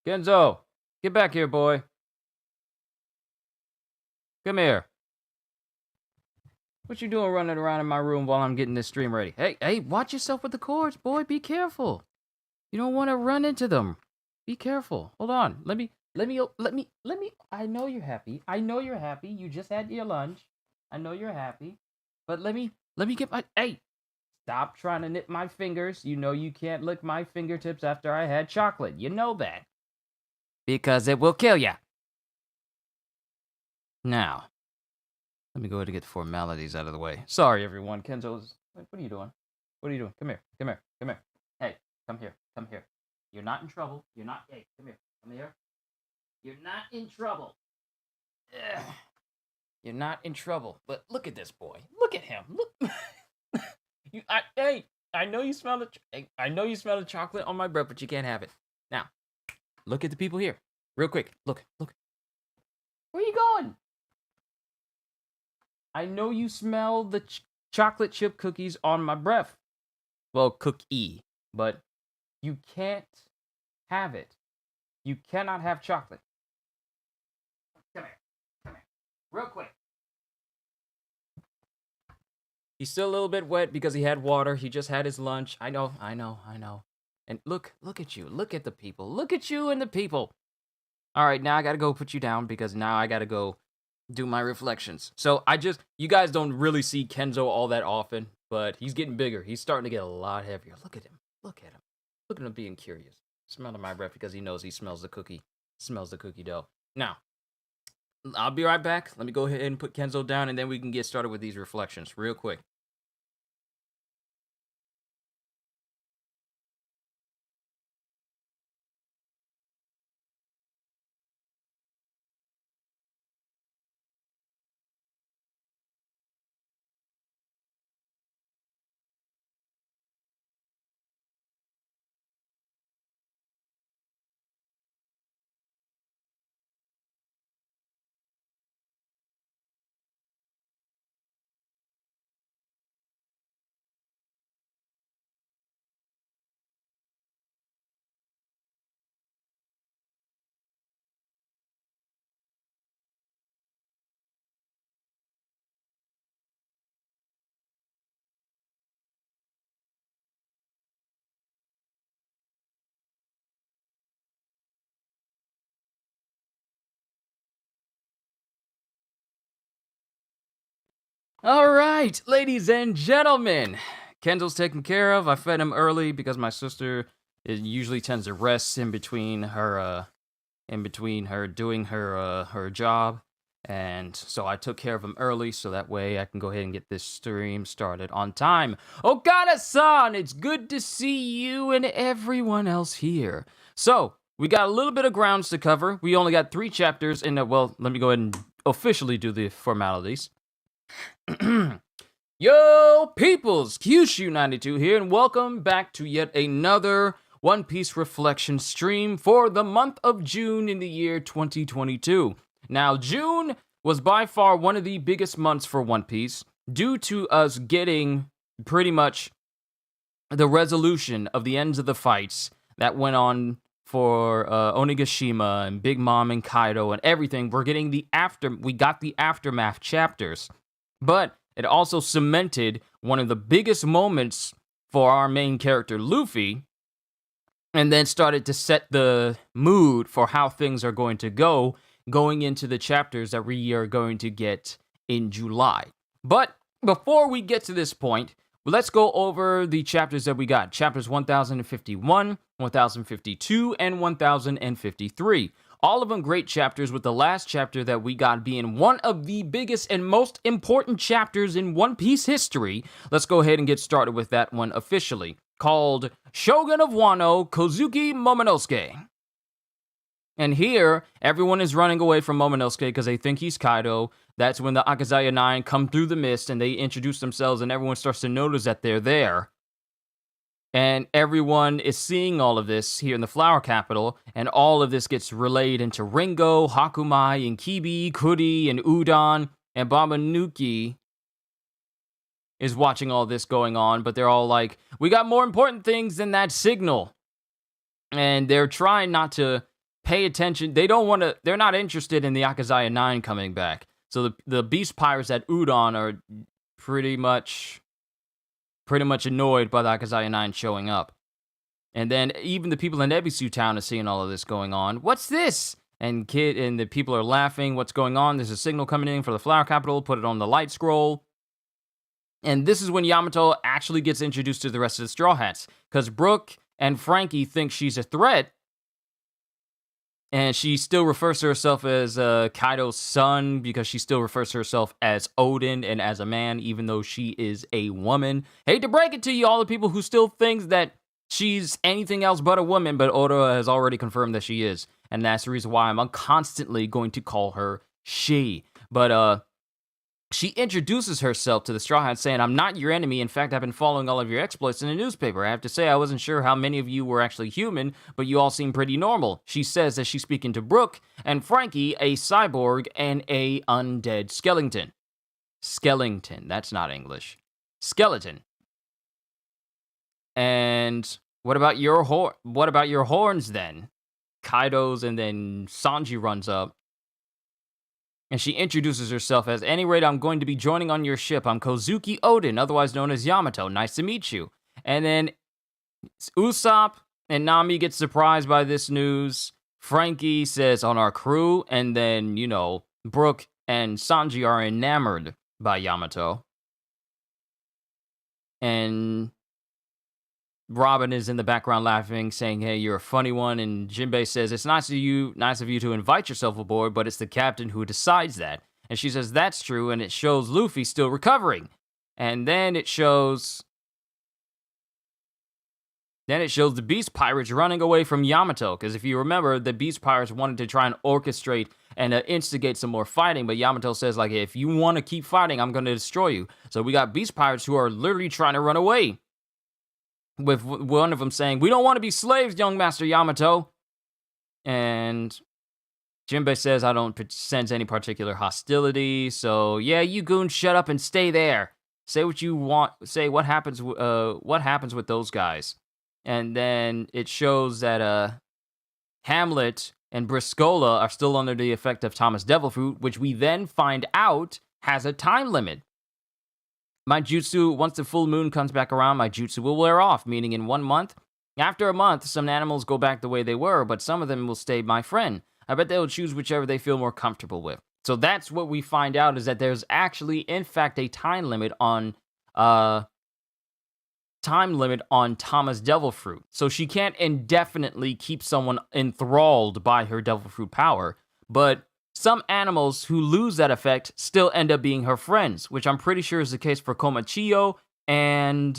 Kenzo, get back here, boy. Come here. What you doing running around in my room while I'm getting this stream ready? Hey, watch yourself with the cords, boy. Be careful. You don't want to run into them. Be careful. Hold on. Let me. I know you're happy. You just had your lunch. I know you're happy. But let me get my. Hey, stop trying to nip my fingers. You know you can't lick my fingertips after I had chocolate. You know that. Because it will kill you. Now, let me go ahead and get the formalities out of the way. Sorry, everyone. Kenzo's. What are you doing? What are you doing? Come here. Hey, come here. You're not in trouble. Hey, come here. You're not in trouble. Ugh. You're not in trouble. But look at this boy. Look at him. Look. I know you smell the chocolate on my breath, but you can't have it. Now, look at the people here. Real quick. Look. Where are you going? I know you smell the chocolate chip cookies on my breath. Well, cookie. But you can't have it. You cannot have chocolate. Come here. Real quick. He's still a little bit wet because he had water. He just had his lunch. I know. And look at you. Look at the people. Look at you and the people. All right, now I got to go put you down because now I got to go do my reflections. So you guys don't really see Kenzo all that often, but he's getting bigger. He's starting to get a lot heavier. Look at him. Look at him being curious. Smelling my breath because he knows he smells the cookie dough. Now, I'll be right back. Let me go ahead and put Kenzo down, and then we can get started with these reflections real quick. All right, ladies and gentlemen, Kenzo's taken care of. I fed him early because my sister usually tends to rest in between her doing her job, and so I took care of him early so that way I can go ahead and get this stream started on time. Okada-san, it's good to see you and everyone else here. So we got a little bit of grounds to cover. We only got 3 chapters, and let me go ahead and officially do the formalities. Yo, peoples, Kyushu92 here, and welcome back to yet another One Piece reflection stream for the month of June in the year 2022. Now, June was by far one of the biggest months for One Piece due to us getting pretty much the resolution of the ends of the fights that went on for Onigashima and Big Mom and Kaido and everything. We got the aftermath chapters. But it also cemented one of the biggest moments for our main character, Luffy, and then started to set the mood for how things are going to go going into the chapters that we are going to get in July. But before we get to this point, let's go over the chapters that we got. Chapters 1051, 1052, and 1053. All of them great chapters, with the last chapter that we got being one of the biggest and most important chapters in One Piece history. Let's go ahead and get started with that one officially, called Shogun of Wano, Kozuki Momonosuke. And here, everyone is running away from Momonosuke because they think he's Kaido. That's when the Akazaya 9 come through the mist and they introduce themselves and everyone starts to notice that they're there. And everyone is seeing all of this here in the Flower Capital, and all of this gets relayed into Ringo, Hakumai, and Kibi, Kuri, and Udon, and Babanuki is watching all this going on, but they're all like, we got more important things than that signal. And they're trying not to pay attention. They're not interested in the Akazaya 9 coming back. So the beast pirates at Udon are pretty much annoyed by the Akazaya 9 showing up. And then even the people in Ebisu Town are seeing all of this going on. What's this? And the people are laughing. What's going on? There's a signal coming in for the Flower Capital. Put it on the light scroll. And this is when Yamato actually gets introduced to the rest of the Straw Hats. Because Brooke and Frankie think she's a threat. And she still refers to herself as Kaido's son, because she still refers to herself as Odin and as a man, even though she is a woman. Hate to break it to you, all the people who still think that she's anything else but a woman, but Oda has already confirmed that she is. And that's the reason why I'm constantly going to call her she. But she introduces herself to the Straw Hats saying, I'm not your enemy. In fact, I've been following all of your exploits in the newspaper. I have to say, I wasn't sure how many of you were actually human, but you all seem pretty normal. She says that she's speaking to Brooke and Frankie, a cyborg, and a undead skeleton. Skeleton. That's not English. Skeleton. And what about your horns then? Kaido's, and then Sanji runs up. And she introduces herself as, at any rate, I'm going to be joining on your ship. I'm Kozuki Odin, otherwise known as Yamato. Nice to meet you. And then Usopp and Nami get surprised by this news. Frankie says, on our crew. And then, Brooke and Sanji are enamored by Yamato. And Robin is in the background laughing, saying, hey, you're a funny one. And Jinbei says, it's nice of you to invite yourself aboard, but it's the captain who decides that. And she says, that's true, and it shows Luffy still recovering. And then it shows the Beast Pirates running away from Yamato. Because if you remember, the Beast Pirates wanted to try and orchestrate and instigate some more fighting. But Yamato says, like, if you want to keep fighting, I'm going to destroy you. So we got Beast Pirates who are literally trying to run away. With one of them saying, we don't want to be slaves, young Master Yamato. And Jinbei says, I don't sense any particular hostility. So, yeah, you goons, shut up and stay there. Say what you want. Say what happens with those guys. And then it shows that Hamlet and Briscola are still under the effect of Thomas Devil Fruit, which we then find out has a time limit. My jutsu, once the full moon comes back around, my jutsu will wear off, meaning in 1 month. After a month, some animals go back the way they were, but some of them will stay my friend. I bet they'll choose whichever they feel more comfortable with. So that's what we find out, is that there's actually, in fact, a time limit on Tama's Devil Fruit. So she can't indefinitely keep someone enthralled by her Devil Fruit power, but some animals who lose that effect still end up being her friends, which I'm pretty sure is the case for Komachiyo and,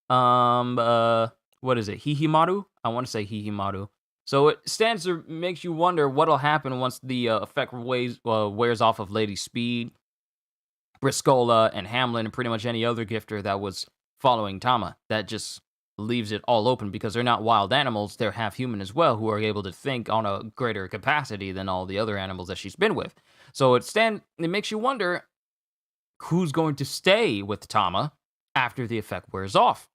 what is it, Hihimaru? I want to say Hihimaru. So it makes you wonder what'll happen once the effect wears off of Lady Speed, Briscola, and Hamlin, and pretty much any other gifter that was following Tama. That just leaves it all open, because they're not wild animals, they're half human as well, who are able to think on a greater capacity than all the other animals that she's been with. So it makes you wonder who's going to stay with Tama after the effect wears off.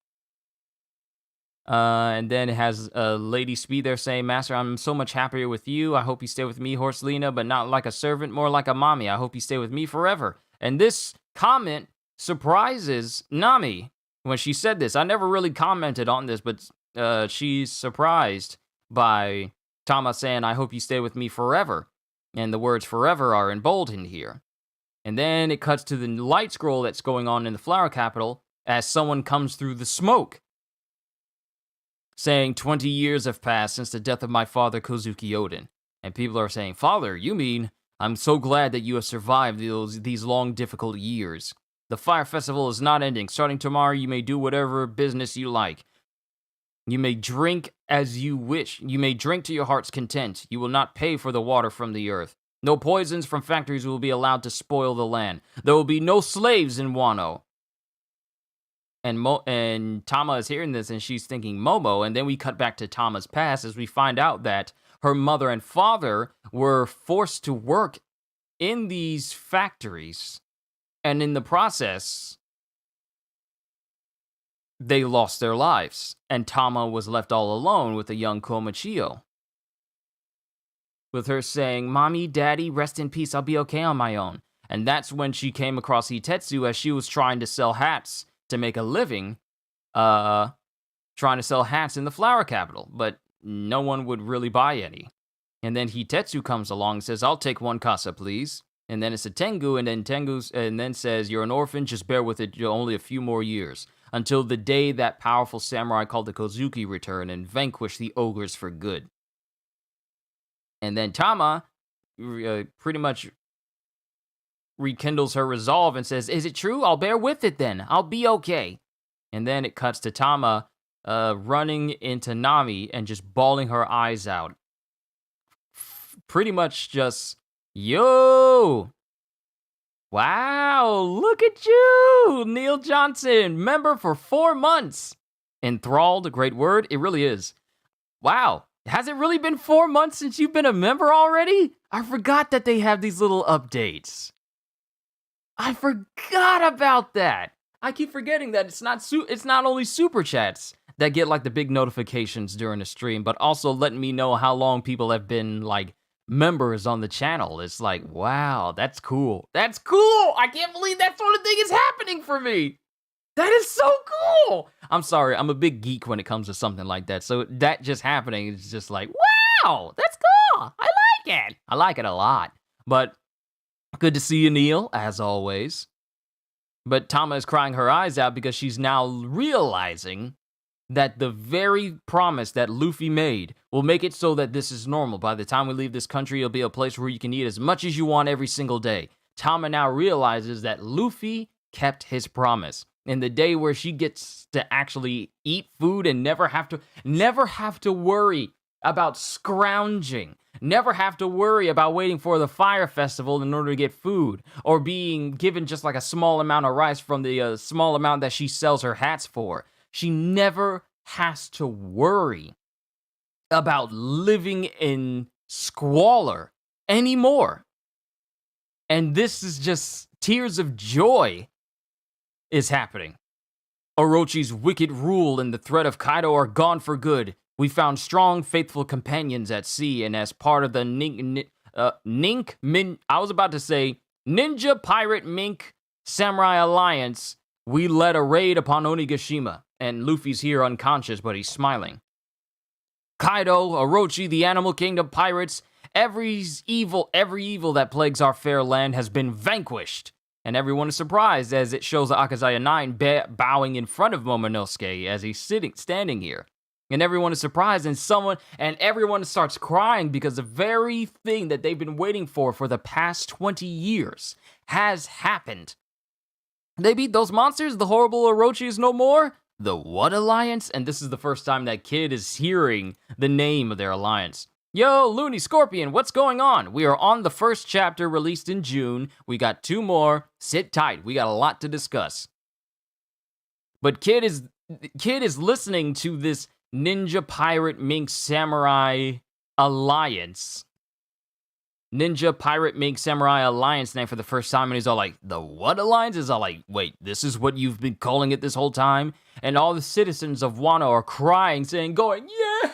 And then it has Lady Speed there saying, Master, I'm so much happier with you. I hope you stay with me, Horselina, but not like a servant, more like a mommy. I hope you stay with me forever. And this comment surprises Nami. When she said this, I never really commented on this, but she's surprised by Tama saying, I hope you stay with me forever. And the words forever are emboldened here. And then it cuts to the light scroll that's going on in the Flower Capital as someone comes through the smoke, saying, 20 years have passed since the death of my father, Kozuki Odin. And people are saying, Father, you mean, I'm so glad that you have survived these long, difficult years. The Fire Festival is not ending. Starting tomorrow, you may do whatever business you like. You may drink as you wish. You may drink to your heart's content. You will not pay for the water from the earth. No poisons from factories will be allowed to spoil the land. There will be no slaves in Wano. And Tama is hearing this, and she's thinking Momo. And then we cut back to Tama's past as we find out that her mother and father were forced to work in these factories. And in the process, they lost their lives. And Tama was left all alone with the young Komachiyo. with her saying, "Mommy, Daddy, rest in peace, I'll be okay on my own." And that's when she came across Hitetsu as she was trying to sell hats to make a living, trying to sell hats in the flower capital, but no one would really buy any. And then Hitetsu comes along and says, "I'll take one kasa, please." And then it's a Tengu, and then says, "You're an orphan, just bear with it only a few more years, until the day that powerful samurai called the Kozuki return and vanquish the ogres for good." And then Tama pretty much rekindles her resolve and says, "Is it true? I'll bear with it then. I'll be okay." And then it cuts to Tama running into Nami and just bawling her eyes out. Pretty much just, "Yo! Wow, look at you, Neil Johnson, member for 4 months." Enthralled, a great word, it really is. Wow, has it really been 4 months since you've been a member already? I forgot that they have these little updates. I forgot about that. I keep forgetting that it's not only super chats that get like the big notifications during the stream, but also letting me know how long people have been like members on the channel. It's like, wow, that's cool. That's cool. I can't believe that sort of thing is happening for me. That is so cool. I'm sorry, I'm a big geek when it comes to something like that. So that just happening is just like, wow, that's cool. I like it. I like it a lot. But good to see you, Neil, as always. But Tama is crying her eyes out because she's now realizing that the very promise that Luffy made will make it so that this is normal. By the time we leave this country, it'll be a place where you can eat as much as you want every single day. Tama now realizes that Luffy kept his promise. In the day where she gets to actually eat food and never have to worry about scrounging, never have to worry about waiting for the fire festival in order to get food, or being given just like a small amount of rice from the small amount that she sells her hats for. She never has to worry about living in squalor anymore. And this is just tears of joy is happening. Orochi's wicked rule and the threat of Kaido are gone for good. We found strong, faithful companions at sea, and as part of the Ninja Pirate Mink Samurai Alliance, we led a raid upon Onigashima. And Luffy's here unconscious, but he's smiling. Kaido, Orochi, the Animal Kingdom pirates, every evil that plagues our fair land has been vanquished. And everyone is surprised as it shows Akazaya 9 bowing in front of Momonosuke as he's standing here. And everyone is surprised, and everyone starts crying because the very thing that they've been waiting for the past 20 years has happened. They beat those monsters, the horrible Orochi is no more. The what alliance? And this is the first time that Kid is hearing the name of their alliance. Yo, Looney Scorpion, what's going on? We are on the first chapter released in June. We got 2 more. Sit tight. We got a lot to discuss. But Kid is listening to this Ninja Pirate Mink Samurai Alliance. Ninja Pirate Mink Samurai Alliance name for the first time, and he's all like, the what alliance? Is all like, wait, this is what you've been calling it this whole time? And all the citizens of Wano are crying, going, yeah!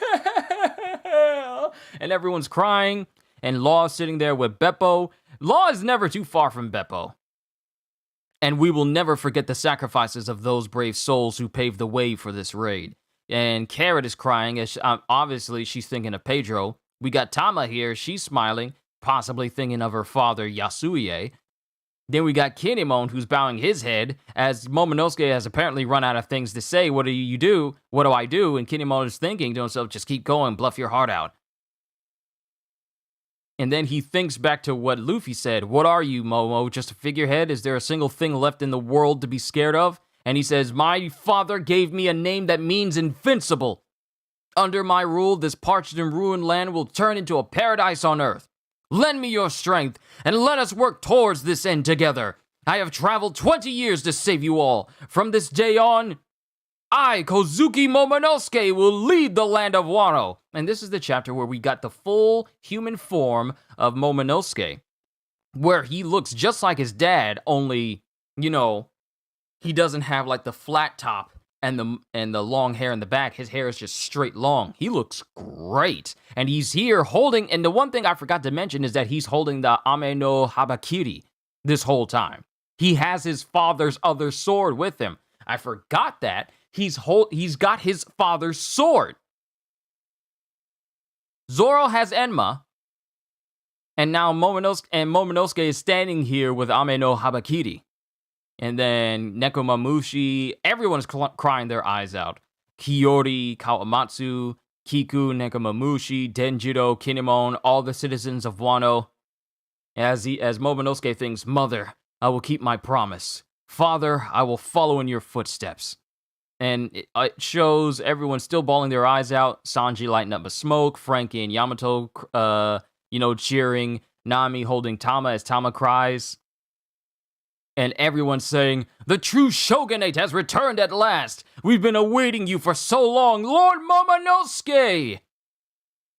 And everyone's crying, and Law's sitting there with Beppo. Law is never too far from Beppo. And we will never forget the sacrifices of those brave souls who paved the way for this raid. And Carrot is crying, as obviously she's thinking of Pedro. We got Tama here, she's smiling, possibly thinking of her father, Yasuie. Then we got Kinemon, who's bowing his head, as Momonosuke has apparently run out of things to say. What do you do? What do I do? And Kinemon is thinking to himself, just keep going, bluff your heart out. And then he thinks back to what Luffy said. What are you, Momo? Just a figurehead? Is there a single thing left in the world to be scared of? And he says, my father gave me a name that means invincible. Under my rule, this parched and ruined land will turn into a paradise on earth. Lend me your strength, and let us work towards this end together. I have traveled 20 years to save you all. From this day on, I, Kozuki Momonosuke, will lead the land of Wano. And this is the chapter where we got the full human form of Momonosuke, where he looks just like his dad, only, he doesn't have like the flat top and the long hair in the back. His hair is just straight long. He looks great. And he's here holding, and the one thing I forgot to mention is that he's holding the Ame no Habakiri this whole time. He has his father's other sword with him. I forgot that. He's got his father's sword. Zoro has Enma, and now Momonosuke is standing here with Ame no Habakiri. And then Nekomamushi, everyone's crying their eyes out. Kiyori, Kawamatsu, Kiku, Nekomamushi, Denjiro, Kinemon, all the citizens of Wano. As Momonosuke thinks, Mother, I will keep my promise. Father, I will follow in your footsteps. And it shows everyone still bawling their eyes out. Sanji lighting up a smoke. Frankie and Yamato, cheering. Nami holding Tama as Tama cries. And everyone's saying, the true shogunate has returned at last. We've been awaiting you for so long, Lord Momonosuke.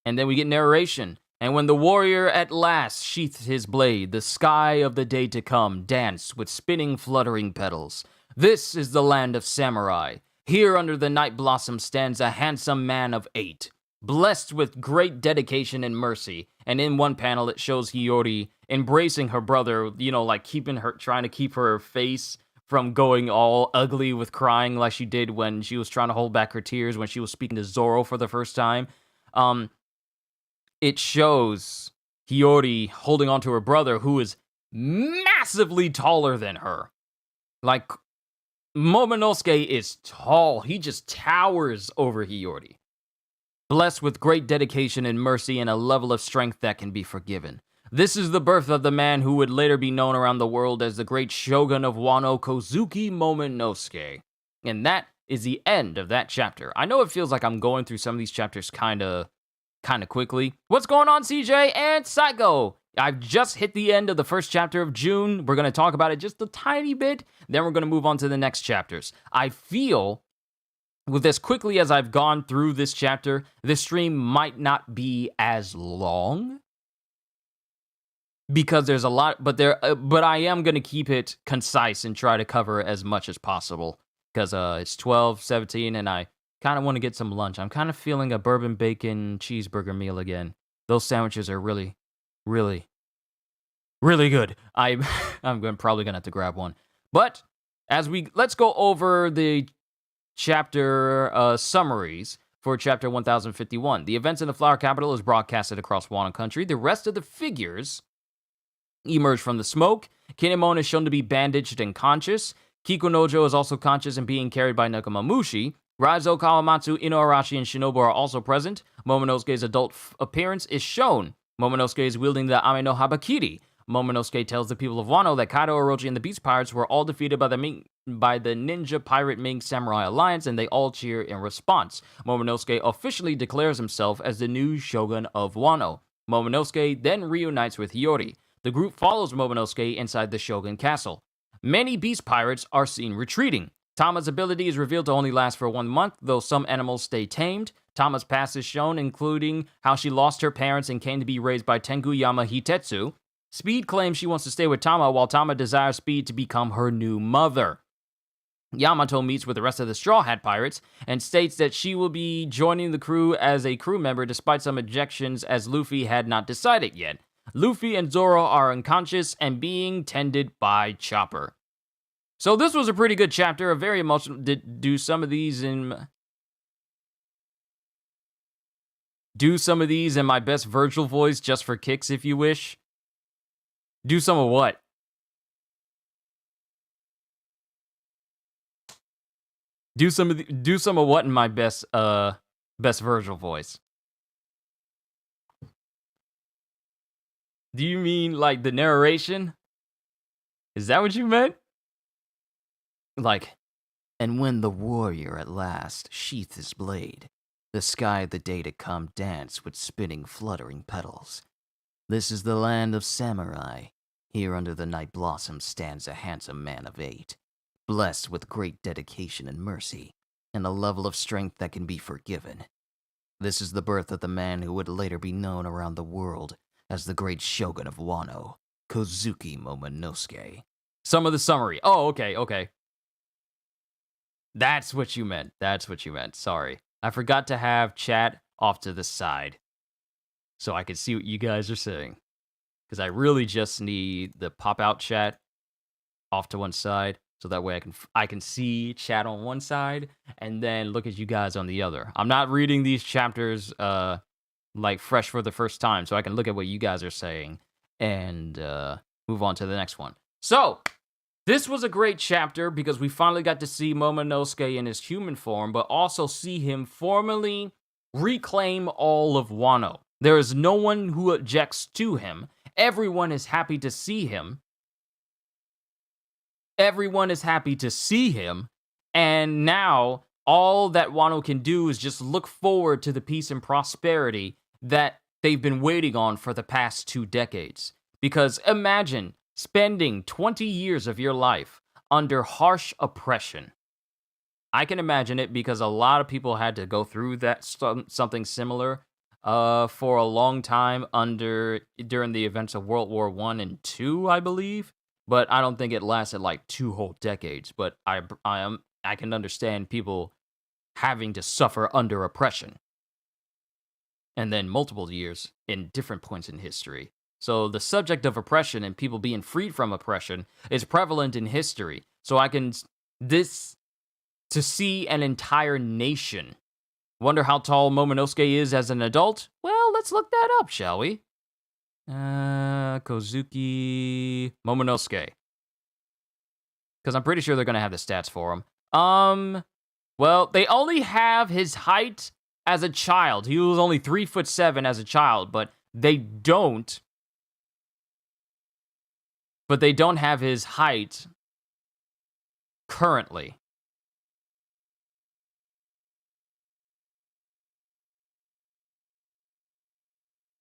And then we get narration. And when the warrior at last sheathed his blade, the sky of the day to come danced with spinning, fluttering petals. This is the land of samurai. Here under the night blossom stands a handsome man of 8, blessed with great dedication and mercy. And in one panel, it shows Hiyori embracing her brother, trying to keep her face from going all ugly with crying like she did when she was trying to hold back her tears when she was speaking to Zoro for the first time. It shows Hiyori holding on to her brother, who is massively taller than her. Like, Momonosuke is tall. He just towers over Hiyori. Blessed with great dedication and mercy and a level of strength that can be forgiven. This is the birth of the man who would later be known around the world as the great shogun of Wano, Kozuki Momonosuke. And that is the end of that chapter. I know it feels like I'm going through some of these chapters kind of quickly. What's going on, CJ and Psycho? I've just hit the end of the first chapter of June. We're going to talk about it just a tiny bit. Then we're going to move on to the next chapters. I feel with as quickly as I've gone through this chapter, this stream might not be as long because there's a lot, but I am going to keep it concise and try to cover as much as possible because it's 12:17 and I kind of want to get some lunch. I'm kind of feeling a bourbon bacon cheeseburger meal again. Those sandwiches are really, really, really good. I'm probably gonna have to grab one. But let's go over the chapter summaries for chapter 1051. The events in the Flower Capital is broadcasted across Wano Country. The rest of the figures emerge from the smoke. Kinemon is shown to be bandaged and conscious. Kikunojo is also conscious and being carried by Nekomamushi. Raizo, Kawamatsu, Inuarashi, and Shinobu are also present. Momonosuke's adult appearance is shown. Momonosuke is wielding the Ame no Habakiri. Momonosuke tells the people of Wano that Kaido, Orochi, and the Beast Pirates were all defeated by the Ninja Pirate Ming Samurai Alliance, and they all cheer in response. Momonosuke officially declares himself as the new shogun of Wano. Momonosuke then reunites with Hiyori. The group follows Momonosuke inside the Shogun Castle. Many Beast Pirates are seen retreating. Tama's ability is revealed to only last for 1 month, though some animals stay tamed. Tama's past is shown, including how she lost her parents and came to be raised by Tenguyama Hitetsu. Speed claims she wants to stay with Tama, while Tama desires Speed to become her new mother. Yamato meets with the rest of the Straw Hat Pirates and states that she will be joining the crew as a crew member despite some objections, as Luffy had not decided yet. Luffy and Zoro are unconscious and being tended by Chopper. So this was a pretty good chapter, a very emotional. Do some of these in my best Virgil voice, just for kicks, if you wish. Do some of what? Do some of what in my best Virgil voice? Do you mean like the narration? Is that what you meant? Like, and when the warrior at last sheathed his blade, the sky of the day to come danced with spinning, fluttering petals. This is the land of samurai. Here under the night blossom stands a handsome man of 8, blessed with great dedication and mercy, and a level of strength that can be forgiven. This is the birth of the man who would later be known around the world as the great shogun of Wano, Kozuki Momonosuke. Some of the summary. Oh, okay. That's what you meant. That's what you meant. Sorry. I forgot to have chat off to the side so I can see what you guys are saying. Because I really just need the pop-out chat off to one side, so that way I can see chat on one side and then look at you guys on the other. I'm not reading these chapters like fresh for the first time, so I can look at what you guys are saying and move on to the next one. So, this was a great chapter because we finally got to see Momonosuke in his human form, but also see him formally reclaim all of Wano. There is no one who objects to him. Everyone is happy to see him. Everyone is happy to see him. And now, all that Wano can do is just look forward to the peace and prosperity that they've been waiting on for the past 2 decades. Because imagine spending 20 years of your life under harsh oppression. I can imagine it because a lot of people had to go through that something similar for a long time during the events of World War I and II, I believe. But I don't think it lasted like 2 whole decades. But I can understand people having to suffer under oppression. And then multiple years in different points in history. So the subject of oppression and people being freed from oppression is prevalent in history. So to see an entire nation. Wonder how tall Momonosuke is as an adult? Well, let's look that up, shall we? Kozuki Momonosuke. Because I'm pretty sure they're going to have the stats for him. Well, they only have his height as a child. He was only 3'7" as a child, but they don't have his height currently.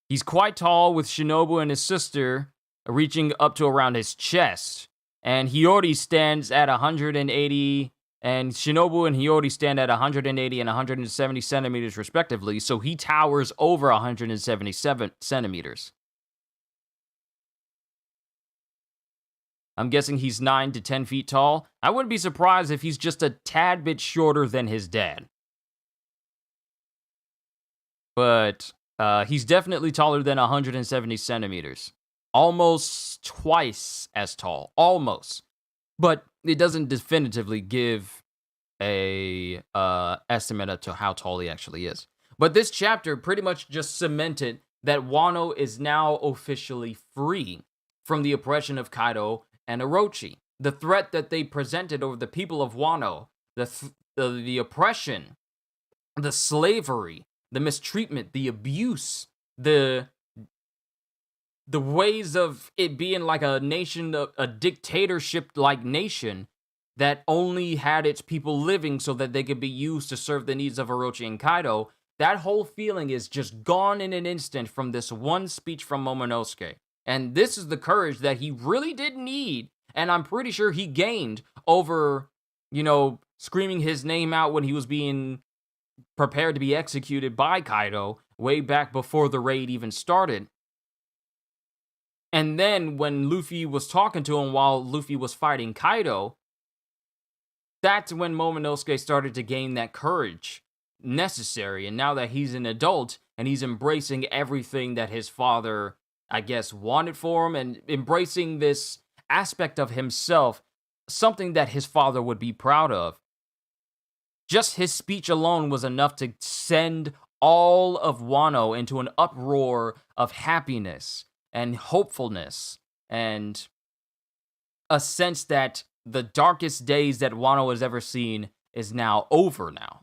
He's quite tall, with Shinobu and his sister reaching up to around his chest. And Hiyori stands at 180, and Shinobu and Hiyori stand at 180 and 170 centimeters respectively, so he towers over 177 centimeters. I'm guessing he's 9 to 10 feet tall. I wouldn't be surprised if he's just a tad bit shorter than his dad. But he's definitely taller than 170 centimeters. Almost twice as tall. Almost. But it doesn't definitively give a estimate as to how tall he actually is. But this chapter pretty much just cemented that Wano is now officially free from the oppression of Kaido and Orochi. The threat that they presented over the people of Wano, the oppression, the slavery, the mistreatment, the abuse, the ways of it being like a nation, a dictatorship-like nation that only had its people living so that they could be used to serve the needs of Orochi and Kaido, that whole feeling is just gone in an instant from this one speech from Momonosuke. And this is the courage that he really did need, and I'm pretty sure he gained over, screaming his name out when he was being prepared to be executed by Kaido way back before the raid even started. And then when Luffy was talking to him while Luffy was fighting Kaido, that's when Momonosuke started to gain that courage necessary. And now that he's an adult and he's embracing everything that his father, I guess, wanted for him, and embracing this aspect of himself, something that his father would be proud of. Just his speech alone was enough to send all of Wano into an uproar of happiness and hopefulness, and a sense that the darkest days that Wano has ever seen is now over now.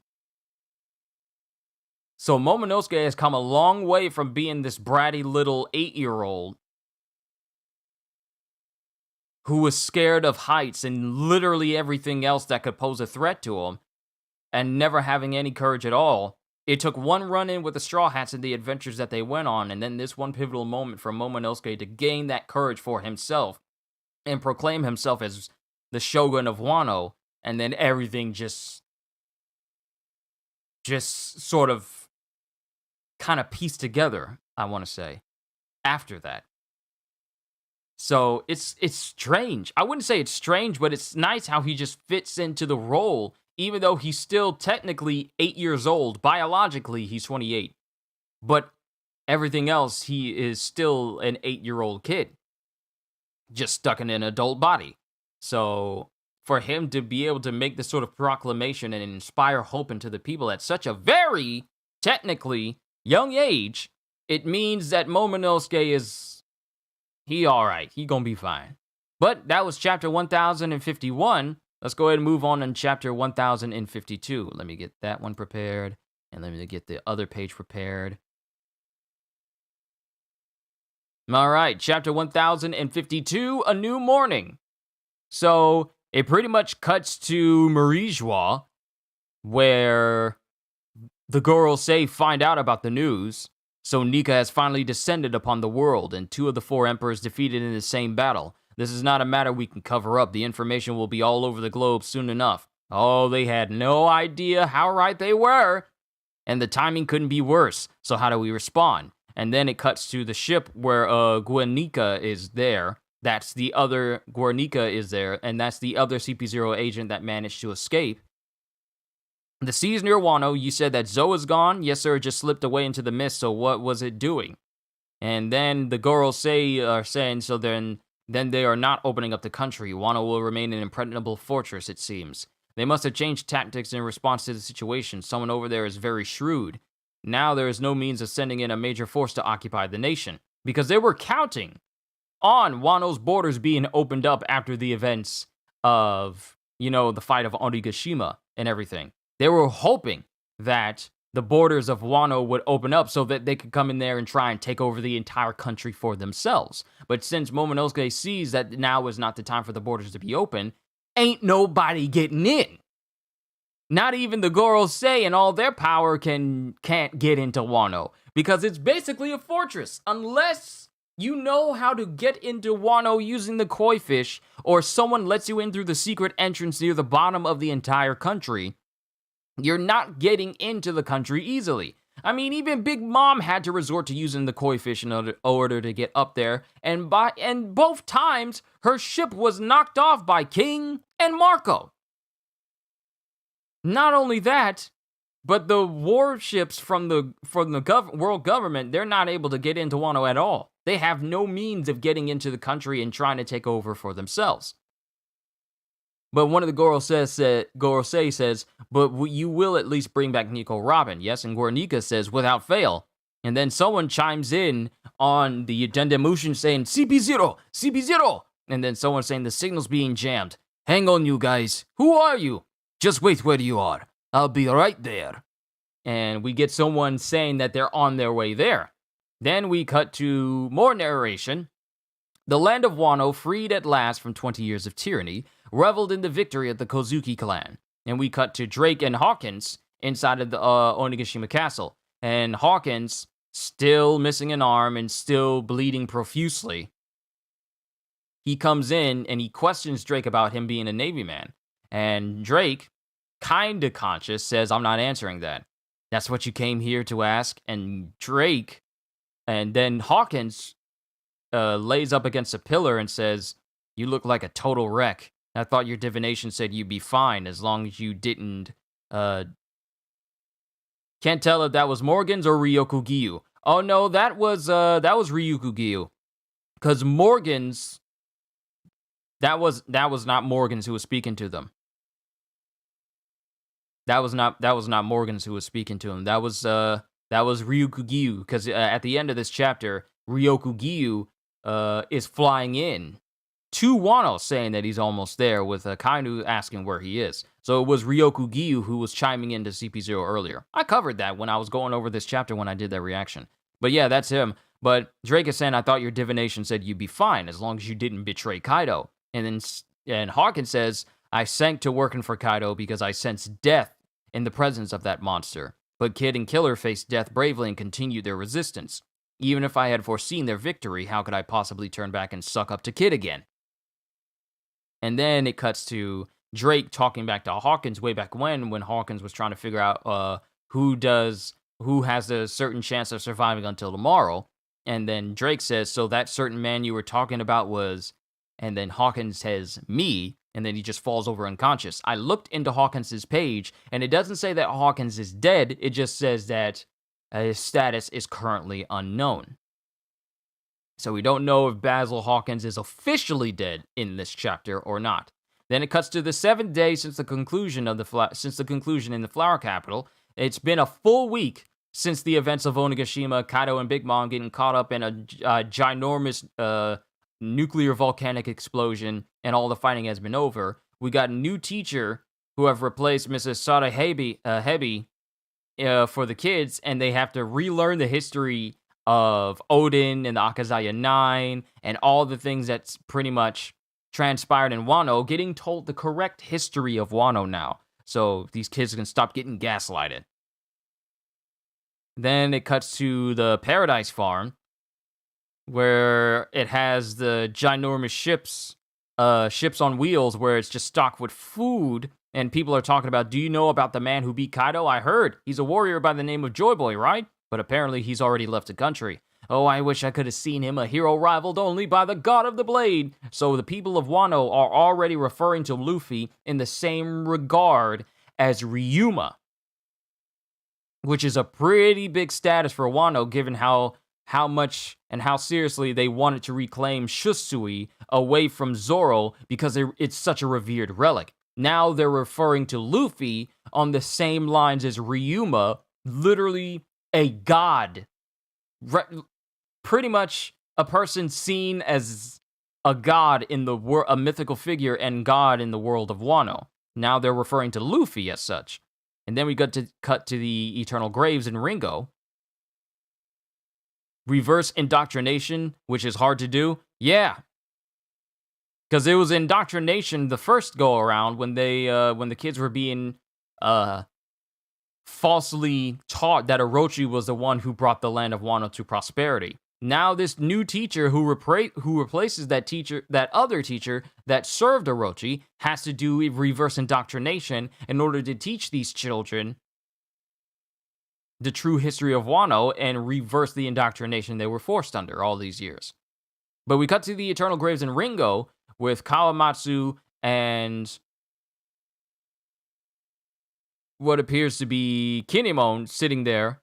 So Momonosuke has come a long way from being this bratty little 8-year-old who was scared of heights and literally everything else that could pose a threat to him, and never having any courage at all. It took one run-in with the Straw Hats and the adventures that they went on, and then this one pivotal moment for Momonosuke to gain that courage for himself and proclaim himself as the Shogun of Wano, and then everything just sort of kind of pieced together, I want to say, after that. So it's strange. I wouldn't say it's strange, but it's nice how he just fits into the role even though he's still technically 8 years old, biologically he's 28. But everything else, he is still an 8-year-old kid, just stuck in an adult body. So for him to be able to make this sort of proclamation and inspire hope into the people at such a very technically young age, it means that Momonosuke is, he all right. He gonna be fine. But that was chapter 1051. Let's go ahead and move on chapter 1052. Let me get that one prepared, and let me get the other page prepared. All right, chapter 1052, A New Morning. So it pretty much cuts to Marie-Joie, where the Gorosei find out about the news. So Nika has finally descended upon the world, and 2 of the 4 emperors defeated in the same battle. This is not a matter we can cover up. The information will be all over the globe soon enough. Oh, they had no idea how right they were. And the timing couldn't be worse. So how do we respond? And then it cuts to the ship where Guernica is there. That's the other, Guernica is there. And that's the other CP0 agent that managed to escape. The sea's near Wano. You said that Zoe is gone. Yes, sir, it just slipped away into the mist. So what was it doing? And then the Gorosei are saying, so then they are not opening up the country. Wano will remain an impregnable fortress, it seems. They must have changed tactics in response to the situation. Someone over there is very shrewd. Now there is no means of sending in a major force to occupy the nation, because they were counting on Wano's borders being opened up after the events of, the fight of Onigashima and everything. They were hoping that the borders of Wano would open up so that they could come in there and try and take over the entire country for themselves. But since Momonosuke sees that now is not the time for the borders to be open, ain't nobody getting in. Not even the Gorosei and all their power can't get into Wano, because it's basically a fortress. Unless you know how to get into Wano using the koi fish, or someone lets you in through the secret entrance near the bottom of the entire country, you're not getting into the country easily. I mean, even Big Mom had to resort to using the koi fish in order to get up there, and both times her ship was knocked off by King and Marco. Not only that, but the warships from the world government, they're not able to get into Wano at all. They have no means of getting into the country and trying to take over for themselves. But one of the Gorosei says, but you will at least bring back Nico Robin, yes? And Guernica says, without fail. And then someone chimes in on the Dendemushin saying, CP0, CP0. And then someone saying the signal's being jammed. Hang on, you guys. Who are you? Just wait where you are. I'll be right there. And we get someone saying that they're on their way there. Then we cut to more narration. The land of Wano, freed at last from 20 years of tyranny, reveled in the victory of the Kozuki clan. And we cut to Drake and Hawkins inside of the Onigashima castle. And Hawkins, still missing an arm and still bleeding profusely, he comes in and he questions Drake about him being a Navy man. And Drake, kinda conscious, says, I'm not answering that. That's what you came here to ask? And then Hawkins lays up against a pillar and says, you look like a total wreck. I thought your divination said you'd be fine as long as you didn't, can't tell if that was Morgan's or Ryokugiyu. Oh no, that was Ryukugiyu. Because Morgan's, that was not Morgan's who was speaking to them. That was not Morgan's who was speaking to him. That was Ryukugiyu, because at the end of this chapter, Ryokugiyu is flying in to Wano, saying that he's almost there, with Kainu asking where he is. So it was Ryokugiyu who was chiming into CP0 earlier. I covered that when I was going over this chapter when I did that reaction. But yeah, that's him. But Drake is saying, I thought your divination said you'd be fine as long as you didn't betray Kaido. And Hawkins says, I sank to working for Kaido because I sensed death in the presence of that monster. But Kid and Killer faced death bravely and continued their resistance. Even if I had foreseen their victory, how could I possibly turn back and suck up to Kid again? And then it cuts to Drake talking back to Hawkins way back when Hawkins was trying to figure out who has a certain chance of surviving until tomorrow. And then Drake says, so that certain man you were talking about was, and then Hawkins says, me. and then he just falls over unconscious. I looked into Hawkins's page, and it doesn't say that Hawkins is dead. It just says that his status is currently unknown. So we don't know if Basil Hawkins is officially dead in this chapter or not. Then it cuts to the 7th day since the conclusion in the Flower Capital. It's been a full week since the events of Onigashima, Kaido and Big Mom getting caught up in a ginormous nuclear volcanic explosion, and all the fighting has been over. We got a new teacher who have replaced Mrs. Sada Hebi for the kids, and they have to relearn the history of Odin and the Akazaya 9 and all the things that's pretty much transpired in Wano, getting told the correct history of Wano now, so these kids can stop getting gaslighted. Then it cuts to the Paradise Farm, where it has the ginormous ships on wheels, where it's just stocked with food, and people are talking about, do you know about the man who beat Kaido? I heard. He's a warrior by the name of Joy Boy, right? But apparently he's already left the country. Oh, I wish I could have seen him, a hero rivaled only by the god of the blade. So the people of Wano are already referring to Luffy in the same regard as Ryuma, which is a pretty big status for Wano, given how much and how seriously they wanted to reclaim Shusui away from Zoro because it's such a revered relic. Now they're referring to Luffy on the same lines as Ryuma, literally a god. Pretty much a person seen as a god in the a mythical figure and god in the world of Wano. Now they're referring to Luffy as such. And then we got to cut to the Eternal Graves in Ringo. Reverse indoctrination, which is hard to do. Yeah. Because it was indoctrination the first go around when the kids were being falsely taught that Orochi was the one who brought the land of Wano to prosperity. Now this new teacher who replaces that other teacher that served Orochi, has to do reverse indoctrination in order to teach these children the true history of Wano and reverse the indoctrination they were forced under all these years. But we cut to the Eternal Graves in Ringo with Kawamatsu and what appears to be Kinemon sitting there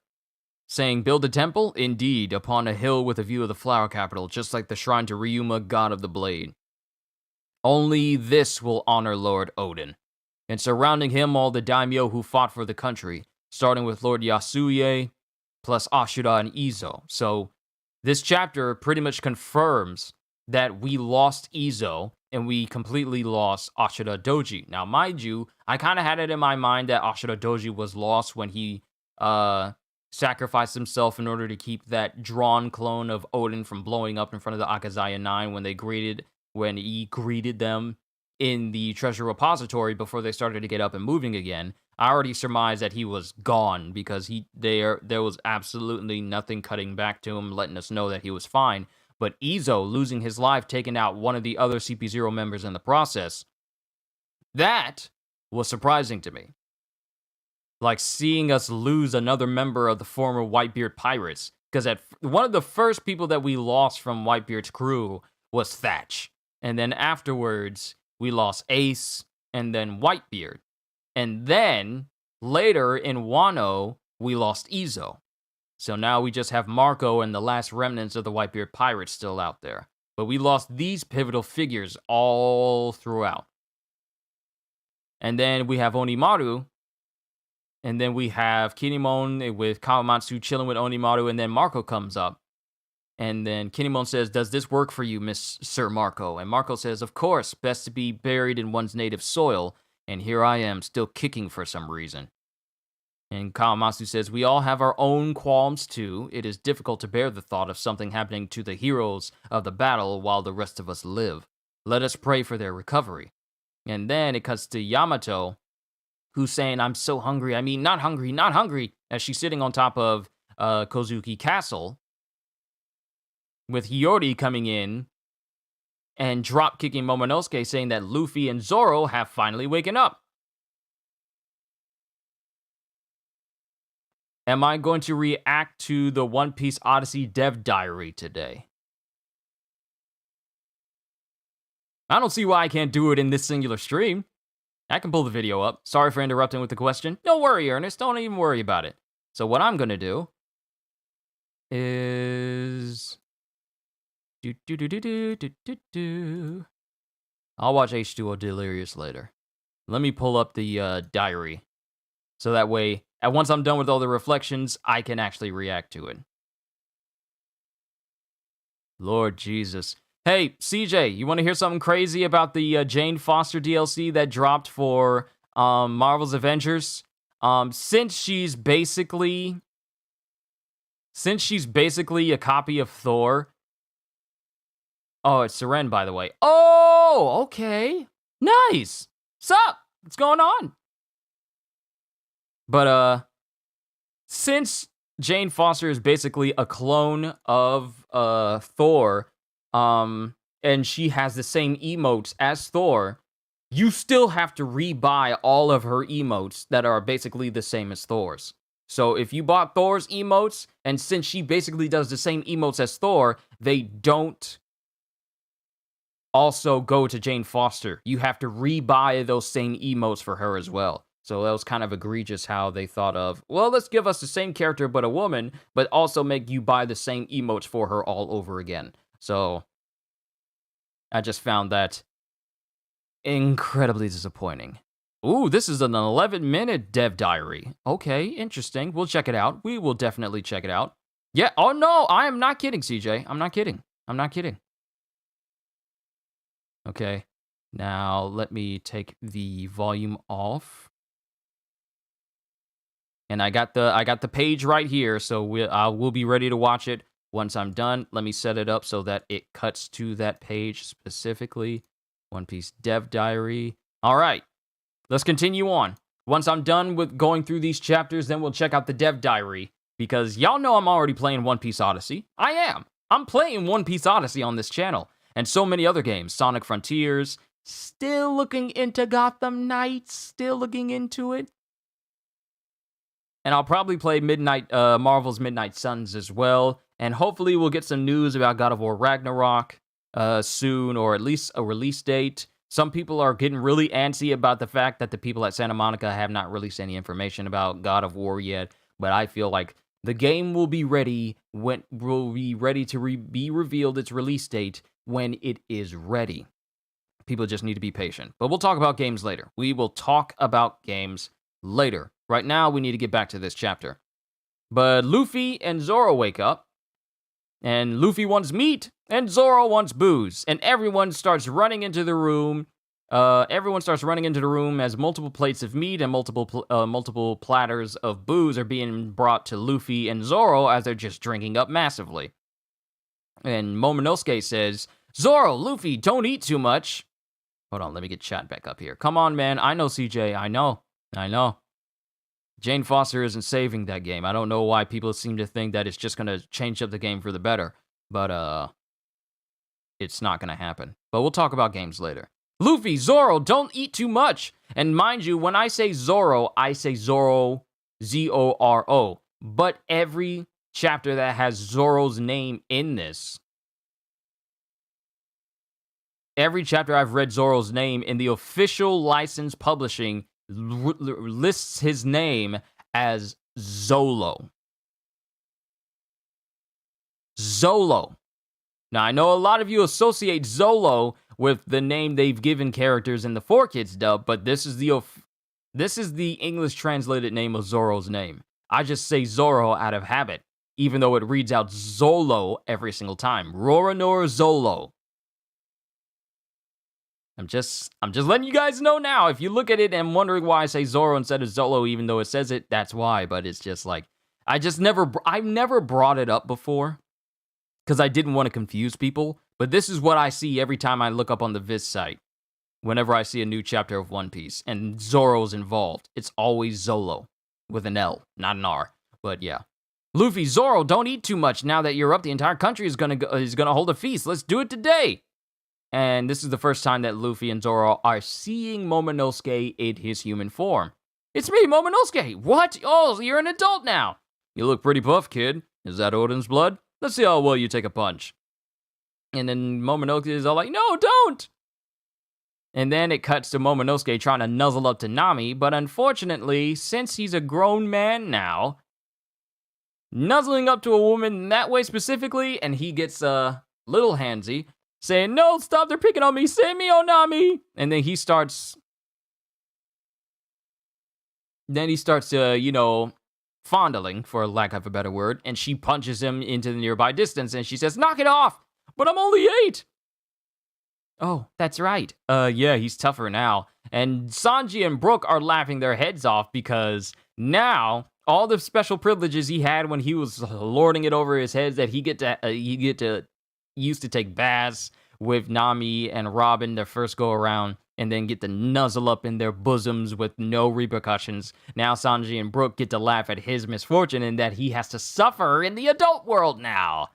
saying, build a temple? Indeed, upon a hill with a view of the Flower Capital, just like the shrine to Ryuma, god of the blade. Only this will honor Lord Odin. And surrounding him, all the daimyo who fought for the country, starting with Lord Yasuye, plus Ashura and Izo. So this chapter pretty much confirms that we lost Izo, and we completely lost Ashura Doji. Now, mind you, I kind of had it in my mind that Ashura Doji was lost when he sacrificed himself in order to keep that drawn clone of Odin from blowing up in front of the Akazaya 9 when he greeted them in the treasure repository before they started to get up and moving again. I already surmised that he was gone because there was absolutely nothing cutting back to him, letting us know that he was fine. But Izo losing his life, taking out one of the other CP0 members in the process, that was surprising to me. Like seeing us lose another member of the former Whitebeard Pirates. Because one of the first people that we lost from Whitebeard's crew was Thatch. And then afterwards, we lost Ace and then Whitebeard. And then, later in Wano, we lost Izo. So now we just have Marco and the last remnants of the Whitebeard Pirates still out there. But we lost these pivotal figures all throughout. And then we have Onimaru. And then we have Kinemon with Kawamatsu chilling with Onimaru. And then Marco comes up. And then Kinemon says, does this work for you, Miss Sir Marco? And Marco says, of course, best to be buried in one's native soil. And here I am, still kicking for some reason. And Kawamatsu says, we all have our own qualms too. It is difficult to bear the thought of something happening to the heroes of the battle while the rest of us live. Let us pray for their recovery. And then it cuts to Yamato, who's saying, I'm so hungry. I mean, not hungry, as she's sitting on top of Kozuki Castle, with Hiyori coming in and drop-kicking Momonosuke, saying that Luffy and Zoro have finally waken up. Am I going to react to the One Piece Odyssey Dev Diary today? I don't see why I can't do it in this singular stream. I can pull the video up. Sorry for interrupting with the question. Don't worry, Ernest. Don't even worry about it. So what I'm going to do is... I'll watch H2O Delirious later. Let me pull up the diary. So that way, once I'm done with all the reflections, I can actually react to it. Lord Jesus. Hey, CJ, you want to hear something crazy about the Jane Foster DLC that dropped for Marvel's Avengers? Since she's basically a copy of Thor. Oh, it's Seren, by the way. Oh, okay. Nice. Sup? What's going on? But, since Jane Foster is basically a clone of Thor, and she has the same emotes as Thor, you still have to rebuy all of her emotes that are basically the same as Thor's. So if you bought Thor's emotes, and since she basically does the same emotes as Thor, they don't also go to Jane Foster. You have to rebuy those same emotes for her as well. So that was kind of egregious how they thought of, well, let's give us the same character but a woman, but also make you buy the same emotes for her all over again. So I just found that incredibly disappointing. Ooh, this is an 11-minute dev diary. Okay, interesting. We'll check it out. We will definitely check it out. Yeah, oh no, I am not kidding, CJ. I'm not kidding. I'm not kidding. Okay, now let me take the volume off. And I got the page right here, so we'll be ready to watch it once I'm done. Let me set it up so that it cuts to that page specifically. One Piece Dev Diary. All right, let's continue on. Once I'm done with going through these chapters, then we'll check out the Dev Diary, because y'all know I'm already playing One Piece Odyssey. I am. I'm playing One Piece Odyssey on this channel, and so many other games. Sonic Frontiers, still looking into Gotham Knights, still looking into it. And I'll probably play Marvel's Midnight Suns as well. And hopefully we'll get some news about God of War Ragnarok soon, or at least a release date. Some people are getting really antsy about the fact that the people at Santa Monica have not released any information about God of War yet. But I feel like the game will be ready to be revealed its release date when it is ready. People just need to be patient. But we'll talk about games later. We will talk about games later. Right now, we need to get back to this chapter. But Luffy and Zoro wake up, and Luffy wants meat, and Zoro wants booze, and everyone starts running into the room. As multiple plates of meat and multiple platters of booze are being brought to Luffy and Zoro as they're just drinking up massively. And Momonosuke says, "Zoro, Luffy, don't eat too much." Hold on, let me get chat back up here. Come on, man. I know, CJ. I know. Jane Foster isn't saving that game. I don't know why people seem to think that it's just going to change up the game for the better. But, it's not going to happen. But we'll talk about games later. Luffy, Zoro, don't eat too much. And mind you, when I say Zoro, I say Zoro, Z-O-R-O. But every chapter that has Zoro's name in this, every chapter I've read Zoro's name in the official license publishing lists his name as Zolo. Zolo. Now, I know a lot of you associate Zolo with the name they've given characters in the 4Kids dub, but this is the English translated name of Zoro's name. I just say Zoro out of habit, even though it reads out Zolo every single time. Roronoa Zolo. I'm just letting you guys know now. If you look at it and wondering why I say Zoro instead of Zolo, even though it says it, that's why. But it's just like, I've never brought it up before because I didn't want to confuse people. But this is what I see every time I look up on the Viz site. Whenever I see a new chapter of One Piece and Zoro's involved, it's always Zolo with an L, not an R. But yeah. Luffy, Zoro, don't eat too much now that you're up. The entire country is gonna hold a feast. Let's do it today. And this is the first time that Luffy and Zoro are seeing Momonosuke in his human form. It's me, Momonosuke! What? Oh, you're an adult now! You look pretty buff, kid. Is that Odin's blood? Let's see how well you take a punch. And then Momonosuke is all like, no, don't! And then it cuts to Momonosuke trying to nuzzle up to Nami, but unfortunately, since he's a grown man now, nuzzling up to a woman that way specifically, and he gets a little handsy, saying, "No, stop, they're picking on me, save me, oh Nami!" And then he starts fondling, for lack of a better word, and she punches him into the nearby distance, and she says, "Knock it off! But I'm only 8! Oh, that's right. Yeah, he's tougher now. And Sanji and Brook are laughing their heads off because now all the special privileges he had when he was lording it over his head, that he get to used to take baths with Nami and Robin the first go around, and then get to nuzzle up in their bosoms with no repercussions. Now Sanji and Brook get to laugh at his misfortune and that he has to suffer in the adult world now.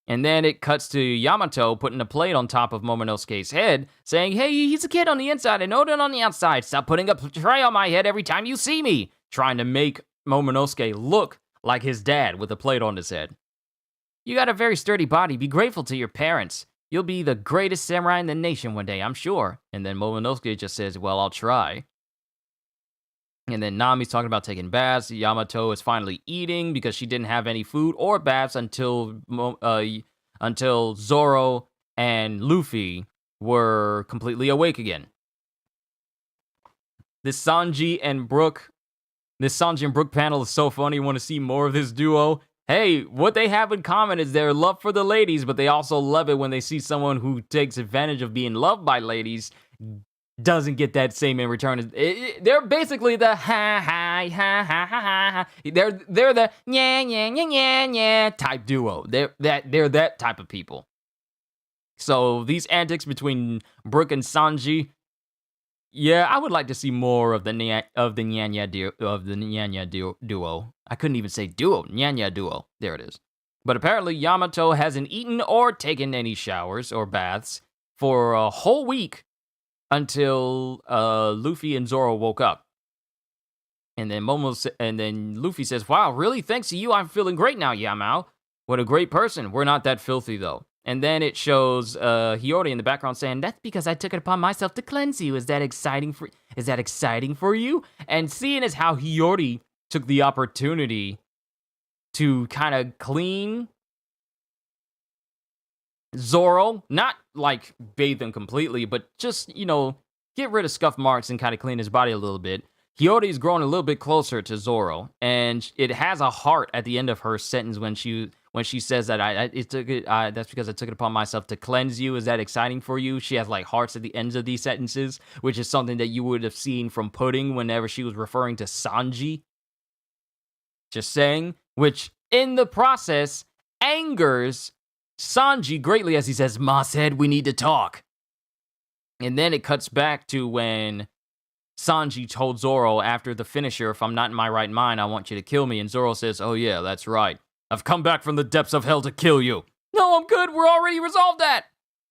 And then it cuts to Yamato putting a plate on top of Momonosuke's head, saying, "Hey, he's a kid on the inside and Oden on the outside. Stop putting a tray on my head every time you see me." Trying to make Momonosuke look like his dad with a plate on his head. "You got a very sturdy body. Be grateful to your parents. You'll be the greatest samurai in the nation one day, I'm sure." And then Momonosuke just says, "Well, I'll try." And then Nami's talking about taking baths. Yamato is finally eating because she didn't have any food or baths until Zoro and Luffy were completely awake again. This Sanji and Brook panel is so funny. You want to see more of this duo? Hey, what they have in common is their love for the ladies, but they also love it when they see someone who takes advantage of being loved by ladies doesn't get that same in return. They're basically the ha. They're the yeah type duo. They're that type of people. So these antics between Brook and Sanji, yeah, I would like to see more of the Nyanya duo. I couldn't even say duo, Nyanya duo. There it is. But apparently Yamato hasn't eaten or taken any showers or baths for a whole week until Luffy and Zoro woke up. And then Luffy says, "Wow, really? Thanks to you, I'm feeling great now, Yamao. What a great person. We're not that filthy, though." And then it shows Hiyori in the background saying, "That's because I took it upon myself to cleanse you. Is that exciting for you?" And seeing as how Hiyori took the opportunity to kind of clean Zoro, not like bathe him completely, but just, get rid of scuff marks and kind of clean his body a little bit. Hiyori's growing a little bit closer to Zoro, and it has a heart at the end of her sentence when she says that that's because I took it upon myself to cleanse you. Is that exciting for you? She has like hearts at the ends of these sentences, which is something that you would have seen from Pudding whenever she was referring to Sanji. Just saying, which in the process angers Sanji greatly as he says, "Ma said we need to talk." And then it cuts back to when Sanji told Zoro after the finisher, "If I'm not in my right mind, I want you to kill me." And Zoro says, "Oh yeah, that's right. I've come back from the depths of hell to kill you." "No, I'm good. We're already resolved that."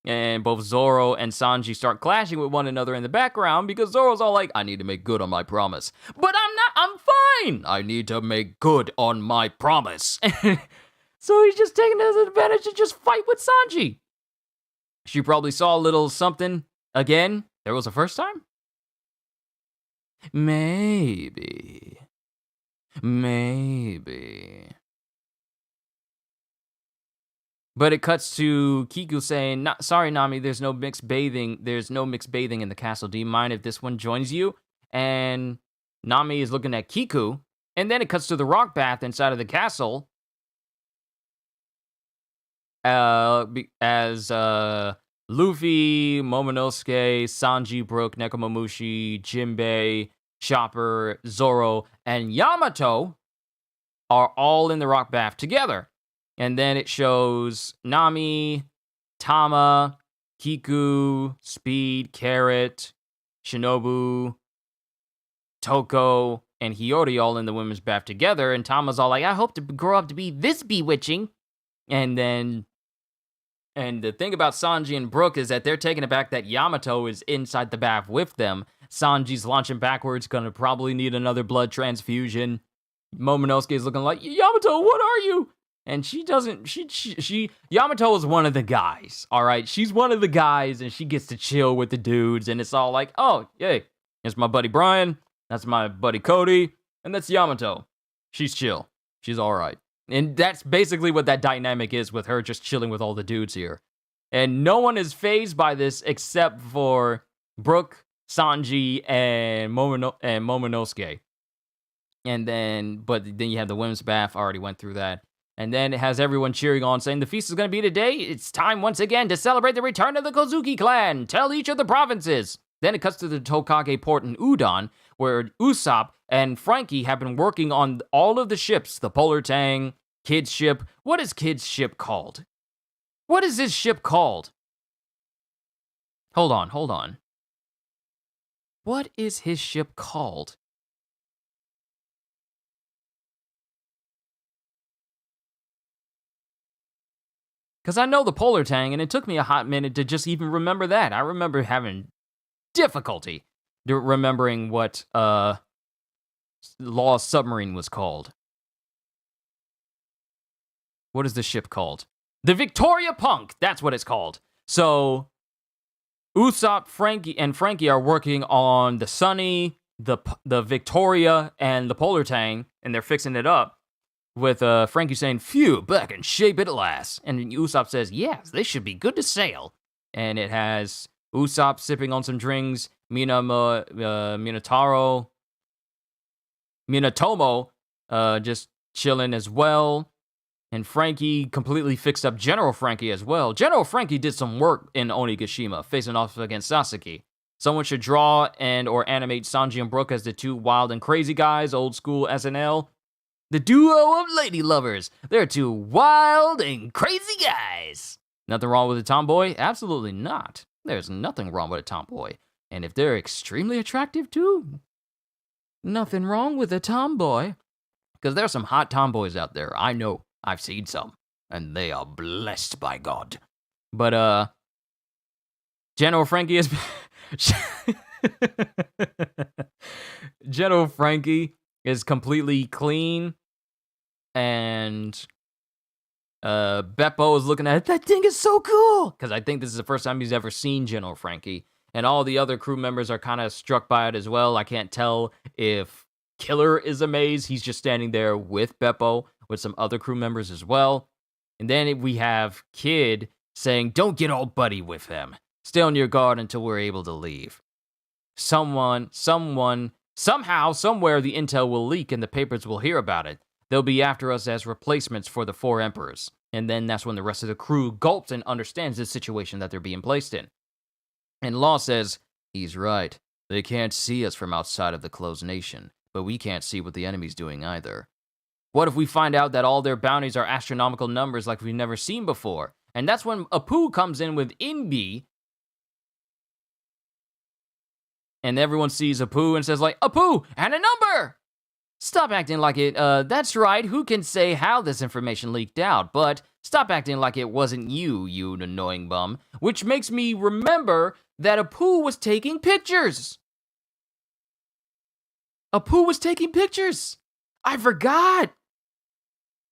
And both Zoro and Sanji start clashing with one another in the background because Zoro's all like, "I need to make good on my promise." "But I'm fine. I need to make good on my promise." So he's just taking advantage to just fight with Sanji. She probably saw a little something again. There was a first time? Maybe. But it cuts to Kiku saying, "Sorry, Nami, there's no mixed bathing in the castle. Do you mind if this one joins you?" And Nami is looking at Kiku. And then it cuts to the rock bath inside of the castle. As Luffy, Momonosuke, Sanji, Brook, Nekomamushi, Jinbei, Chopper, Zoro, and Yamato are all in the rock bath together. And then it shows Nami, Tama, Kiku, Speed, Carrot, Shinobu, Toko, and Hiyori all in the women's bath together. And Tama's all like, "I hope to grow up to be this bewitching." And the thing about Sanji and Brook is that they're taking it back that Yamato is inside the bath with them. Sanji's launching backwards, gonna probably need another blood transfusion. Momonosuke is looking like, "Yamato, what are you?" And she doesn't, Yamato is one of the guys, all right? She's one of the guys, and she gets to chill with the dudes, and it's all like, oh, yay, it's my buddy Brian, that's my buddy Cody, and that's Yamato. She's chill. She's all right. And that's basically what that dynamic is with her just chilling with all the dudes here. And no one is fazed by this except for Brook, Sanji, and Momonosuke. But then you have the women's bath, already went through that. And then it has everyone cheering on, saying the feast is going to be today. It's time once again to celebrate the return of the Kozuki clan. Tell each of the provinces. Then it cuts to the Tokage port in Udon, where Usopp and Frankie have been working on all of the ships. The Polar Tang, Kid's ship. What is Kid's ship called? What is his ship called? Hold on. What is his ship called? Because I know the Polar Tang, and it took me a hot minute to just even remember that. I remember having difficulty remembering what Law's submarine was called. What is the ship called? The Victoria Punk! That's what it's called. So, Usopp, Frankie are working on the Sunny, the Victoria, and the Polar Tang, and they're fixing it up. With Frankie saying, phew, back in shape at last. And Usopp says, yes, they should be good to sail. And it has Usopp sipping on some drinks, Minatomo just chilling as well. And Frankie completely fixed up General Frankie as well. General Frankie did some work in Onigashima, facing off against Sasuke. Someone should draw and or animate Sanji and Brook as the two wild and crazy guys, old school SNL. The duo of lady lovers. They're two wild and crazy guys. Nothing wrong with a tomboy? Absolutely not. There's nothing wrong with a tomboy. And if they're extremely attractive too, nothing wrong with a tomboy. Because there's some hot tomboys out there. I know. I've seen some. And they are blessed by God. But, General Frankie is... General Frankie is completely clean. And Beppo is looking at it. That thing is so cool! Because I think this is the first time he's ever seen General Frankie. And all the other crew members are kind of struck by it as well. I can't tell if Killer is amazed. He's just standing there with Beppo, with some other crew members as well. And then we have Kid saying, don't get all buddy with him. Stay on your guard until we're able to leave. Somehow, somewhere, the intel will leak and the papers will hear about it. They'll be after us as replacements for the 4 emperors. And then that's when the rest of the crew gulps and understands the situation that they're being placed in. And Law says, he's right. They can't see us from outside of the closed nation, but we can't see what the enemy's doing either. What if we find out that all their bounties are astronomical numbers like we've never seen before? And that's when Apu comes in with Inbi. And everyone sees Apu and says like, Apu, and a number! Stop acting like it, that's right, who can say how this information leaked out, but stop acting like it wasn't you, you annoying bum. Which makes me remember that Apu was taking pictures. Apu was taking pictures. I forgot.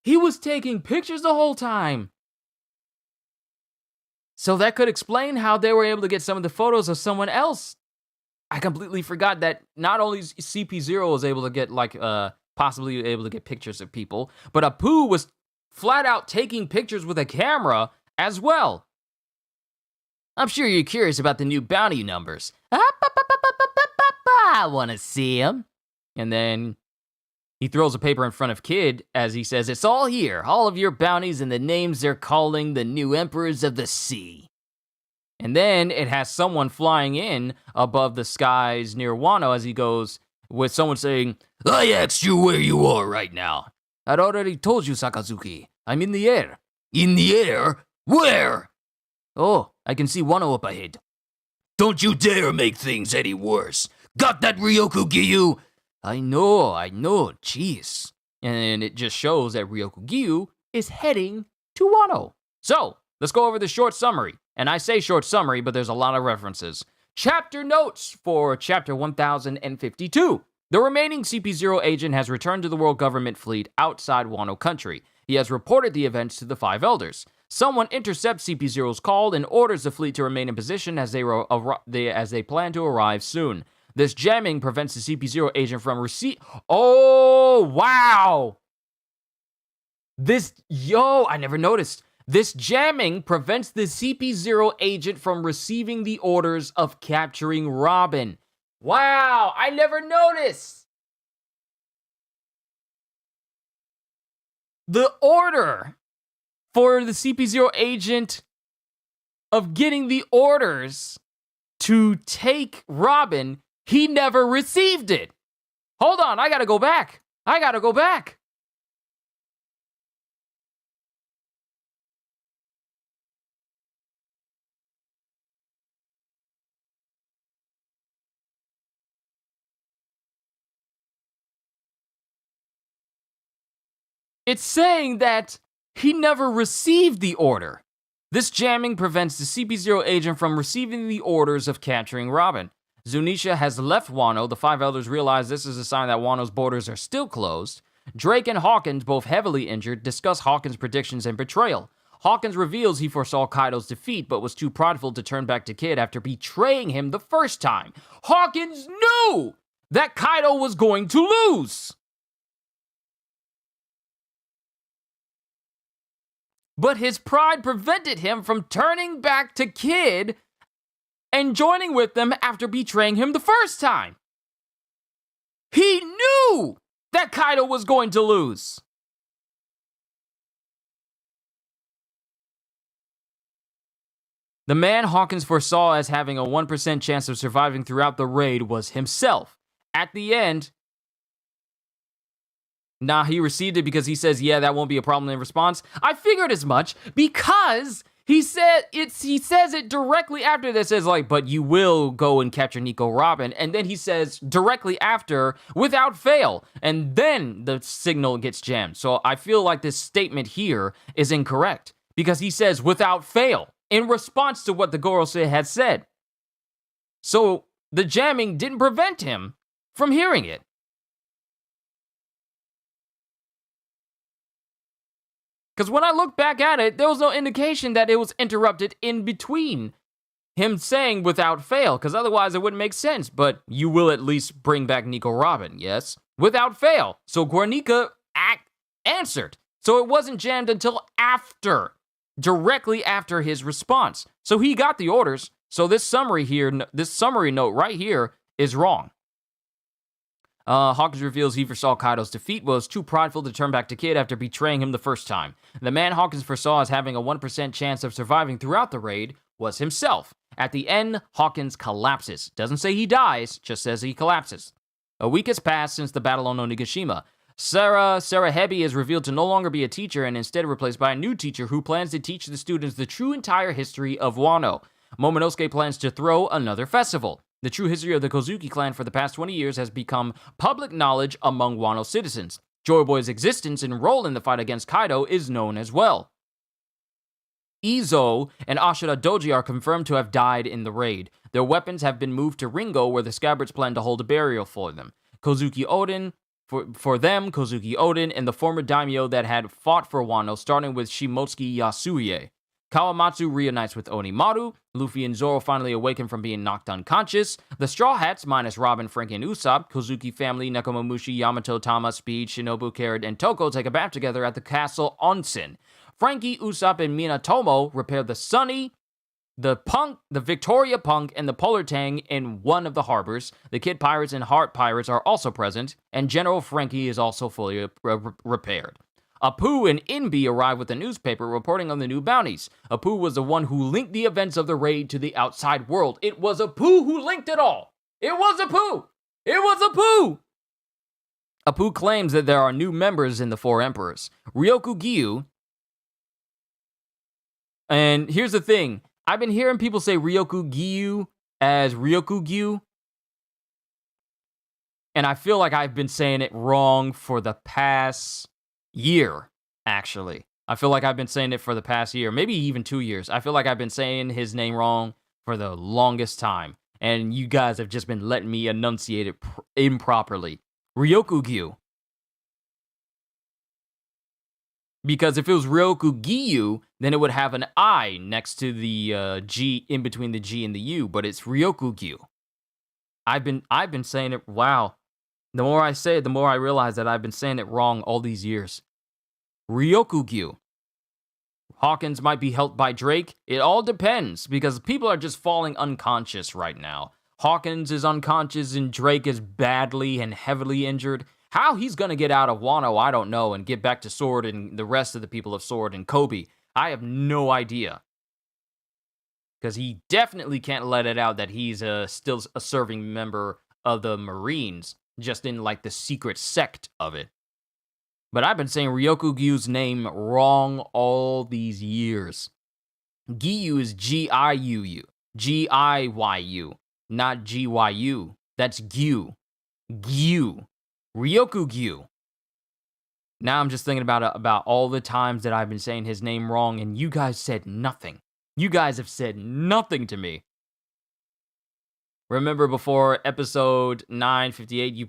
He was taking pictures the whole time. So that could explain how they were able to get some of the photos of someone else. I completely forgot that not only CP0 was able to get, possibly able to get pictures of people, but Apu was flat out taking pictures with a camera as well. I'm sure you're curious about the new bounty numbers. I want to see them. And then he throws a paper in front of Kid as he says, it's all here, all of your bounties and the names they're calling the new emperors of the sea. And then it has someone flying in above the skies near Wano as he goes, with someone saying, I asked you where you are right now. I'd already told you, Sakazuki. I'm in the air. In the air? Where? Oh, I can see Wano up ahead. Don't you dare make things any worse. Got that, Ryoku Gyu? I know, jeez. And it just shows that Ryoku Gyu is heading to Wano. So, let's go over the short summary. And I say short summary, but there's a lot of references. Chapter notes for chapter 1052. The remaining CP0 agent has returned to the world government fleet outside Wano country. He has reported the events to the Five Elders. Someone intercepts CP0's call and orders the fleet to remain in position as they plan to arrive soon. This jamming prevents the CP0 agent from Oh, wow! I never noticed. This jamming prevents the CP0 agent from receiving the orders of capturing Robin. Wow, I never noticed. The order for the CP0 agent of getting the orders to take Robin, he never received it. Hold on, I gotta go back. It's saying that he never received the order. This jamming prevents the CP0 agent from receiving the orders of capturing Robin. Zunisha has left Wano. The Five Elders realize this is a sign that Wano's borders are still closed. Drake and Hawkins, both heavily injured, discuss Hawkins' predictions and betrayal. Hawkins reveals he foresaw Kaido's defeat, but was too prideful to turn back to Kid after betraying him the first time. Hawkins knew that Kaido was going to lose. But his pride prevented him from turning back to Kid and joining with them after betraying him the first time. He knew that Kaido was going to lose. The man Hawkins foresaw as having a 1% chance of surviving throughout the raid was himself. At the end, he received it because he says, yeah, that won't be a problem in response. I figured as much because he says it directly after this is like, but you will go and capture Nico Robin. And then he says directly after, without fail. And then the signal gets jammed. So I feel like this statement here is incorrect because he says without fail in response to what the Gorosei had said. So the jamming didn't prevent him from hearing it. Because when I look back at it, there was no indication that it was interrupted in between him saying without fail, because otherwise it wouldn't make sense. But you will at least bring back Nico Robin, yes? Without fail. So Guernica answered. So it wasn't jammed until after, directly after his response. So he got the orders. So this summary note right here is wrong. Hawkins reveals he foresaw Kaido's defeat, was too prideful to turn back to Kid after betraying him the first time. The man Hawkins foresaw as having a 1% chance of surviving throughout the raid was himself. At the end, Hawkins collapses. Doesn't say he dies, just says he collapses. A week has passed since the battle on Onigashima. Sarah Hebi is revealed to no longer be a teacher and instead replaced by a new teacher who plans to teach the students the true entire history of Wano. Momonosuke plans to throw another festival. The true history of the Kozuki clan for the past 20 years has become public knowledge among Wano citizens. Joy Boy's existence and role in the fight against Kaido is known as well. Izo and Ashura Doji are confirmed to have died in the raid. Their weapons have been moved to Ringo, where the Scabbards plan to hold a burial for them. Kozuki Oden, Kozuki Oden, and the former daimyo that had fought for Wano, starting with Shimotsuki Yasuye. Kawamatsu reunites with Onimaru. Luffy and Zoro finally awaken from being knocked unconscious. The Straw Hats, minus Robin, Frank, and Usopp, Kozuki family, Nekomamushi, Yamato, Tama, Speed, Shinobu, Carrot, and Toko take a bath together at the castle Onsen. Frankie, Usopp, and Minatomo repair the Sunny, the Victoria Punk, and the Polar Tang in one of the harbors. The Kid Pirates and Heart Pirates are also present, and General Frankie is also fully repaired. Apu and Inbi arrive with a newspaper reporting on the new bounties. Apu was the one who linked the events of the raid to the outside world. It was Apu who linked it all. It was Apu. It was Apu. Apu claims that there are new members in the Four Emperors. Ryoku Gyu. And here's the thing. I've been hearing people say Ryoku Gyu as Ryoku Gyu. And I feel like I've been saying it wrong for the past year, actually. I feel like I've been saying it for the past year, maybe even 2 years. I feel like I've been saying his name wrong for the longest time, and you guys have just been letting me enunciate it improperly. Ryoku Gyu. Because if it was Ryoku Gyu, then it would have an I next to the G, in between the G and the U, but it's Ryoku Gyu. I've been saying it, wow. The more I say it, the more I realize that I've been saying it wrong all these years. Ryoku Gyu. Hawkins might be helped by Drake. It all depends, because people are just falling unconscious right now. Hawkins is unconscious and Drake is badly and heavily injured. How he's going to get out of Wano, I don't know, and get back to Sword and the rest of the people of Sword and Kobe, I have no idea. Because he definitely can't let it out that he's still a serving member of the Marines, just in like the secret sect of it. But I've been saying Ryoku Gyu's name wrong all these years. Gyu is G-I-U-U. G-I-Y-U. Not G-Y-U. That's Gyu. Gyu. Ryoku Gyu. Now I'm just thinking about all the times that I've been saying his name wrong, and you guys said nothing. You guys have said nothing to me. Remember before episode 958, you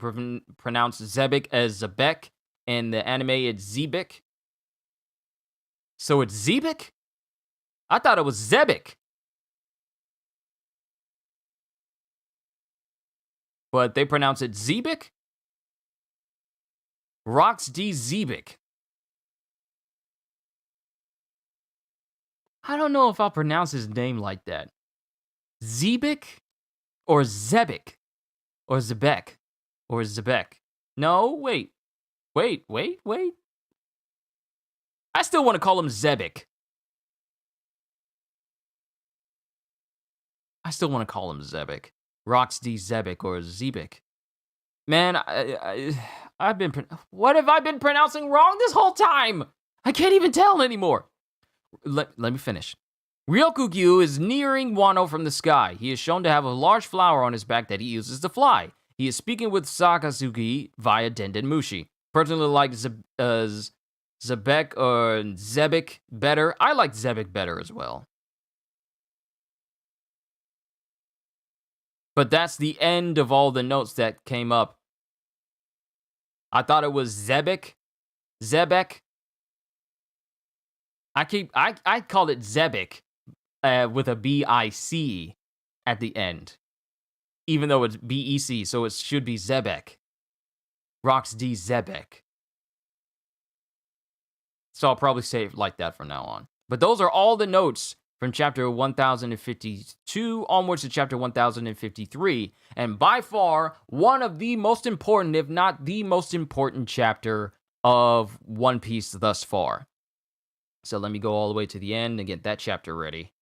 pronounced Zebek as Zebek. In the anime, it's Zebek. So it's Zebek? I thought it was Zebek. But they pronounce it Zebek? Rox D. Zebek. I don't know if I'll pronounce his name like that. Zebek? Or Zebek? Or Zebek? Or Zebek? No, wait. Wait. I still want to call him Zebek. Rox D. Zebek or Zebek. Man, I've been... What have I been pronouncing wrong this whole time? I can't even tell anymore. Let me finish. Ryoku Gyu is nearing Wano from the sky. He is shown to have a large flower on his back that he uses to fly. He is speaking with Sakazuki via Denden Mushi. Personally like Zebek or Zebek better. I like Zebek better as well. But that's the end of all the notes that came up. I thought it was Zebek. I called it Zebek with a B-I-C at the end. Even though it's B-E-C, so it should be Zebek. Rox D. Zebek. So I'll probably say it like that from now on. But those are all the notes from chapter 1052 onwards to chapter 1053. And by far, one of the most important, if not the most important chapter of One Piece thus far. So let me go all the way to the end and get that chapter ready.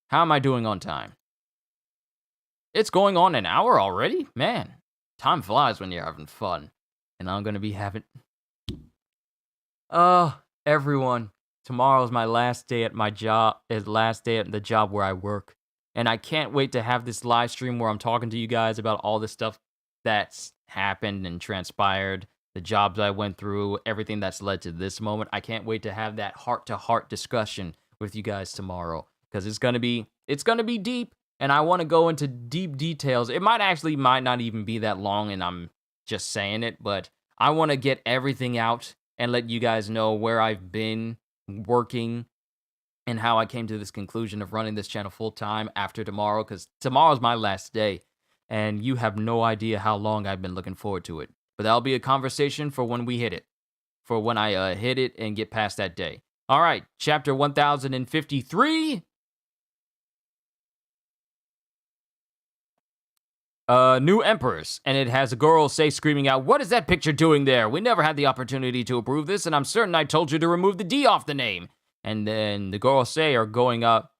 How am I doing on time? It's going on an hour already? Man, time flies when you're having fun. And I'm going to be having... everyone, tomorrow's my last day at my job, last day at the job where I work. And I can't wait to have this live stream where I'm talking to you guys about all the stuff that's happened and transpired, the jobs I went through, everything that's led to this moment. I can't wait to have that heart-to-heart discussion with you guys tomorrow. Because it's going to be deep, and I want to go into deep details. It might not even be that long, and I'm just saying it, but I want to get everything out and let you guys know where I've been working and how I came to this conclusion of running this channel full-time after tomorrow, because tomorrow's my last day, and you have no idea how long I've been looking forward to it. But that'll be a conversation for when we hit it, for when I hit it and get past that day. All right, chapter 1053. New Empress, and it has a girl say screaming out, "What is that picture doing there? We never had the opportunity to approve this, and I'm certain I told you to remove the D off the name." And then the girl say are going up,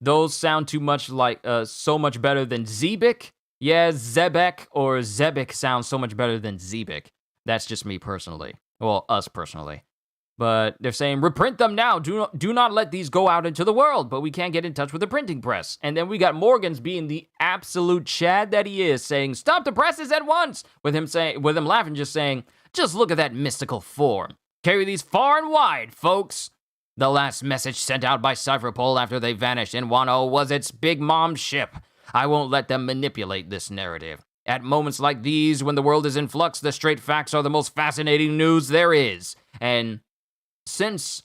"Those sound too much like, so much better than Zebek." Yeah, Zebek or Zebek sounds so much better than Zebek. That's just me personally. Well, us personally. But they're saying, "Reprint them now. Do not let these go out into the world." But we can't get in touch with the printing press. And then we got Morgan's being the absolute Chad that he is, saying, "Stop the presses at once." With him laughing, just saying, "Just look at that mystical form. Carry these far and wide, folks." The last message sent out by Cypherpole after they vanished in Wano was its Big Mom's ship. I won't let them manipulate this narrative. At moments like these, when the world is in flux, the straight facts are the most fascinating news there is. And since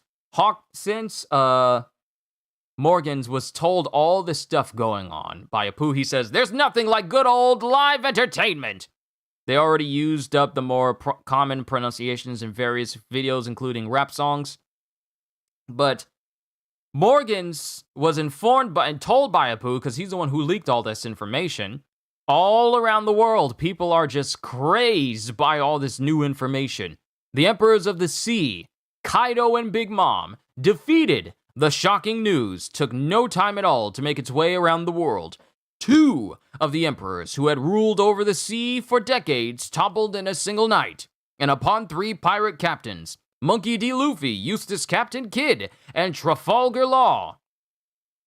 Morgans was told all this stuff going on by Apu, he says, "There's nothing like good old live entertainment." They already used up the more common pronunciations in various videos, including rap songs. But Morgans was informed by and told by Apu, because he's the one who leaked all this information. All around the world, people are just crazed by all this new information. The Emperors of the Sea, Kaido and Big Mom, defeated. The shocking news took no time at all to make its way around the world. 2 of the emperors who had ruled over the sea for decades toppled in a single night, and upon 3 pirate captains, Monkey D. Luffy, Eustace Captain Kidd, and Trafalgar Law,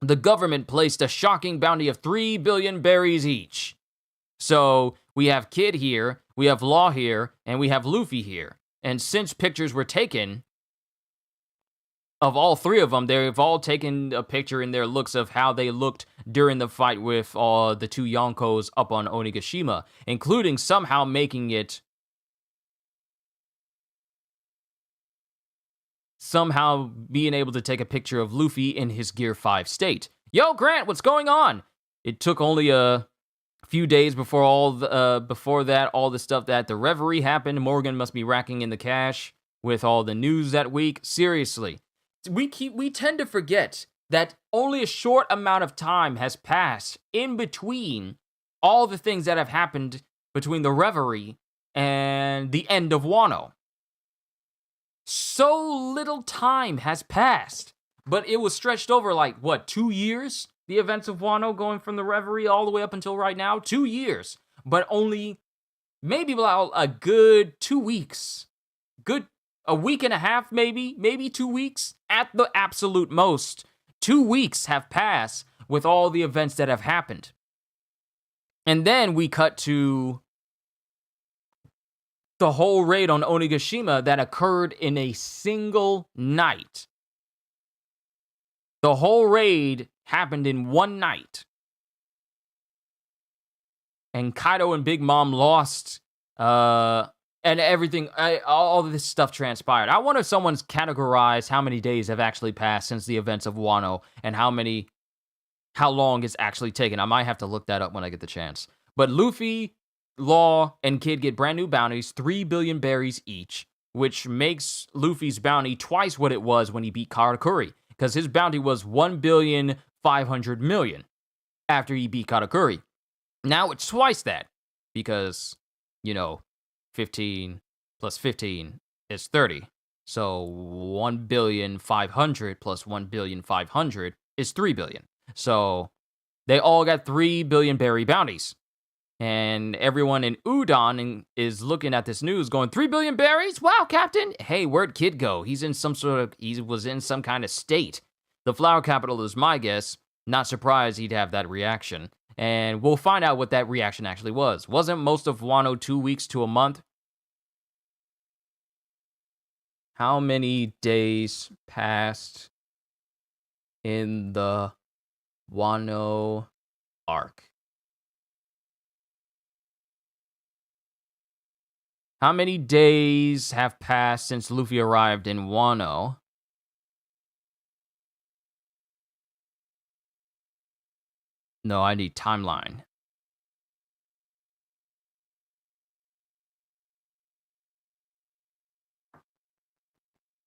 the government placed a shocking bounty of 3 billion berries each. So we have Kidd here, we have Law here, and we have Luffy here. And since pictures were taken of all 3 of them, they've all taken a picture in their looks of how they looked during the fight with the 2 Yonkos up on Onigashima, including somehow making it somehow being able to take a picture of Luffy in his Gear 5 state. Yo, Grant, what's going on? It took only a few days before all the stuff that the Reverie happened. Morgan must be racking in the cash with all the news that week. Seriously. We tend to forget that only a short amount of time has passed in between all the things that have happened between the Reverie and the end of Wano. So little time has passed, but it was stretched over 2 years? The events of Wano going from the Reverie all the way up until right now? 2 years, but only maybe about a good 2 weeks. A week and a half, maybe 2 weeks at the absolute most. 2 weeks have passed with all the events that have happened. And then we cut to the whole raid on Onigashima that occurred in a single night. The whole raid happened in one night. And Kaido and Big Mom lost, and everything, all of this stuff transpired. I wonder if someone's categorized how many days have actually passed since the events of Wano, and how long it's actually taken. I might have to look that up when I get the chance. But Luffy, Law, and Kid get brand new bounties, 3 billion berries each, which makes Luffy's bounty twice what it was when he beat Karakuri, because his bounty was 1,500,000,000 after he beat Karakuri. Now it's twice that, because, 15 plus 15 is 30. So 1,500,000,000 plus 1,500,000,000 is 3 billion. So they all got 3 billion berry bounties. And everyone in Udon is looking at this news going, 3 billion berries? Wow, Captain. Hey, where'd Kid go? He was in some kind of state. The flower capital is my guess. Not surprised he'd have that reaction. And we'll find out what that reaction actually was. Wasn't most of Wano 2 weeks to a month? How many days passed in the Wano arc? How many days have passed since Luffy arrived in Wano? No, I need timeline.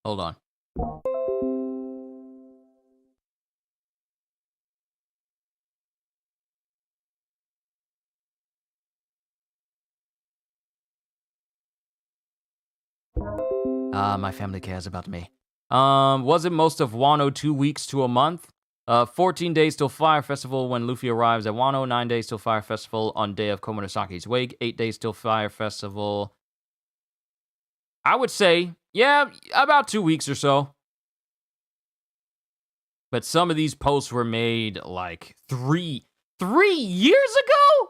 Hold on. My family cares about me. Wasn't most of Wano 2 weeks to a month? 14 days till Fire Festival when Luffy arrives at Wano. 9 days till Fire Festival on day of Komonosaki's wake. 8 days till Fire Festival. I would say, yeah, about 2 weeks or so. But some of these posts were made like 3 years ago?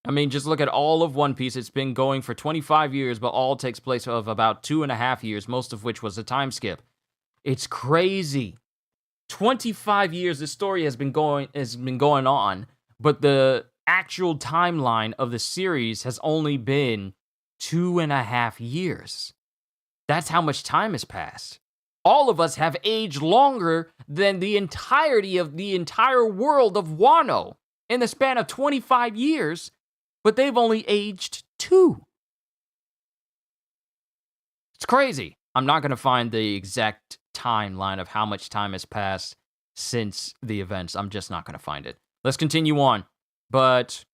I mean, just look at all of One Piece. It's been going for 25 years, but all takes place of about 2.5 years, most of which was a time skip. It's crazy. 25 years this story has been going on, but the actual timeline of the series has only been 2.5 years. That's how much time has passed. All of us have aged longer than the entirety of the entire world of Wano in the span of 25 years, but they've only aged 2. It's crazy. I'm not going to find the exact timeline of how much time has passed since the events. I'm just not going to find it. Let's continue on. But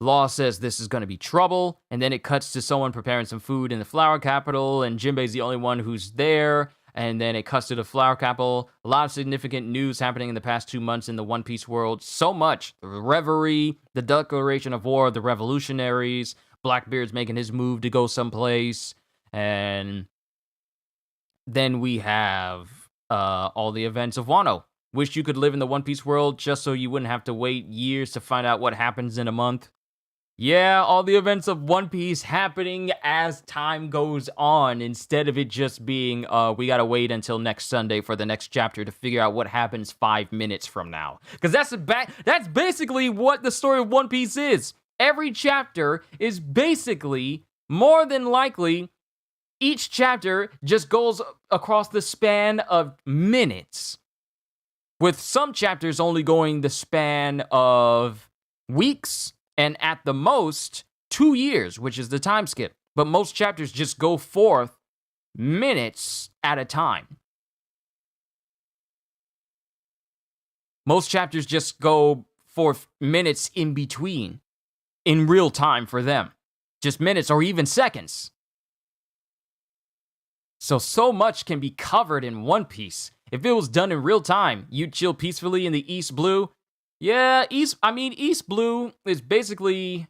Law says this is going to be trouble, and then it cuts to someone preparing some food in the flower capital, and Jinbei's the only one who's there, and then it cuts to the flower capital. A lot of significant news happening in the past 2 months in the One Piece world. So much. The Reverie, the declaration of war of the revolutionaries, Blackbeard's making his move to go someplace, and then we have all the events of Wano. Wish you could live in the One Piece world just so you wouldn't have to wait years to find out what happens in a month. Yeah, all the events of One Piece happening as time goes on, instead of it just being, we gotta wait until next Sunday for the next chapter to figure out what happens 5 minutes from now. Because that's basically what the story of One Piece is. Every chapter is basically, more than likely, each chapter just goes across the span of minutes, with some chapters only going the span of weeks, and at the most, 2 years, which is the time skip. But most chapters just go forth minutes at a time. Most chapters just go forth minutes in between, in real time for them. Just minutes or even seconds. So much can be covered in One Piece. If it was done in real time, you'd chill peacefully in the East Blue. Yeah, East Blue is basically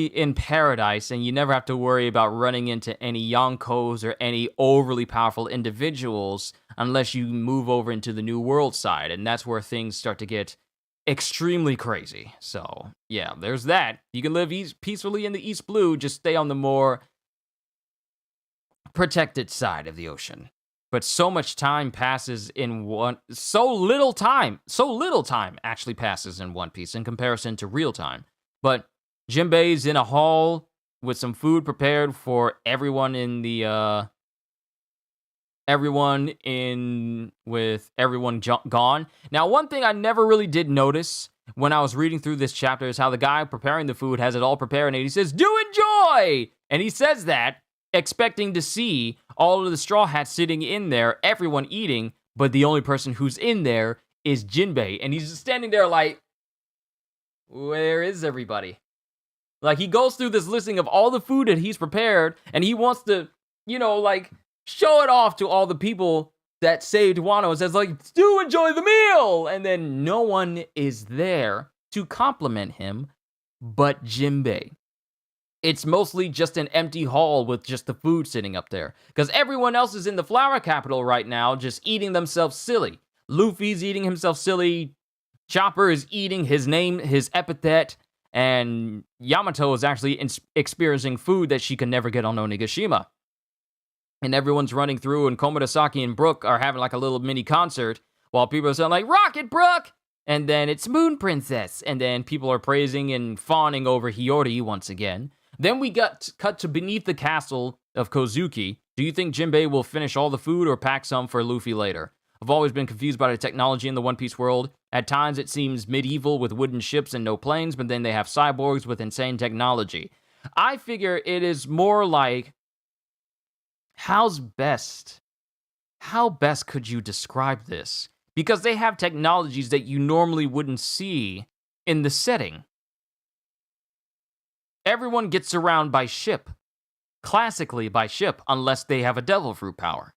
in paradise, and you never have to worry about running into any Yonkos or any overly powerful individuals unless you move over into the New World side, and that's where things start to get extremely crazy. So, yeah, there's that. You can live peacefully in the East Blue, just stay on the more protected side of the ocean. But so much time passes in so little time actually passes in One Piece in comparison to real time. But Jinbei's in a hall with some food prepared for everyone gone. Now, one thing I never really did notice when I was reading through this chapter is how the guy preparing the food has it all prepared, and he says, "Do enjoy!" And he says that expecting to see all of the Straw Hats sitting in there, everyone eating, but the only person who's in there is Jinbei. And he's just standing there like, where is everybody? Like, he goes through this listing of all the food that he's prepared, and he wants to, show it off to all the people that saved Wano and says, like, do enjoy the meal! And then no one is there to compliment him but Jinbei. It's mostly just an empty hall with just the food sitting up there. Because everyone else is in the flower capital right now, just eating themselves silly. Luffy's eating himself silly. Chopper is eating his epithet. And Yamato is actually experiencing food that she can never get on Onigashima. And everyone's running through, and Komodasaki and Brook are having like a little mini concert, while people are saying like, "Rocket, Brook!" And then it's Moon Princess. And then people are praising and fawning over Hiyori once again. Then we got cut to beneath the castle of Kozuki. Do you think Jinbei will finish all the food or pack some for Luffy later? I've always been confused by the technology in the One Piece world. At times it seems medieval with wooden ships and no planes, but then they have cyborgs with insane technology. I figure it is more like, how best could you describe this? Because they have technologies that you normally wouldn't see in the setting. Everyone gets around by ship. Classically by ship, unless they have a devil fruit power.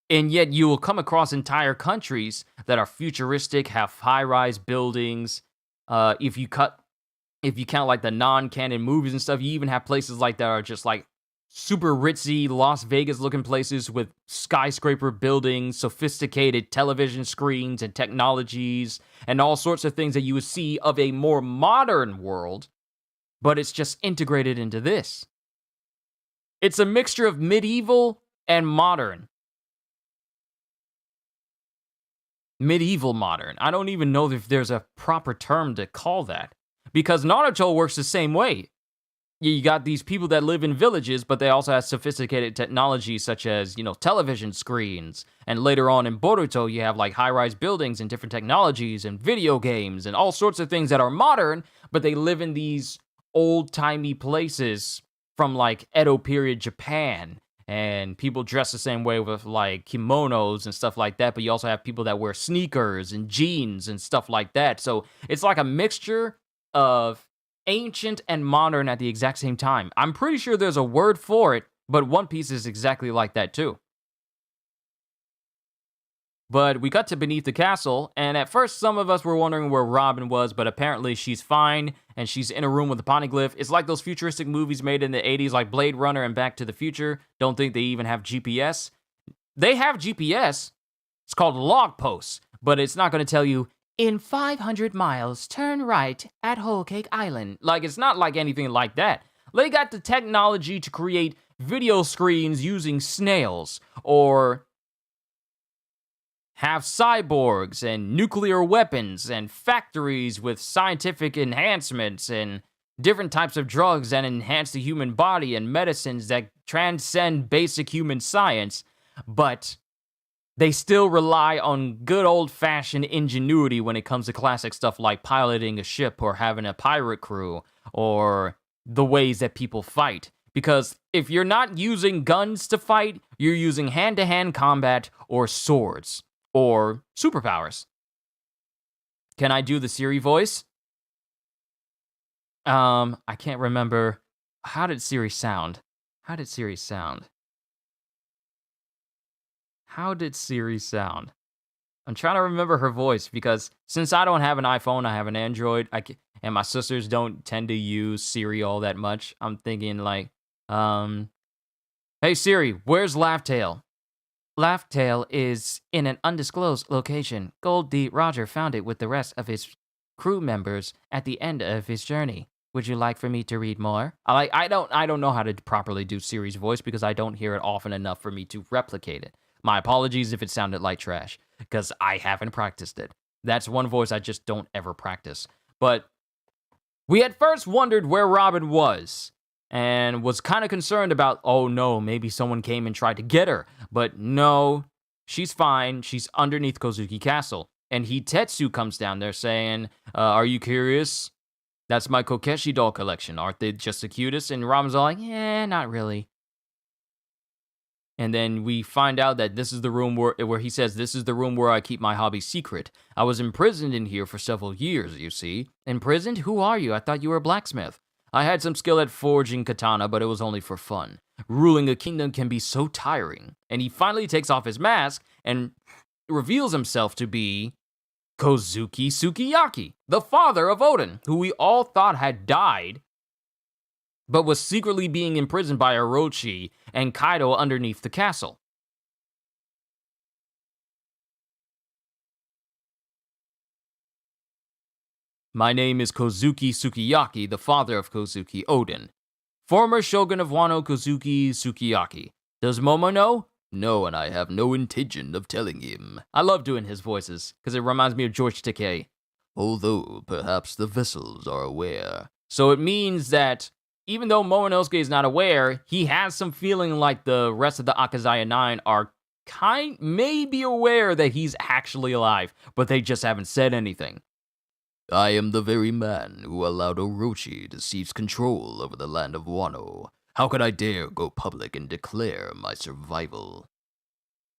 And yet you will come across entire countries that are futuristic, have high-rise buildings. If you count like the non-canon movies and stuff, you even have places like that are just like super ritzy, Las Vegas-looking places with skyscraper buildings, sophisticated television screens and technologies, and all sorts of things that you would see of a more modern world, but it's just integrated into this. It's a mixture of medieval and modern. Medieval modern. I don't even know if there's a proper term to call that. because Naruto works the same way. You got these people that live in villages, but they also have sophisticated technology such as, television screens. And later on in Boruto, you have like high-rise buildings and different technologies and video games and all sorts of things that are modern, but they live in these old-timey places from like Edo period Japan. And people dress the same way with like kimonos and stuff like that, but you also have people that wear sneakers and jeans and stuff like that. So it's like a mixture of ancient and modern at the exact same time. I'm pretty sure there's a word for it, but One Piece is exactly like that too. But we got to beneath the castle, and at first some of us were wondering where Robin was, but apparently she's fine, and she's in a room with the poneglyph. It's like those futuristic movies made in the 80s, like Blade Runner and Back to the Future. Don't think they even have GPS. They have GPS. It's called log posts, but it's not going to tell you, in 500 miles, turn right at Whole Cake Island. Like, it's not like anything like that. They got the technology to create video screens using snails, or have cyborgs and nuclear weapons and factories with scientific enhancements and different types of drugs that enhance the human body and medicines that transcend basic human science, but they still rely on good old-fashioned ingenuity when it comes to classic stuff like piloting a ship or having a pirate crew or the ways that people fight. Because if you're not using guns to fight, you're using hand-to-hand combat or swords or superpowers. Can I do the Siri voice? I can't remember. How did Siri sound? How did Siri sound? I'm trying to remember her voice because since I don't have an iPhone, I have an Android, and my sisters don't tend to use Siri all that much. I'm thinking like, hey Siri, where's Laughtail? Laughtail is in an undisclosed location. Gold D. Roger found it with the rest of his crew members at the end of his journey. Would you like for me to read more? I don't know how to properly do Siri's voice because I don't hear it often enough for me to replicate it. My apologies if it sounded like trash, because I haven't practiced it. That's one voice I just don't ever practice. But we at first wondered where Robin was, and was kind of concerned about, oh no, maybe someone came and tried to get her. But no, she's fine. She's underneath Kozuki Castle. And Hitetsu comes down there saying, are you curious? That's my Kokeshi doll collection. Aren't they just the cutest? And Robin's all like, not really. And then we find out that this is the room where he says, this is the room where I keep my hobby secret. I was imprisoned in here for several years, you see. Imprisoned? Who are you? I thought you were a blacksmith. I had some skill at forging katana, but it was only for fun. Ruling a kingdom can be so tiring. And he finally takes off his mask and reveals himself to be Kozuki Sukiyaki, the father of Oden, who we all thought had died, but was secretly being imprisoned by Orochi and Kaido underneath the castle. My name is Kozuki Sukiyaki, the father of Kozuki Oden. Former shogun of Wano, Kozuki Sukiyaki. Does Momo know? No, and I have no intention of telling him. I love doing his voices, because it reminds me of George Takei. Although, perhaps the vessels are aware. So it means that even though Momonosuke is not aware, he has some feeling like the rest of the Akazaya 9 are maybe aware that he's actually alive, but they just haven't said anything. I am the very man who allowed Orochi to seize control over the land of Wano. How could I dare go public and declare my survival?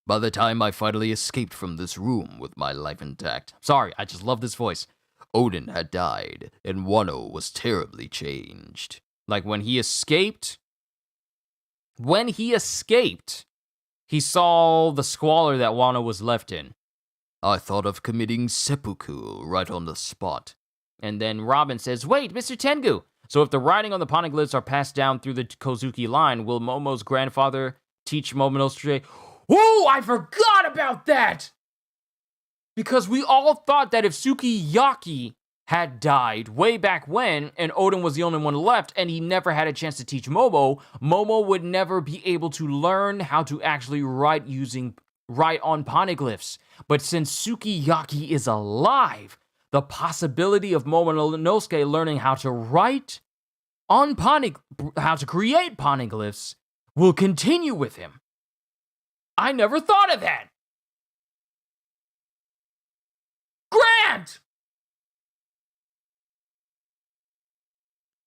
By the time I finally escaped from this room with my life intact, sorry, I just love this voice, Oden had died, and Wano was terribly changed. Like when he escaped, he saw the squalor that Wano was left in. I thought of committing seppuku right on the spot. And then Robin says, wait, Mr. Tengu. So if the writing on the poneglyphs are passed down through the Kozuki line, will Momo's grandfather teach Momonosuke? Ooh, I forgot about that! Because we all thought that if Sukiyaki had died way back when, and Oden was the only one left, and he never had a chance to teach Momo, Momo would never be able to learn how to actually write on poneglyphs. But since Sukiyaki is alive, the possibility of Momonosuke learning how to write on how to create poneglyphs will continue with him. I never thought of that. Grant!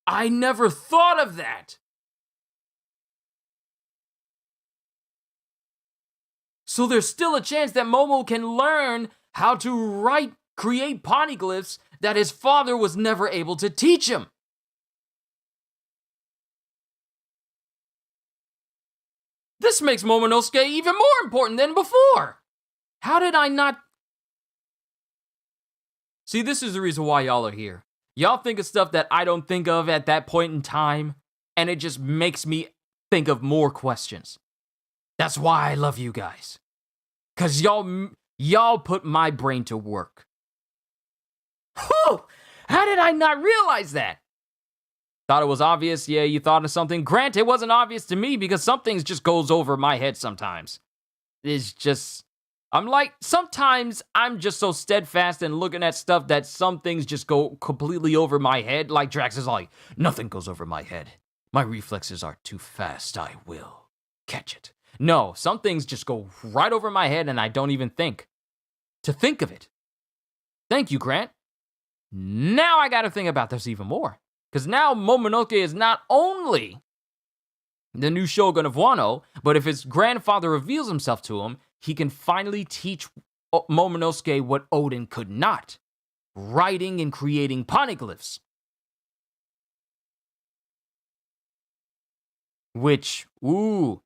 I never thought of that. So there's still a chance that Momo can learn how to create poneglyphs that his father was never able to teach him. This makes Momonosuke even more important than before. How did I not... See, this is the reason why y'all are here. Y'all think of stuff that I don't think of at that point in time, and it just makes me think of more questions. That's why I love you guys. Because y'all put my brain to work. Whew! How did I not realize that? Thought it was obvious? Yeah, you thought of something? Grant, it wasn't obvious to me because some things just goes over my head sometimes. It's just... sometimes I'm just so steadfast and looking at stuff that some things just go completely over my head. Like Drax is like, nothing goes over my head. My reflexes are too fast. I will catch it. No, some things just go right over my head and I don't even think to think of it. Thank you, Grant. Now I gotta think about this even more. Because now Momonosuke is not only the new shogun of Wano, but if his grandfather reveals himself to him, he can finally teach Momonosuke what Oden could not. Writing and creating poneglyphs. Which,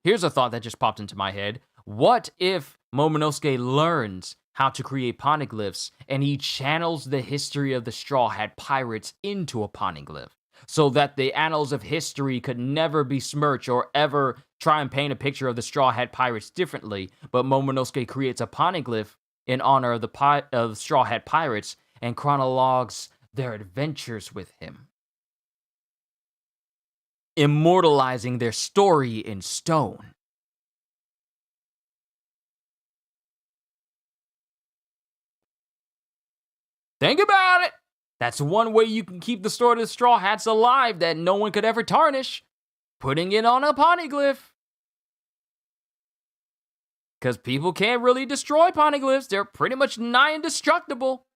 here's a thought that just popped into my head. What if Momonosuke learns how to create poneglyphs and he channels the history of the Straw Hat Pirates into a poneglyph so that the annals of history could never besmirch or ever try and paint a picture of the Straw Hat Pirates differently, but Momonosuke creates a poneglyph in honor of the Straw Hat Pirates and chronologues their adventures with him, immortalizing their story in stone. Think about it. That's one way you can keep the story of the Straw Hats alive that no one could ever tarnish. Putting it on a poneglyph. Because people can't really destroy poneglyphs. They're pretty much nigh indestructible.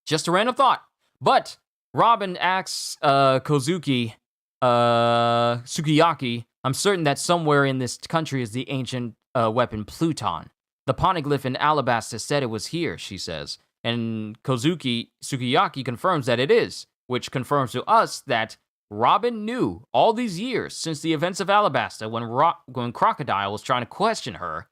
Just a random thought. But Robin asks Sukiyaki, I'm certain that somewhere in this country is the ancient weapon Pluton. The poneglyph in Alabasta said it was here, she says. And Sukiyaki confirms that it is, which confirms to us that Robin knew all these years since the events of Alabasta when Crocodile was trying to question her.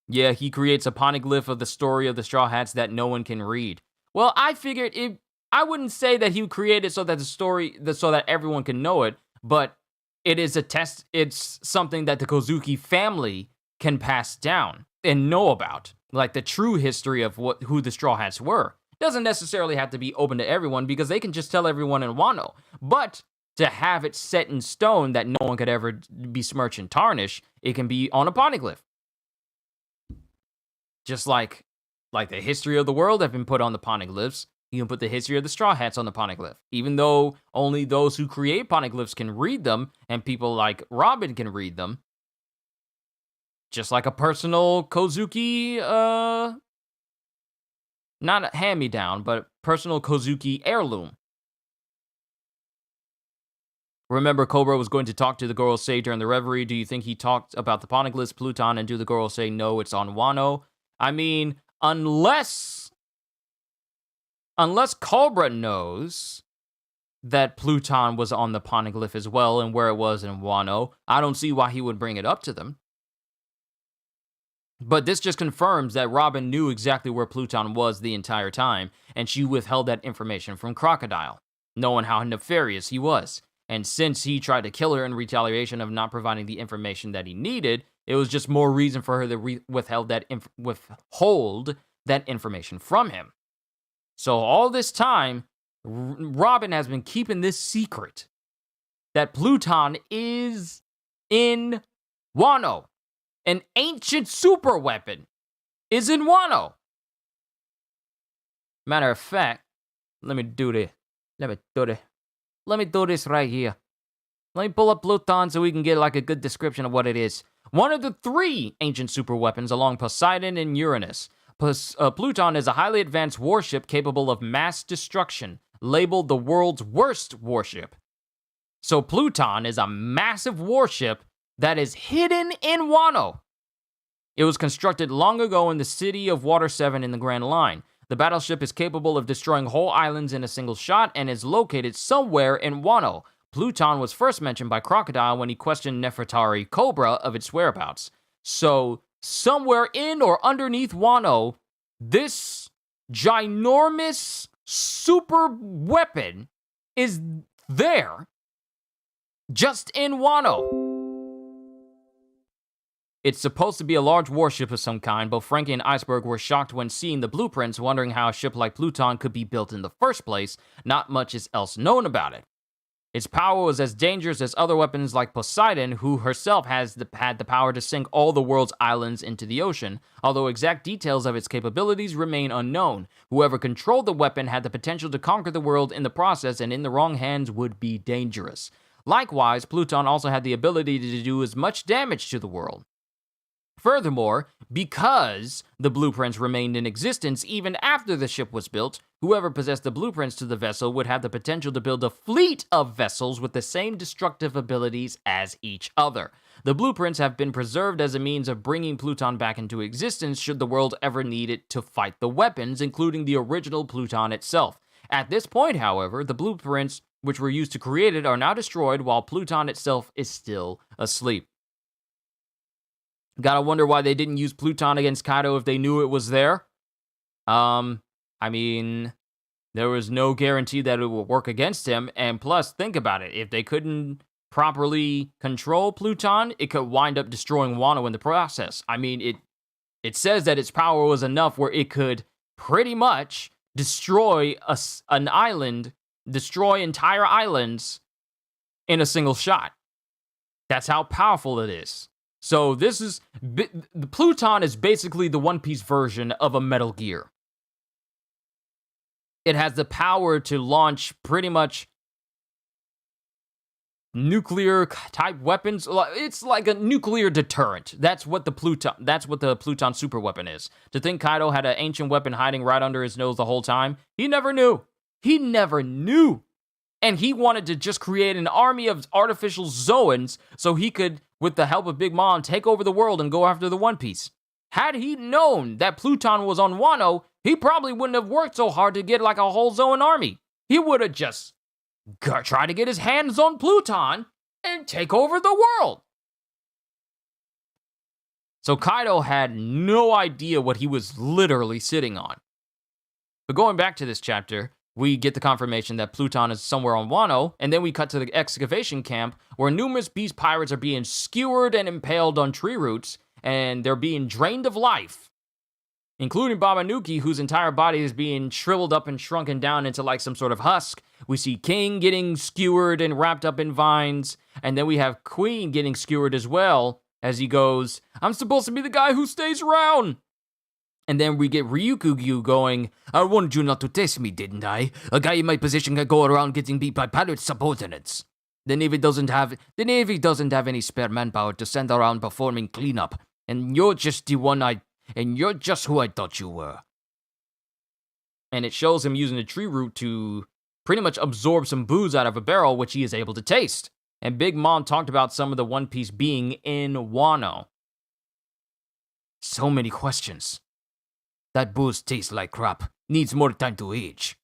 Yeah, he creates a poneglyph of the story of the Straw Hats that no one can read. Well, I figured I wouldn't say that he would create it so that so that everyone can know it, but it is a test. It's something that the Kozuki family can pass down and know about, like the true history of who the Straw Hats were. Doesn't necessarily have to be open to everyone because they can just tell everyone in Wano. But to have it set in stone that no one could ever besmirch and tarnish, it can be on a poneglyph. Just like the history of the world have been put on the poneglyphs, you can put the history of the Straw Hats on the poneglyph. Even though only those who create poneglyphs can read them, and people like Robin can read them. Just like a personal Kozuki, not a hand-me-down, but personal Kozuki heirloom. Remember, Cobra was going to talk to the Gorosei during the reverie. Do you think he talked about the poneglyphs, Pluton, and do the Gorosei know it's on Wano? I mean, unless Cobra knows that Pluton was on the poneglyph as well and where it was in Wano, I don't see why he would bring it up to them. But this just confirms that Robin knew exactly where Pluton was the entire time, and she withheld that information from Crocodile, knowing how nefarious he was. And since he tried to kill her in retaliation of not providing the information that he needed, it was just more reason for her to withhold that information from him. So all this time, Robin has been keeping this secret that Pluton is in Wano. an ancient super weapon, is in Wano. Matter of fact, let me do this. Let me do this right here. Let me pull up Pluton so we can get like a good description of what it is. One of the 3 ancient super weapons along Poseidon and Uranus. Pluton is a highly advanced warship capable of mass destruction, labeled the world's worst warship. So Pluton is a massive warship that is hidden in Wano. It was constructed long ago in the city of Water 7 in the Grand Line. The battleship is capable of destroying whole islands in a single shot and is located somewhere in Wano. Pluton was first mentioned by Crocodile when he questioned Nefertari Cobra of its whereabouts. So, somewhere in or underneath Wano, this ginormous super weapon is there, just in Wano. It's supposed to be a large warship of some kind. Both Frankie and Iceberg were shocked when seeing the blueprints, wondering how a ship like Pluton could be built in the first place. Not much is else known about it. Its power was as dangerous as other weapons like Poseidon, who herself had the power to sink all the world's islands into the ocean, although exact details of its capabilities remain unknown. Whoever controlled the weapon had the potential to conquer the world in the process, and in the wrong hands would be dangerous. Likewise, Pluton also had the ability to do as much damage to the world. Furthermore, because the blueprints remained in existence even after the ship was built, whoever possessed the blueprints to the vessel would have the potential to build a fleet of vessels with the same destructive abilities as each other. The blueprints have been preserved as a means of bringing Pluton back into existence should the world ever need it to fight the weapons, including the original Pluton itself. At this point, however, the blueprints which were used to create it are now destroyed while Pluton itself is still asleep. Gotta wonder why they didn't use Pluton against Kaido if they knew it was there. I mean, there was no guarantee that it would work against him, and plus, think about it. If they couldn't properly control Pluton, it could wind up destroying Wano in the process. I mean, it says that its power was enough where it could pretty much destroy an island, destroy entire islands in a single shot. That's how powerful it is. So the Pluton is basically the One Piece version of a Metal Gear. It has the power to launch pretty much nuclear type weapons. It's like a nuclear deterrent. That's what the Pluton super weapon is. To think Kaido had an ancient weapon hiding right under his nose the whole time, he never knew. He never knew. And he wanted to just create an army of artificial Zoans so he could, with the help of Big Mom, take over the world and go after the One Piece. Had he known that Pluton was on Wano, he probably wouldn't have worked so hard to get like a whole Zoan army. He would have just tried to get his hands on Pluton and take over the world. So Kaido had no idea what he was literally sitting on. But going back to this chapter, we get the confirmation that Pluton is somewhere on Wano, and then we cut to the excavation camp where numerous beast pirates are being skewered and impaled on tree roots, and they're being drained of life, including Babanuki, whose entire body is being shriveled up and shrunken down into like some sort of husk. We see King getting skewered and wrapped up in vines, and then we have Queen getting skewered as well, as he goes, "I'm supposed to be the guy who stays around." And then we get Ryukugyu going, "I warned you not to test me, didn't I? A guy in my position can go around getting beat by pirate subordinates. The Navy doesn't have any spare manpower to send around performing cleanup, and you're just who I thought you were." And it shows him using a tree root to pretty much absorb some booze out of a barrel, which he is able to taste. And Big Mom talked about some of the One Piece being in Wano. So many questions. That booze tastes like crap. Needs more time to age.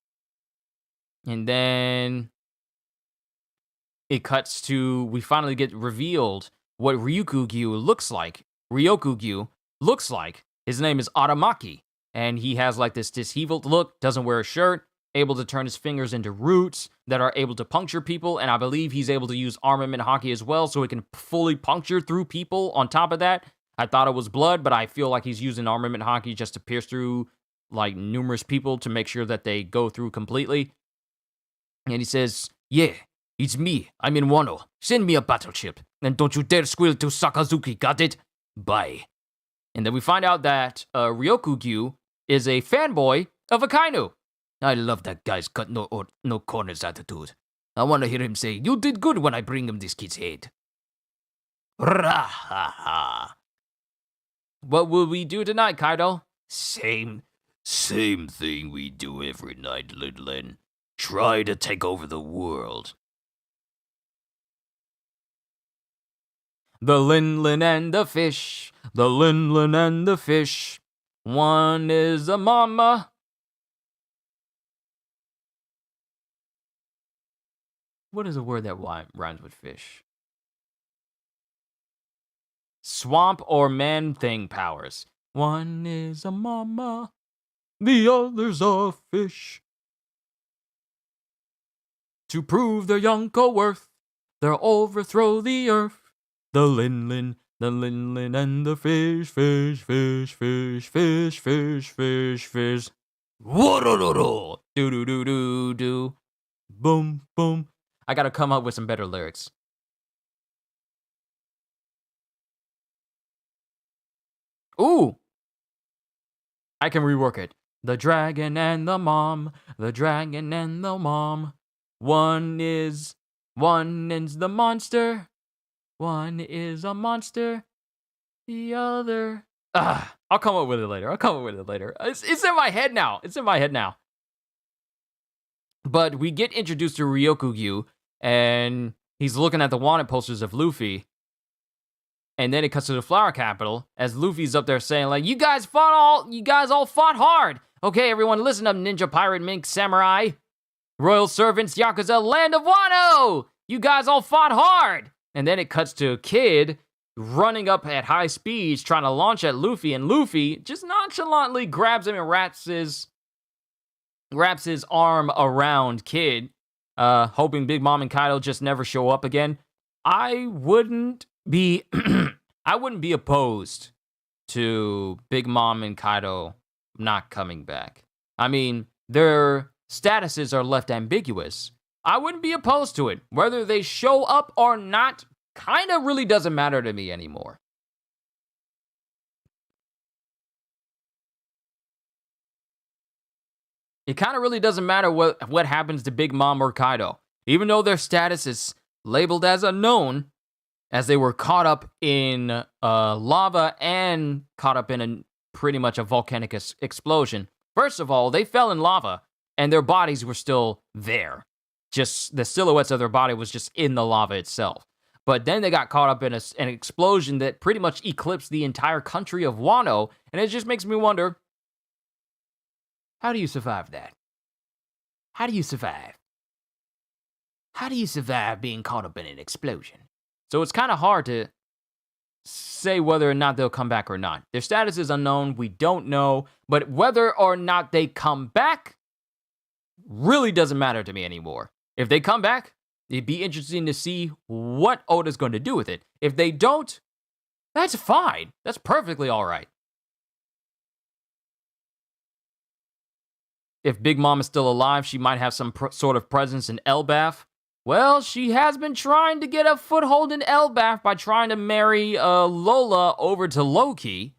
And then it cuts to, we finally get revealed what Ryukugyu looks like. His name is Aramaki. And he has like this disheveled look, doesn't wear a shirt, able to turn his fingers into roots that are able to puncture people. And I believe he's able to use armament hockey as well, so he can fully puncture through people on top of that. I thought it was blood, but I feel like he's using armament hockey just to pierce through like numerous people to make sure that they go through completely. And he says, "Yeah, it's me. I'm in Wano. Send me a battleship. And don't you dare squeal to Sakazuki, got it?" Bye. And then we find out that Ryokugyu is a fanboy of Akainu. I love that guy's cut no corners attitude. I want to hear him say, "You did good when I bring him this kid's head." Ra-ha-ha. What will we do tonight, Kaido? Same thing we do every night, Linlin. Try to take over the world. The Linlin and the fish. The Linlin and the fish. One is a mama. What is a word that rhymes with fish? Swamp or man-thing powers. One is a mama, the other's a fish. To prove their Yonko worth, they'll overthrow the earth. The Linlin, and the fish. Whoa-do-do-do. Do-do-do-do-do. Boom, boom. I gotta come up with some better lyrics. Ooh! I can rework it. The dragon and the mom. The dragon and the mom. One is the monster. One is a monster. The other... I'll come up with it later. It's in my head now. But we get introduced to Ryokugyu, and he's looking at the wanted posters of Luffy. And then it cuts to the Flower Capital as Luffy's up there saying, like, you guys all fought hard. Okay, everyone, listen up, ninja, pirate, mink, samurai, royal servants, Yakuza, land of Wano. You guys all fought hard. And then it cuts to a kid running up at high speeds trying to launch at Luffy, and Luffy just nonchalantly grabs him and wraps his arm around Kid, hoping Big Mom and Kaido just never show up again. I wouldn't be opposed to Big Mom and Kaido not coming back. I mean, their statuses are left ambiguous. I wouldn't be opposed to it. Whether they show up or not kind of really doesn't matter to me anymore. It kind of really doesn't matter what happens to Big Mom or Kaido. Even though their status is labeled as unknown, as they were caught up in lava and caught up in pretty much a volcanic explosion. First of all, they fell in lava, and their bodies were still there. Just the silhouettes of their body was just in the lava itself. But then they got caught up in an explosion that pretty much eclipsed the entire country of Wano, and it just makes me wonder, how do you survive that? How do you survive? How do you survive being caught up in an explosion? So it's kind of hard to say whether or not they'll come back or not. Their status is unknown. We don't know. But whether or not they come back really doesn't matter to me anymore. If they come back, it'd be interesting to see what Oda's going to do with it. If they don't, that's fine. That's perfectly all right. If Big Mom is still alive, she might have some sort of presence in Elbaf. Well, she has been trying to get a foothold in Elbaf by trying to marry Lola over to Loki.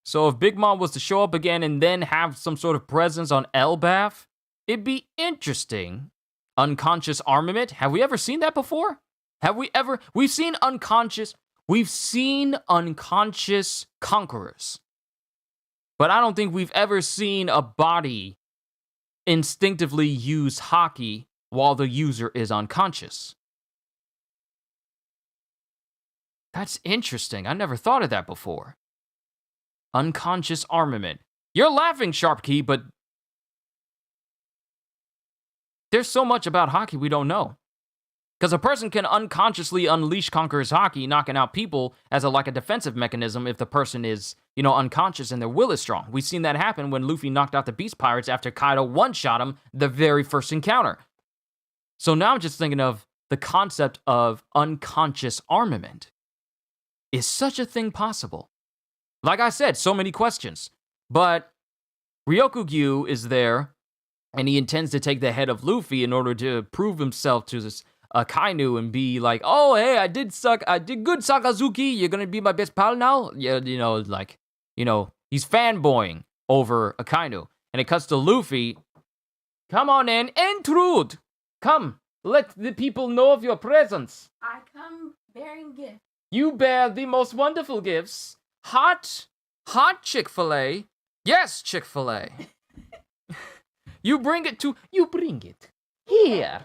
So if Big Mom was to show up again and then have some sort of presence on Elbaf, it'd be interesting. Unconscious armament? Have we ever seen that before? We've seen unconscious conquerors. But I don't think we've ever seen a body instinctively use haki while the user is unconscious. That's interesting. I never thought of that before. Unconscious armament. You're laughing, Sharp Key, but there's so much about haki we don't know. Because a person can unconsciously unleash Conqueror's haki, knocking out people as a defensive mechanism if the person is, unconscious and their will is strong. We've seen that happen when Luffy knocked out the Beast Pirates after Kaido one-shot him the very first encounter. So now I'm just thinking of the concept of unconscious armament. Is such a thing possible? Like I said, so many questions. But Ryokugyu is there, and he intends to take the head of Luffy in order to prove himself to this Kainu and be like, oh, hey, I did good, Sakazuki. You're going to be my best pal now? Yeah, he's fanboying over Akainu. And it cuts to Luffy. Come on in, intrude. Come, let the people know of your presence. I come bearing gifts. You bear the most wonderful gifts. Hot Chick-fil-A. Yes, Chick-fil-A. You bring it here.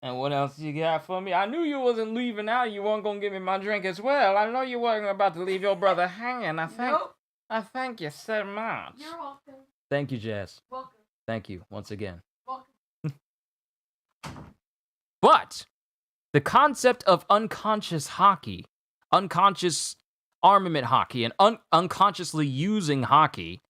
And what else you got for me? I knew you wasn't leaving out. You weren't gonna give me my drink as well. I know you weren't about to leave your brother hanging. I thank you so much. You're welcome. Thank you, Jazz. Welcome. Thank you once again. Welcome. But the concept of unconscious hockey, unconscious armament hockey, and unconsciously using hockey.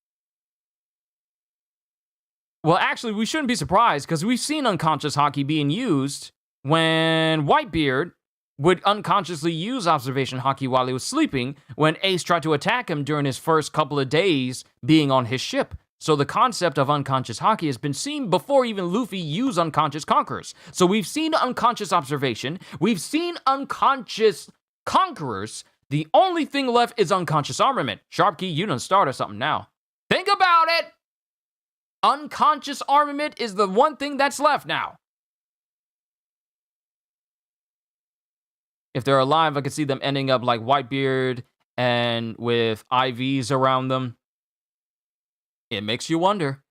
Well, actually, we shouldn't be surprised because we've seen unconscious hockey being used when Whitebeard would unconsciously use observation hockey while he was sleeping when Ace tried to attack him during his first couple of days being on his ship. So the concept of unconscious hockey has been seen before even Luffy used unconscious conquerors. So we've seen unconscious observation. We've seen unconscious conquerors. The only thing left is unconscious armament. Sharpkey, you done started something now. Think about it. Unconscious armament is the one thing that's left now. If they're alive, I could see them ending up like Whitebeard and with IVs around them. It makes you wonder.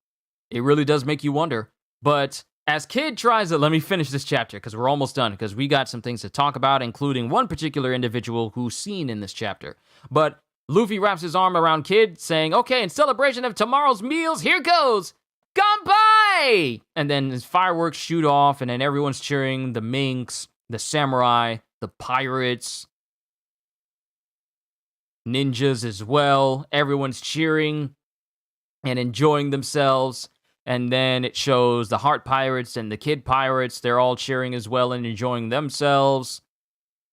It really does make you wonder. But as Kid tries to... Let me finish this chapter because we're almost done because we got some things to talk about, including one particular individual who's seen in this chapter. But Luffy wraps his arm around Kid, saying, okay, in celebration of tomorrow's meals, here goes! Ganpai! And then his fireworks shoot off, and then everyone's cheering. The minks, the samurai, the pirates, ninjas as well. Everyone's cheering and enjoying themselves. And then it shows the Heart Pirates and the Kid Pirates. They're all cheering as well and enjoying themselves.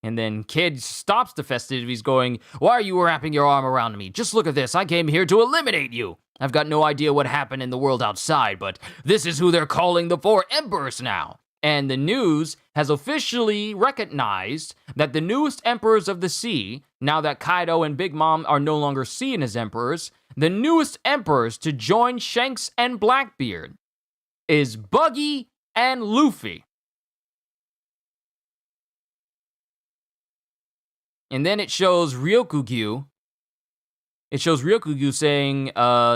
And then Kid stops the festivities going, why are you wrapping your arm around me? Just look at this. I came here to eliminate you. I've got no idea what happened in the world outside, but this is who they're calling the 4 Emperors now. And the news has officially recognized that the newest Emperors of the Sea, now that Kaido and Big Mom are no longer seen as Emperors, the newest Emperors to join Shanks and Blackbeard is Buggy and Luffy. And then it shows Ryokugyu. It shows Ryokugyu saying,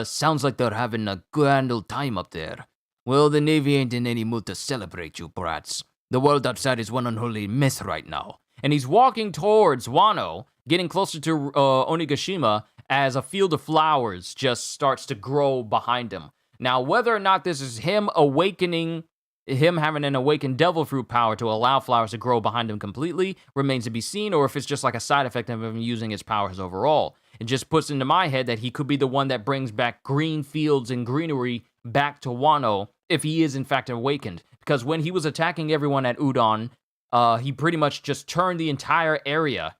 sounds like they're having a grand old time up there. Well, the Navy ain't in any mood to celebrate you, brats. The world outside is one unholy mess right now. And he's walking towards Wano, getting closer to Onigashima, as a field of flowers just starts to grow behind him. Now, whether or not this is him awakening, him having an awakened devil fruit power to allow flowers to grow behind him completely remains to be seen, or if it's just like a side effect of him using his powers overall. It just puts into my head that he could be the one that brings back green fields and greenery back to Wano if he is in fact awakened. Because when he was attacking everyone at Udon, he pretty much just turned the entire area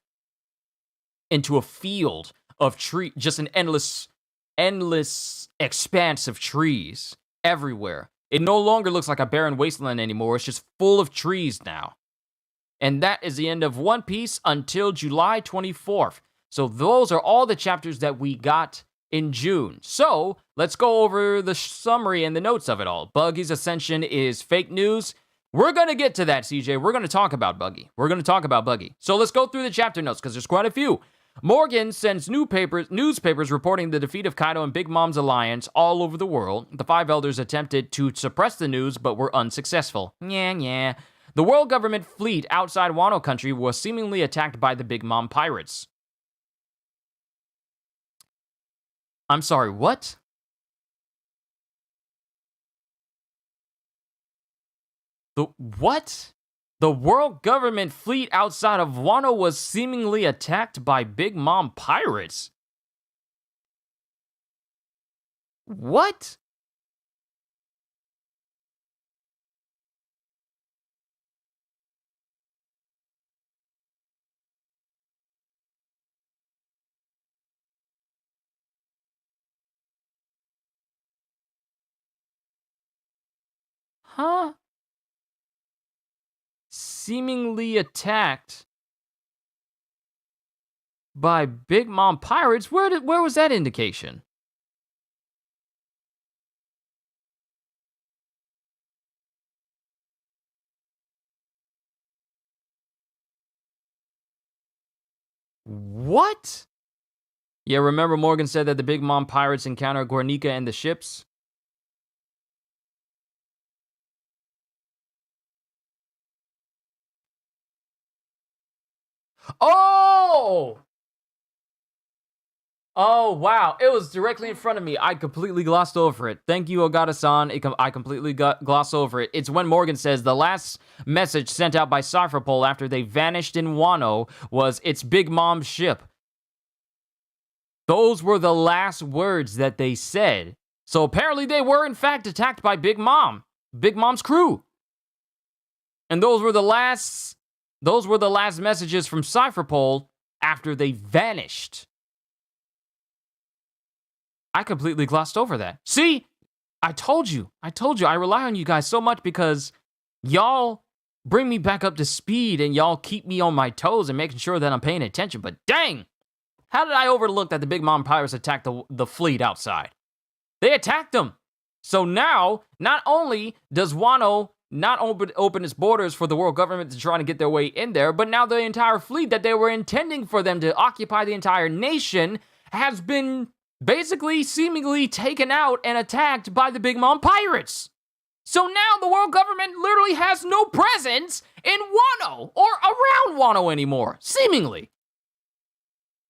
into a field of tree, just an endless expanse of trees everywhere. It no longer looks like a barren wasteland anymore. It's just full of trees now. And that is the end of One Piece until July 24th. So those are all the chapters that we got in June. So let's go over the summary and the notes of it all. Buggy's ascension is fake news. We're going to get to that, CJ. We're going to talk about Buggy. So let's go through the chapter notes because there's quite a few. Morgan sends newspapers reporting the defeat of Kaido and Big Mom's alliance all over the world. The 5 elders attempted to suppress the news but were unsuccessful. The world government fleet outside Wano country was seemingly attacked by the Big Mom pirates. I'm sorry, what? What? The world government fleet outside of Wano was seemingly attacked by Big Mom pirates? What? Huh? Seemingly attacked by Big Mom pirates? Where was that indication? What? Yeah, remember Morgan said that the Big Mom pirates encounter Guernica and the ships? Oh! Oh, wow. It was directly in front of me. I completely glossed over it. Thank you, Ogata-san. I completely glossed over it. It's when Morgan says the last message sent out by Cypherpole after they vanished in Wano was, "It's Big Mom's ship." Those were the last words that they said. So apparently they were, in fact, attacked by Big Mom. Big Mom's crew. And those were the last messages from Cypherpole after they vanished. I completely glossed over that. See, I told you. I rely on you guys so much because y'all bring me back up to speed and y'all keep me on my toes and making sure that I'm paying attention. But dang, how did I overlook that the Big Mom pirates attacked the fleet outside? They attacked them. So now, not only does Wano not open its borders for the world government to try to get their way in there, but now the entire fleet that they were intending for them to occupy the entire nation has been basically seemingly taken out and attacked by the Big Mom pirates. So now the world government literally has no presence in Wano or around Wano anymore, seemingly.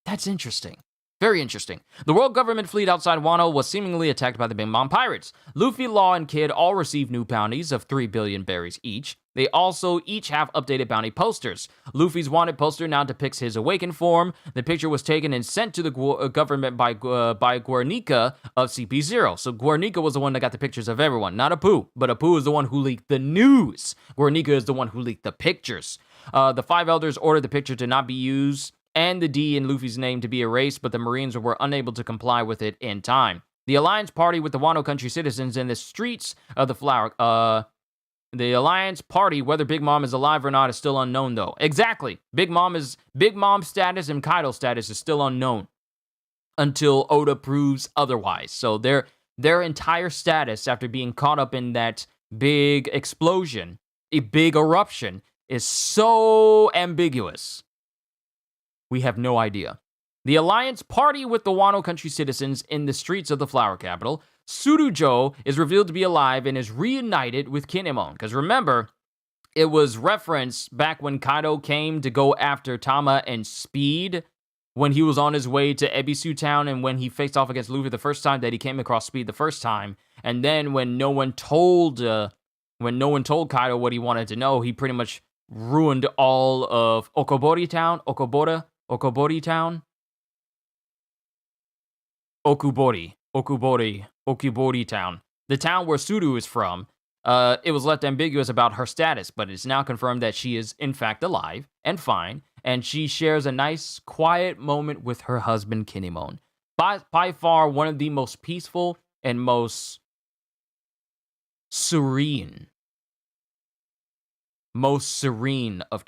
That's interesting. Very interesting. The world government fleet outside Wano was seemingly attacked by the Big Mom pirates. Luffy, Law, and Kid all received new bounties of 3 billion berries each. They also each have updated bounty posters. Luffy's wanted poster now depicts his awakened form. The picture was taken and sent to the government by Guernica of CP0. So Guernica was the one that got the pictures of everyone, not Apu. But Apu is the one who leaked the news. Guernica is the one who leaked the pictures. The 5 elders ordered the picture to not be used and the D in Luffy's name to be erased, but the Marines were unable to comply with it in time. The Alliance Party with the Wano country citizens in the streets of the the Alliance Party, whether Big Mom is alive or not, is still unknown, though. Exactly. Big Mom status and Kaido status is still unknown until Oda proves otherwise. So their entire status after being caught up in that big explosion, a big eruption, is so ambiguous. We have no idea. The Alliance Party with the Wano country citizens in the streets of the flower capital. Tsurujo is revealed to be alive and is reunited with Kinemon. Because remember, it was referenced back when Kaido came to go after Tama and Speed when he was on his way to Ebisu Town and when he faced off against Luffy the first time that he came across Speed the first time. And then when no one told Kaido what he wanted to know, he pretty much ruined all of Okobori Town. Okubori Town. The town where Suru is from. It was left ambiguous about her status, but it's now confirmed that she is in fact alive and fine, and she shares a nice, quiet moment with her husband, Kinemon. By far, one of the most peaceful and most serene of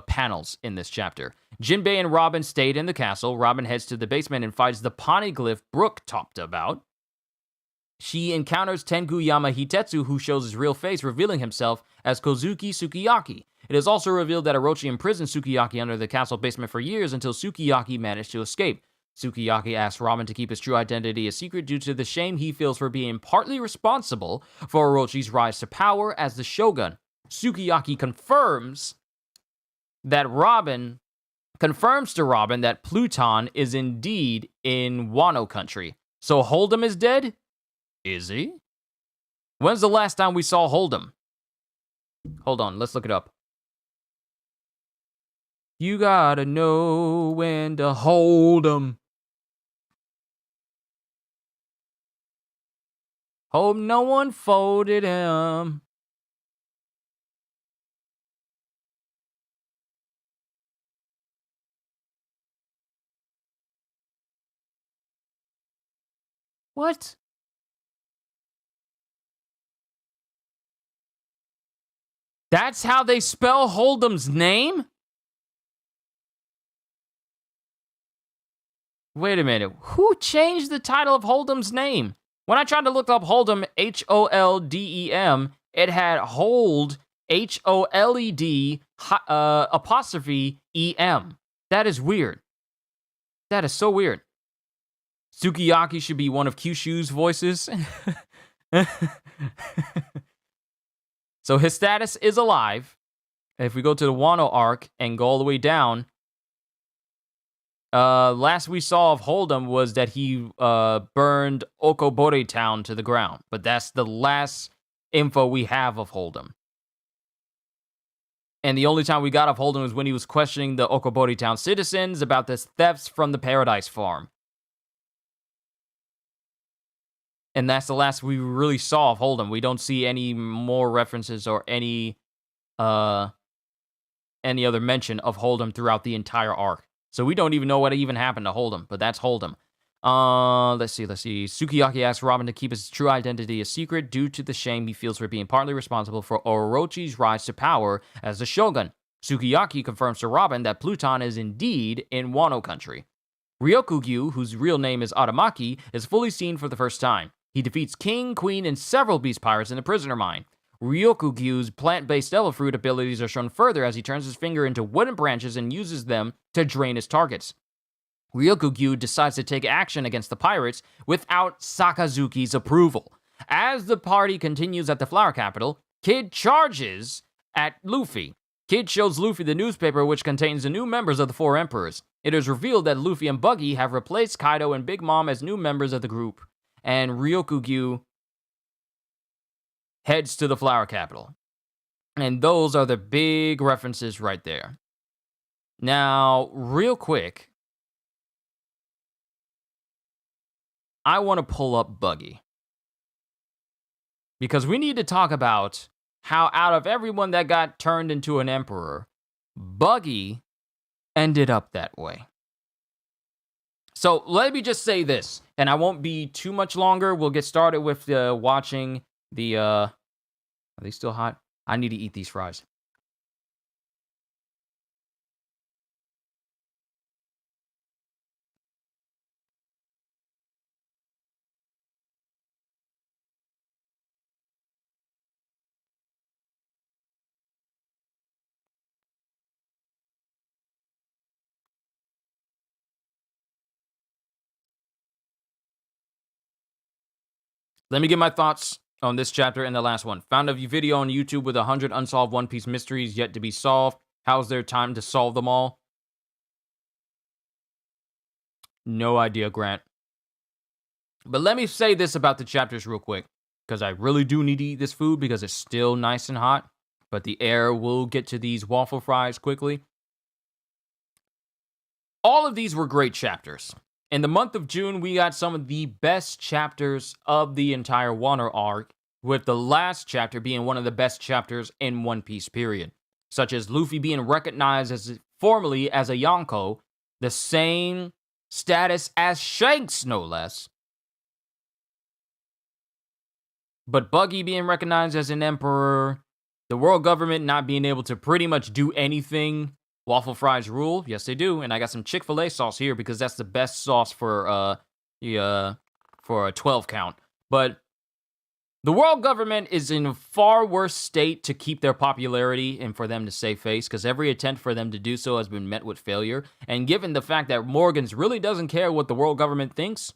panels in this chapter. Jinbei and Robin stayed in the castle. Robin heads to the basement and finds the poneglyph Brook talked about. She encounters Tengu Yama Hitetsu, who shows his real face, revealing himself as Kozuki Sukiyaki. It is also revealed that Orochi imprisoned Sukiyaki under the castle basement for years until Sukiyaki managed to escape. Sukiyaki asks Robin to keep his true identity a secret due to the shame he feels for being partly responsible for Orochi's rise to power as the shogun. Sukiyaki confirms to Robin that Pluton is indeed in Wano country. So Hold'em is dead? Is he? When's the last time we saw Hold'em? Hold on, let's look it up. You gotta know when to hold 'em. Hope no one folded him. What? That's how they spell Hold'em's name? Wait a minute. Who changed the title of Hold'em's name? When I tried to look up Hold'em, Holdem, it had Hold, Holed, apostrophe EM. That is weird. That is so weird. Sukiyaki should be one of Kyushu's voices. So his status is alive. If we go to the Wano arc and go all the way down, last we saw of Hold'em was that he burned Okobore town to the ground. But that's the last info we have of Hold'em. And the only time we got of Hold'em was when he was questioning the Okobore town citizens about the thefts from the Paradise Farm. And that's the last we really saw of Hold'em. We don't see any more references or any other mention of Hold'em throughout the entire arc. So we don't even know what even happened to Hold'em, but that's Hold'em. Let's see. Sukiyaki asks Robin to keep his true identity a secret due to the shame he feels for being partly responsible for Orochi's rise to power as the Shogun. Sukiyaki confirms to Robin that Pluton is indeed in Wano country. Ryokugyu, whose real name is Aramaki, is fully seen for the first time. He defeats King, Queen, and several beast pirates in the prisoner mine. Ryokugyu's plant-based devil fruit abilities are shown further as he turns his finger into wooden branches and uses them to drain his targets. Ryokugyu decides to take action against the pirates without Sakazuki's approval. As the party continues at the Flower Capital, Kid charges at Luffy. Kid shows Luffy the newspaper which contains the new members of the Four Emperors. It is revealed that Luffy and Buggy have replaced Kaido and Big Mom as new members of the group. And Ryokugyu heads to the Flower Capital. And those are the big references right there. Now, real quick, I want to pull up Buggy. Because we need to talk about how out of everyone that got turned into an emperor, Buggy ended up that way. So let me just say this, and I won't be too much longer. We'll get started with watching the, are they still hot? I need to eat these fries. Let me get my thoughts on this chapter and the last one. Found a video on YouTube with 100 unsolved One Piece mysteries yet to be solved. How's there time to solve them all? No idea, Grant. But let me say this about the chapters real quick, because I really do need to eat this food because it's still nice and hot, but the air will get to these waffle fries quickly. All of these were great chapters. In the month of June, we got some of the best chapters of the entire Wano arc, with the last chapter being one of the best chapters in One Piece, period. Such as Luffy being recognized as formally as a Yonko, the same status as Shanks, no less. But Buggy being recognized as an emperor, the world government not being able to pretty much do anything. Waffle fries rule. Yes, they do. And I got some Chick-fil-A sauce here because that's the best sauce for a 12 count. But the world government is in a far worse state to keep their popularity and for them to save face, because every attempt for them to do so has been met with failure. And given the fact that Morgans really doesn't care what the world government thinks,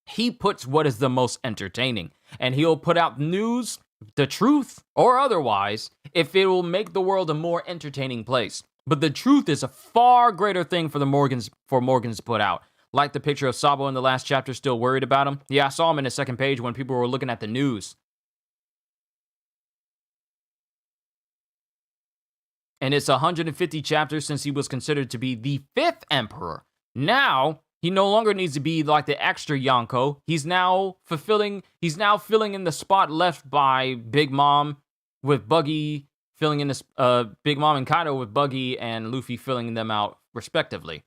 he puts what is the most entertaining. And he'll put out news, the truth or otherwise, if it will make the world a more entertaining place. But the truth is a far greater thing for Morgans to put out. Like the picture of Sabo in the last chapter, still worried about him. Yeah, I saw him in the second page when people were looking at the news. And it's 150 chapters since he was considered to be the 5th emperor. Now, he no longer needs to be like the extra Yonko. He's now filling in the spot left by Big Mom with Buggy, filling in this Big Mom and Kaido with Buggy and Luffy filling them out respectively.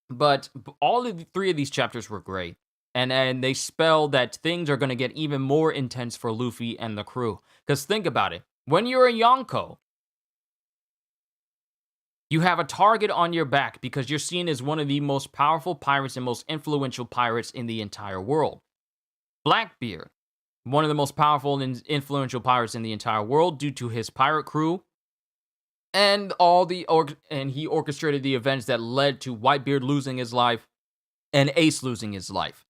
But all of the 3 of these chapters were great. And they spell that things are going to get even more intense for Luffy and the crew. Because think about it. When you're a Yonko, you have a target on your back because you're seen as one of the most powerful pirates and most influential pirates in the entire world. Blackbeard, one of the most powerful and influential pirates in the entire world due to his pirate crew and he orchestrated the events that led to Whitebeard losing his life and Ace losing his life,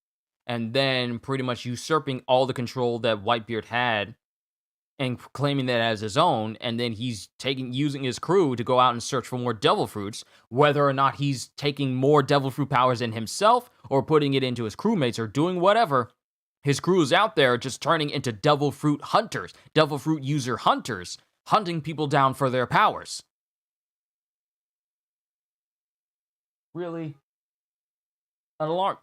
and then pretty much usurping all the control that Whitebeard had and claiming that as his own. And then he's using his crew to go out and search for more devil fruits, whether or not he's taking more devil fruit powers in himself or putting it into his crewmates or doing whatever. His crew is out there just turning into devil fruit hunters, devil fruit user hunters, hunting people down for their powers. Really? An alarm.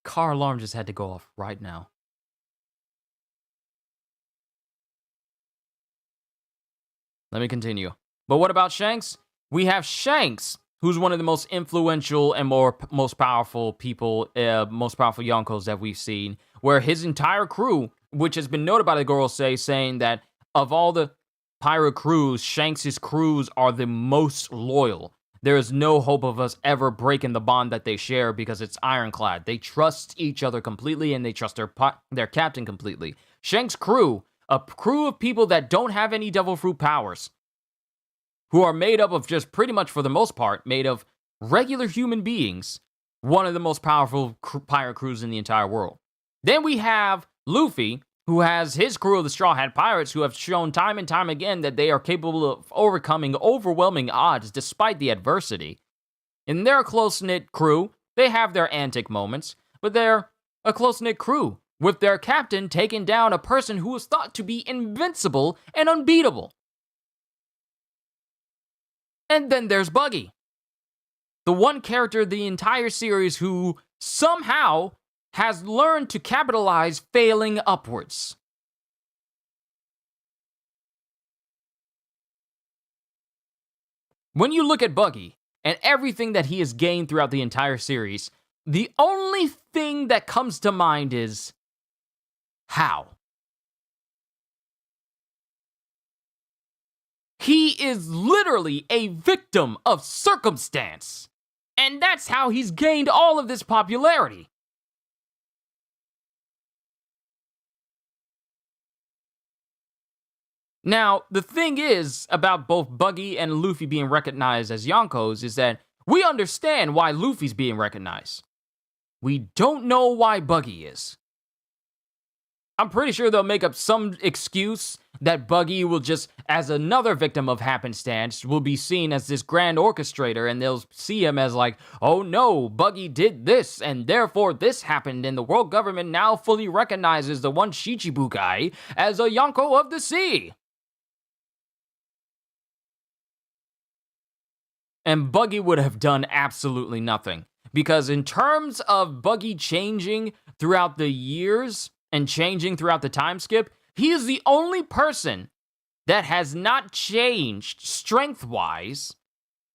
Car alarm just had to go off right now. Let me continue. But what about Shanks? We have Shanks, who's one of the most influential and most powerful people, most powerful Yonkos that we've seen, where his entire crew, which has been noted by the Gorosei, saying that of all the pirate crews, Shanks' crews are the most loyal. There is no hope of us ever breaking the bond that they share because it's ironclad. They trust each other completely and they trust their captain completely. Shanks' crew, a crew of people that don't have any devil fruit powers, who are made up of just pretty much for the most part, made of regular human beings, one of the most powerful pirate crews in the entire world. Then we have Luffy, who has his crew of the Straw Hat Pirates, who have shown time and time again that they are capable of overcoming overwhelming odds despite the adversity. In their close-knit crew, they have their antic moments, but they're a close-knit crew, with their captain taking down a person who was thought to be invincible and unbeatable. And then there's Buggy, the one character of the entire series who somehow has learned to capitalize failing upwards. When you look at Buggy and everything that he has gained throughout the entire series, the only thing that comes to mind is how. He is literally a victim of circumstance, and that's how he's gained all of this popularity. Now, the thing is about both Buggy and Luffy being recognized as Yonkos is that we understand why Luffy's being recognized. We don't know why Buggy is. I'm pretty sure they'll make up some excuse that Buggy will just, as another victim of happenstance, will be seen as this grand orchestrator, and they'll see him as like, oh no, Buggy did this, and therefore this happened, and the world government now fully recognizes the one Shichibu guy as a Yonko of the sea. And Buggy would have done absolutely nothing. Because in terms of Buggy changing throughout the years and changing throughout the time skip, he is the only person that has not changed strength-wise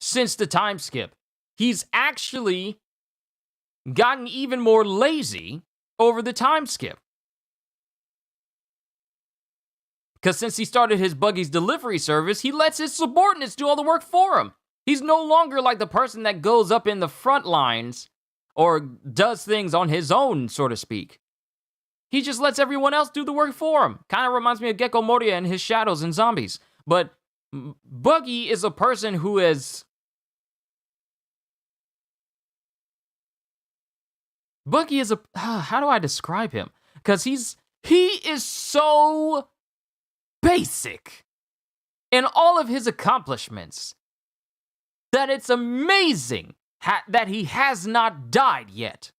since the time skip. He's actually gotten even more lazy over the time skip. Because since he started his Buggy's delivery service, he lets his subordinates do all the work for him. He's no longer like the person that goes up in the front lines or does things on his own, so to speak. He just lets everyone else do the work for him. Kind of reminds me of Gecko Moria and his shadows and zombies. But Buggy is a person who is... Buggy is a... How do I describe him? Because he is so basic in all of his accomplishments that it's amazing that he has not died yet.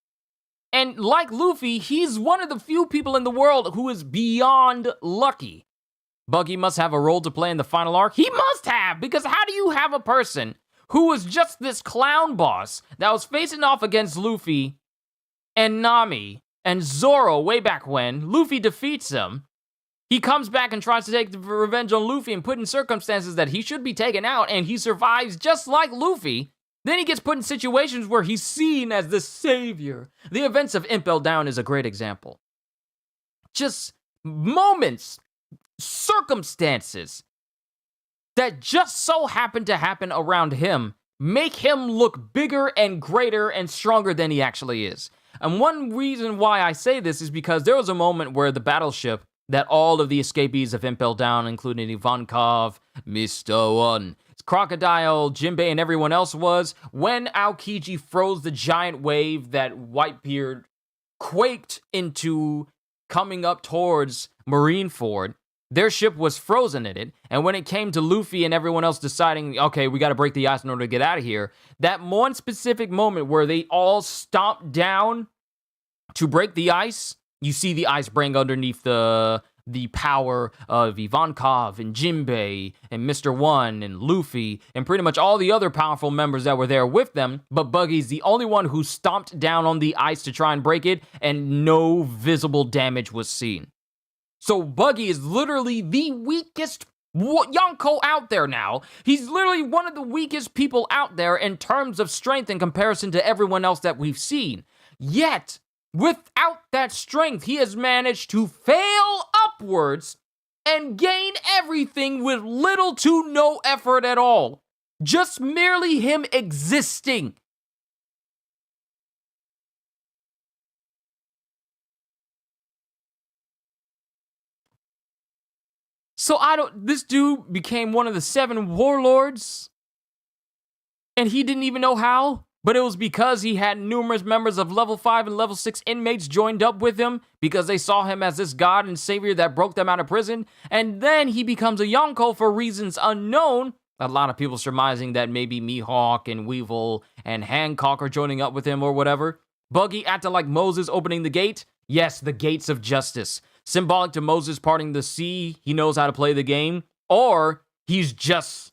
And like Luffy, he's one of the few people in the world who is beyond lucky. Buggy must have a role to play in the final arc. He must have, because how do you have a person who was just this clown boss that was facing off against Luffy and Nami and Zoro way back when? Luffy defeats him. He comes back and tries to take revenge on Luffy and put in circumstances that he should be taken out, and he survives just like Luffy. Then he gets put in situations where he's seen as the savior. The events of Impel Down is a great example. Just moments, circumstances that just so happen to happen around him make him look bigger and greater and stronger than he actually is. And one reason why I say this is because there was a moment where the battleship that all of the escapees of Impel Down, including Ivankov, Mr. One, Crocodile, Jinbei, and everyone else was, when Aokiji froze the giant wave that Whitebeard quaked into coming up towards Marineford, their ship was frozen in it, and when it came to Luffy and everyone else deciding, okay, we gotta break the ice in order to get out of here, that one specific moment where they all stomped down to break the ice, you see the ice break underneath the power of Ivankov and Jinbei and Mr. One and Luffy and pretty much all the other powerful members that were there with them, but Buggy's the only one who stomped down on the ice to try and break it, and no visible damage was seen. So Buggy is literally the weakest Yonko out there now. He's literally one of the weakest people out there in terms of strength in comparison to everyone else that we've seen. Yet, without that strength, he has managed to fail upwards and gain everything with little to no effort at all. Just merely him existing. So this dude became one of the 7 warlords, and he didn't even know how, but it was because he had numerous members of level 5 and level 6 inmates joined up with him because they saw him as this god and savior that broke them out of prison, and then he becomes a Yonko for reasons unknown. A lot of people surmising that maybe Mihawk and Weevil and Hancock are joining up with him or whatever. Buggy acted like Moses opening the gate. Yes, the gates of justice. Symbolic to Moses parting the sea. He knows how to play the game. Or he's just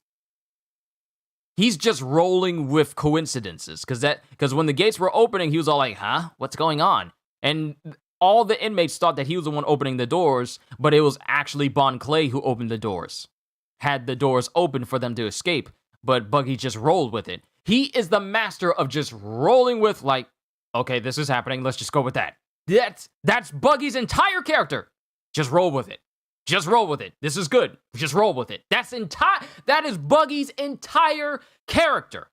rolling with coincidences. Because when the gates were opening, he was all like, huh? What's going on? And all the inmates thought that he was the one opening the doors, but it was actually Bon Clay who opened the doors. Had the doors open for them to escape, but Buggy just rolled with it. He is the master of just rolling with, like, okay, this is happening, let's just go with that. That's Buggy's entire character. Just roll with it. Just roll with it. This is good. Just roll with it. That is Buggy's entire character.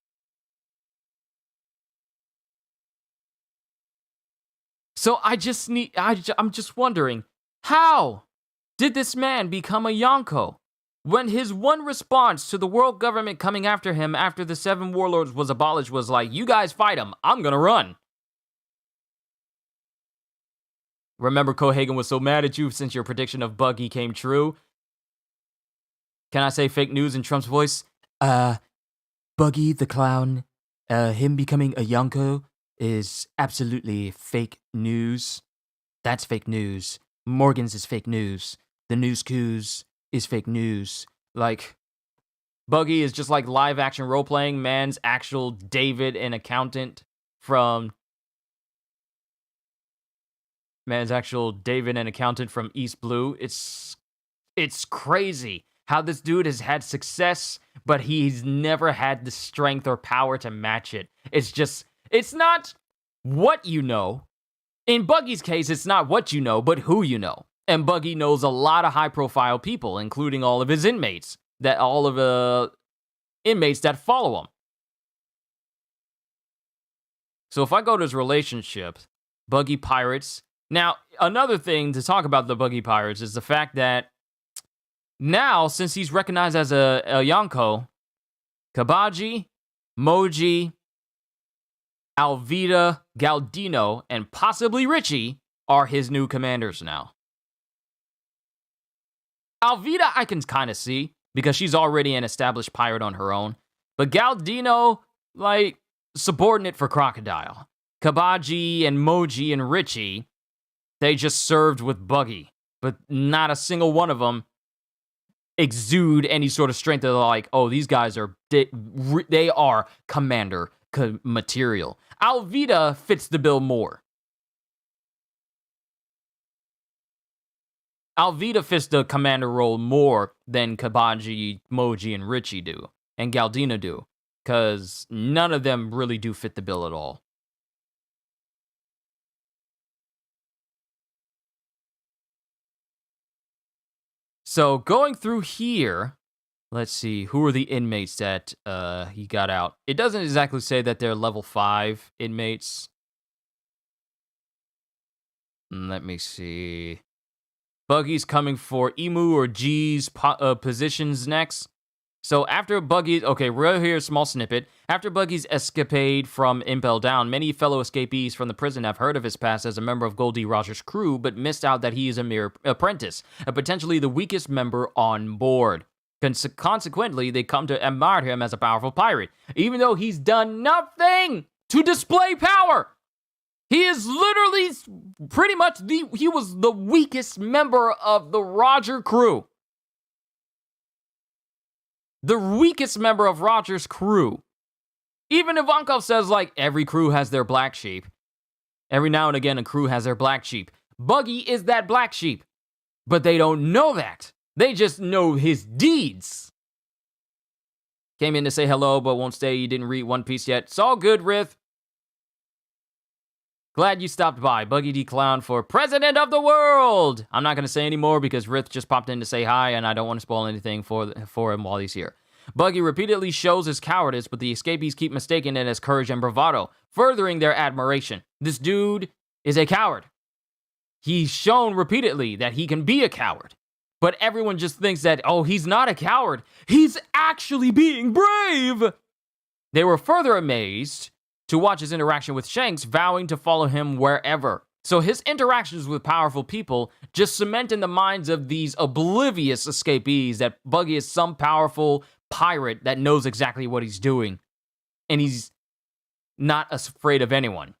So I'm just wondering, how did this man become a Yonko when his one response to the world government coming after him after the 7 warlords was abolished was like, you guys fight him, I'm gonna run. Remember, Cohagen was so mad at you since your prediction of Buggy came true. Can I say fake news in Trump's voice? Buggy the clown, him becoming a Yonko is absolutely fake news. That's fake news. Morgan's is fake news. The News Coos is fake news. Like, Buggy is just like live action role playing. Man's actual David, an accountant from East Blue. It's crazy how this dude has had success, but he's never had the strength or power to match it. It's not what you know. In Buggy's case, it's not what you know, but who you know. And Buggy knows a lot of high-profile people, including all of his inmates, that follow him. So if I go to his relationship, Buggy Pirates. Now, another thing to talk about the Buggy Pirates is the fact that now, since he's recognized as a Yonko, Kabaji, Moji, Alvida, Galdino, and possibly Richie are his new commanders now. Alvida I can kind of see, because she's already an established pirate on her own. But Galdino, like, subordinate for Crocodile. Kabaji and Moji and Richie, they just served with Buggy. But not a single one of them exude any sort of strength. They're like, oh, these guys are, they are commander material. Alvida fits the bill more. Alvida fits the commander role more than Kabaji, Moji, and Richie do, and Galdino do. because none of them really do fit the bill at all. So going through here, let's see, who are the inmates that he got out? It doesn't exactly say that they're level 5 inmates. Let me see. Buggy's coming for Emu or G's positions next. So after Buggy, okay, we're here, small snippet. After Buggy's escapade from Impel Down, many fellow escapees from the prison have heard of his past as a member of Goldie Roger's crew, but missed out that he is a mere apprentice, and potentially the weakest member on board. Consequently, they come to admire him as a powerful pirate, even though he's done nothing to display power. He is literally pretty much he was the weakest member of the Roger crew. The weakest member of Roger's crew. Even Ivankov says, like, every crew has their black sheep. Every now and again, a crew has their black sheep. Buggy is that black sheep. But they don't know that. They just know his deeds. Came in to say hello, but won't stay. You didn't read One Piece yet. It's all good, Rith. Glad you stopped by. Buggy D. Clown for President of the World! I'm not going to say any more because Rith just popped in to say hi, and I don't want to spoil anything for him while he's here. Buggy repeatedly shows his cowardice, but the escapees keep mistaking it as courage and bravado, furthering their admiration. This dude is a coward. He's shown repeatedly that he can be a coward, but everyone just thinks that, oh, he's not a coward. He's actually being brave! They were further amazed to watch his interaction with Shanks, vowing to follow him wherever. So his interactions with powerful people just cement in the minds of these oblivious escapees that Buggy is some powerful pirate that knows exactly what he's doing. And he's not afraid of anyone.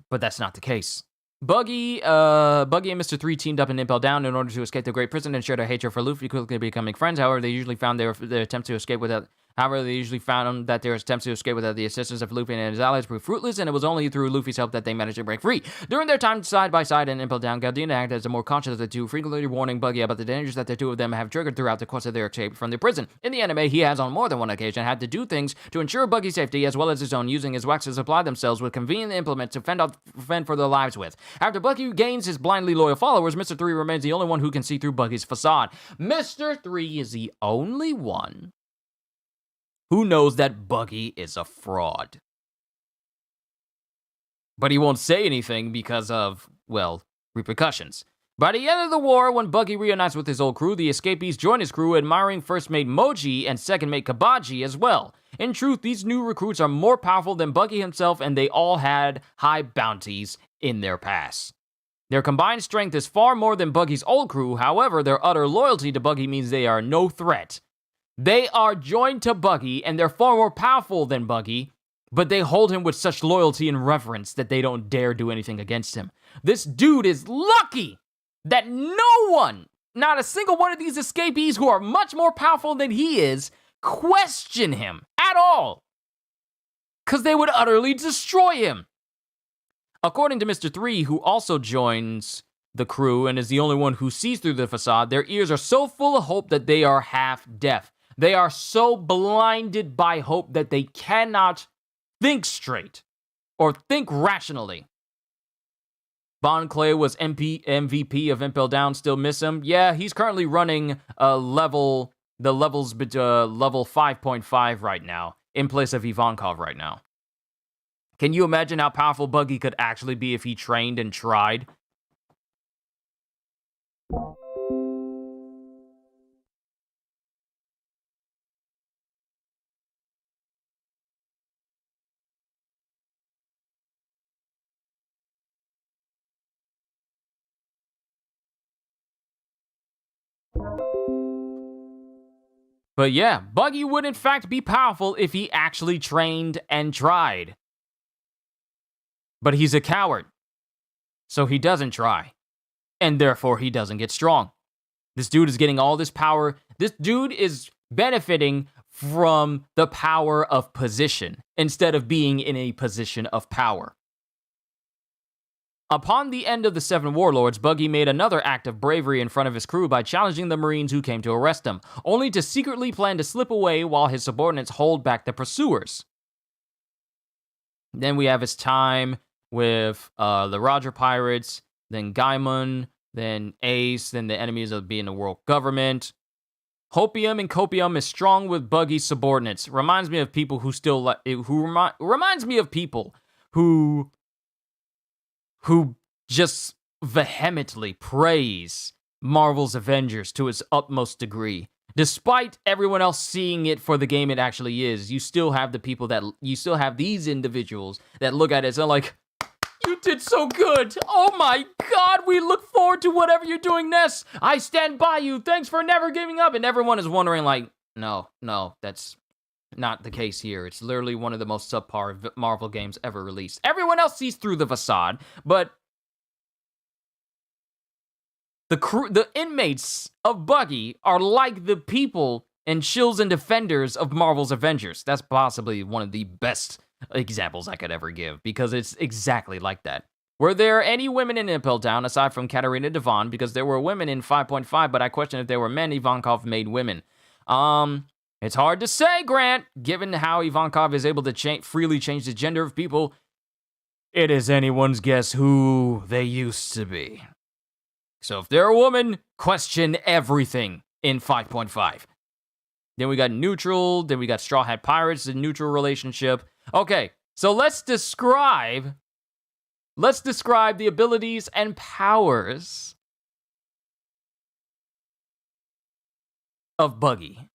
But that's not the case. Buggy and Mr. 3 teamed up in Impel Down in order to escape the Great Prison and share their hatred for Luffy, quickly becoming friends. However, they usually found their attempts to escape without the assistance of Luffy and his allies proved fruitless, and it was only through Luffy's help that they managed to break free. During their time side by side in Impel Down, Gardena acted as the more conscious of the two, frequently warning Buggy about the dangers that the two of them have triggered throughout the course of their escape from the prison. In the anime, he has on more than one occasion had to do things to ensure Buggy's safety as well as his own, using his wax to supply themselves with convenient implements to fend for their lives with. After Buggy gains his blindly loyal followers, Mr. 3 remains the only one who can see through Buggy's facade. Mr. 3 is the only one who knows that Buggy is a fraud. But he won't say anything because of, well, repercussions. By the end of the war, when Buggy reunites with his old crew, the escapees join his crew, admiring first mate Moji and second mate Kabaji as well. In truth, these new recruits are more powerful than Buggy himself, and they all had high bounties in their past. Their combined strength is far more than Buggy's old crew. However, their utter loyalty to Buggy means they are no threat. They are joined to Buggy, and they're far more powerful than Buggy, but they hold him with such loyalty and reverence that they don't dare do anything against him. This dude is lucky that no one, not a single one of these escapees who are much more powerful than he is, question him at all, because they would utterly destroy him. According to Mr. 3, who also joins the crew and is the only one who sees through the facade, their ears are so full of hope that they are half deaf. They are so blinded by hope that they cannot think straight or think rationally. Bon Clay was MVP of Impel Down, still miss him. Yeah, he's currently running level 5.5 right now, in place of Ivankov right now. Can you imagine how powerful Buggy could actually be if he trained and tried? But yeah, Buggy would in fact be powerful if he actually trained and tried. But he's a coward, so he doesn't try, and therefore he doesn't get strong. This dude is getting all this power. This dude is benefiting from the power of position instead of being in a position of power. Upon the end of the 7 warlords, Buggy made another act of bravery in front of his crew by challenging the Marines who came to arrest him, only to secretly plan to slip away while his subordinates hold back the pursuers. Then we have his time with the Roger Pirates, then Gaimon, then Ace, then the enemies of being the world government. Hopium and Copium is strong with Buggy's subordinates. Reminds me of people who still reminds me of people who just vehemently praise Marvel's Avengers to its utmost degree. Despite everyone else seeing it for the game it actually is, you still have these individuals that look at it and are like, you did so good. Oh my God, we look forward to whatever you're doing next. I stand by you. Thanks for never giving up. And everyone is wondering like, no, that's not the case here. It's literally one of the most subpar Marvel games ever released. Everyone else sees through the facade, but the inmates of Buggy are like the people and shills and defenders of Marvel's Avengers. That's possibly one of the best examples I could ever give, because it's exactly like that. Were there any women in Impel Down aside from Katarina Devon? Because there were women in 5.5, but I question if there were men Ivankov made women. It's hard to say, Grant, given how Ivankov is able to freely change the gender of people. It is anyone's guess who they used to be. So if they're a woman, question everything in 5.5. Then we got neutral, then we got Straw Hat Pirates, the neutral relationship. Okay, so let's describe the abilities and powers of Buggy.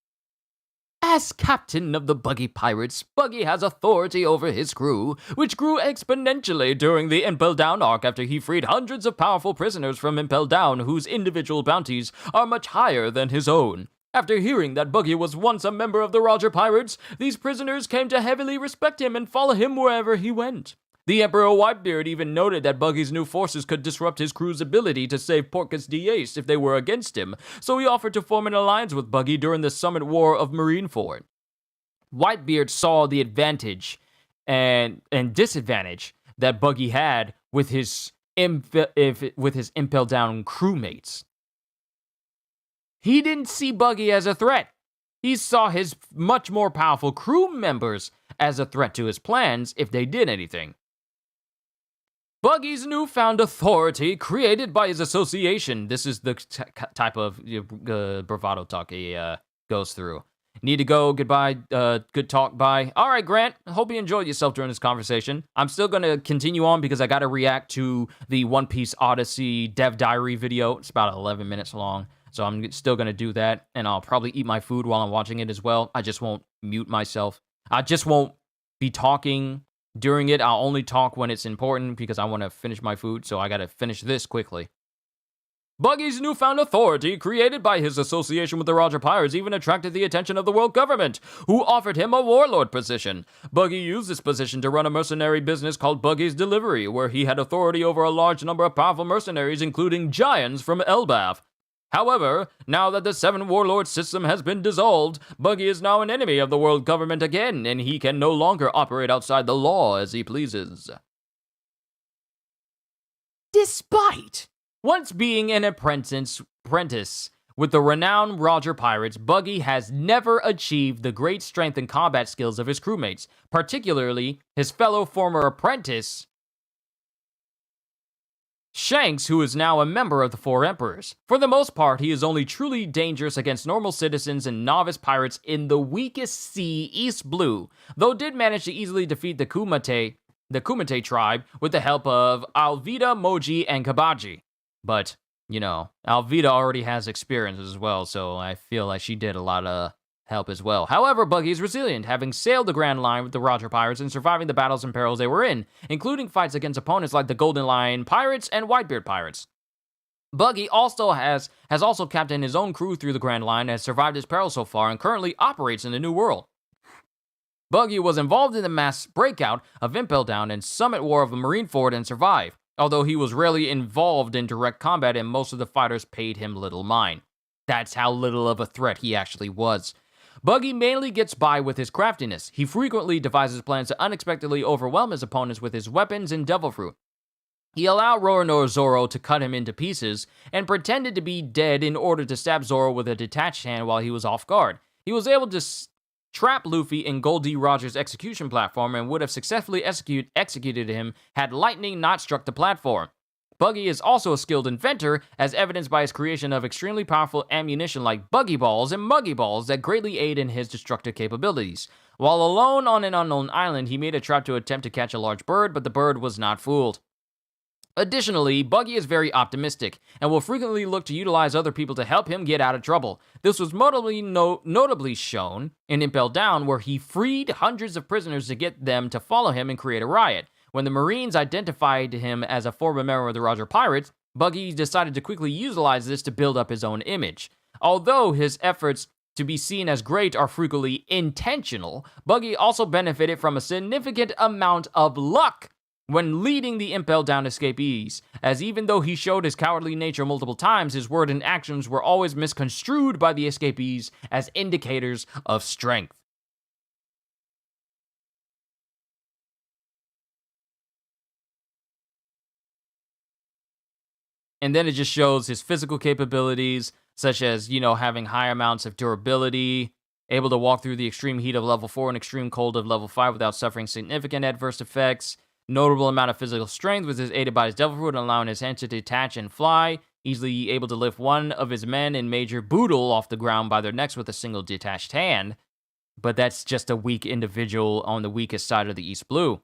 As captain of the Buggy Pirates, Buggy has authority over his crew, which grew exponentially during the Impel Down arc after he freed hundreds of powerful prisoners from Impel Down whose individual bounties are much higher than his own. After hearing that Buggy was once a member of the Roger Pirates, these prisoners came to heavily respect him and follow him wherever he went. The Emperor Whitebeard even noted that Buggy's new forces could disrupt his crew's ability to save Porcus Diaz if they were against him, so he offered to form an alliance with Buggy during the Summit War of Marineford. Whitebeard saw the advantage and disadvantage that Buggy had with his Impel Down crewmates. He didn't see Buggy as a threat. He saw his much more powerful crew members as a threat to his plans if they did anything. Buggy's newfound authority created by his association. This is the type of bravado talk he goes through. Need to go, goodbye, good talk, bye. All right, Grant, I hope you enjoyed yourself during this conversation. I'm still going to continue on because I got to react to the One Piece Odyssey Dev Diary video. It's about 11 minutes long, so I'm still going to do that, and I'll probably eat my food while I'm watching it as well. I just won't mute myself. I just won't be talking during it. I'll only talk when it's important because I want to finish my food, so I gotta finish this quickly. Buggy's newfound authority, created by his association with the Roger Pirates, even attracted the attention of the world government, who offered him a warlord position. Buggy used this position to run a mercenary business called Buggy's Delivery, where he had authority over a large number of powerful mercenaries, including giants from Elbaf. However, now that the 7 Warlord system has been dissolved, Buggy is now an enemy of the world government again, and he can no longer operate outside the law as he pleases. Despite once being an apprentice with the renowned Roger Pirates, Buggy has never achieved the great strength and combat skills of his crewmates, particularly his fellow former apprentice, Shanks, who is now a member of the 4 Emperors. For the most part, he is only truly dangerous against normal citizens and novice pirates in the weakest sea, East Blue, though did manage to easily defeat the Kumite tribe with the help of Alvida, Moji, and Kabaji. But, Alvida already has experience as well, so I feel like she did a lot of help as well. However, Buggy is resilient, having sailed the Grand Line with the Roger Pirates and surviving the battles and perils they were in, including fights against opponents like the Golden Lion Pirates and Whitebeard Pirates. Buggy also has also captained his own crew through the Grand Line and has survived his perils so far and currently operates in the New World. Buggy was involved in the mass breakout of Impel Down and Summit War of Marineford and survived, although he was rarely involved in direct combat and most of the fighters paid him little mind. That's how little of a threat he actually was. Buggy mainly gets by with his craftiness. He frequently devises plans to unexpectedly overwhelm his opponents with his weapons and devil fruit. He allowed Roronoa Zoro to cut him into pieces and pretended to be dead in order to stab Zoro with a detached hand while he was off guard. He was able to trap Luffy in Gold D. Roger's execution platform and would have successfully executed him had lightning not struck the platform. Buggy is also a skilled inventor, as evidenced by his creation of extremely powerful ammunition like Buggy Balls and Muggy Balls that greatly aid in his destructive capabilities. While alone on an unknown island, he made a trap to attempt to catch a large bird, but the bird was not fooled. Additionally, Buggy is very optimistic and will frequently look to utilize other people to help him get out of trouble. This was notably shown in Impel Down, where he freed hundreds of prisoners to get them to follow him and create a riot. When the Marines identified him as a former member of the Roger Pirates, Buggy decided to quickly utilize this to build up his own image. Although his efforts to be seen as great are frequently intentional, Buggy also benefited from a significant amount of luck when leading the Impel Down escapees, as even though he showed his cowardly nature multiple times, his word and actions were always misconstrued by the escapees as indicators of strength. And then it just shows his physical capabilities, such as, having high amounts of durability, able to walk through the extreme heat of level 4 and extreme cold of level 5 without suffering significant adverse effects. Notable amount of physical strength, which is aided by his devil fruit, allowing his hands to detach and fly. Easily able to lift one of his men in Major Boodle off the ground by their necks with a single detached hand. But that's just a weak individual on the weakest side of the East Blue.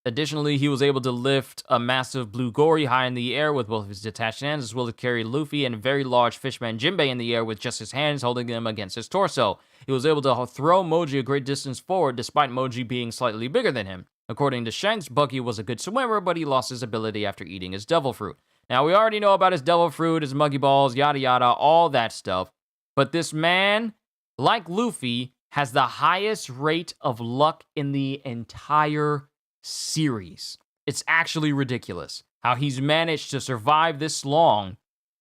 Additionally, he was able to lift a massive Blue Gory high in the air with both of his detached hands, as well as carry Luffy and a very large fishman Jinbei in the air with just his hands holding them against his torso. He was able to throw Moji a great distance forward, despite Moji being slightly bigger than him. According to Shanks, Buggy was a good swimmer, but he lost his ability after eating his devil fruit. Now, we already know about his devil fruit, his Muggy Balls, yada yada, all that stuff. But this man, like Luffy, has the highest rate of luck in the entire series. It's actually ridiculous how he's managed to survive this long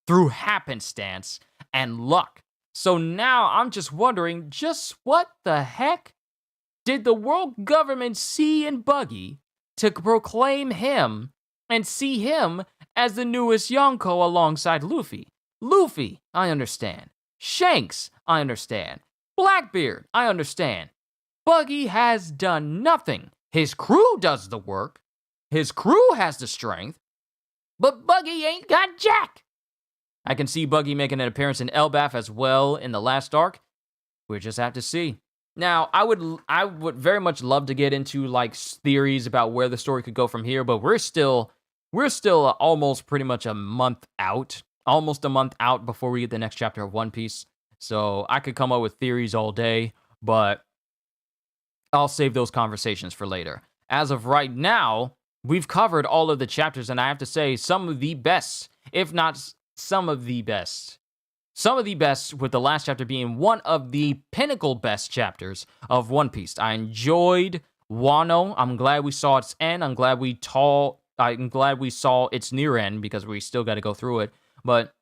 through happenstance and luck. So now I'm just wondering, just what the heck did the world government see in Buggy to proclaim him and see him as the newest Yonko alongside Luffy? Luffy, I understand. Shanks, I understand. Blackbeard, I understand. Buggy has done nothing. His crew does the work. His crew has the strength. But Buggy ain't got jack. I can see Buggy making an appearance in Elbaf as well in the last arc. We'll just have to see. Now, I would very much love to get into theories about where the story could go from here, but we're still almost pretty much a month out. Almost a month out before we get the next chapter of One Piece. So I could come up with theories all day, but I'll save those conversations for later. As of right now, we've covered all of the chapters, and I have to say, some of the best, if not some of the best. Some of the best, with the last chapter being one of the pinnacle best chapters of One Piece. I enjoyed Wano. I'm glad we saw its end. I'm glad we saw its near end, because we still got to go through it. But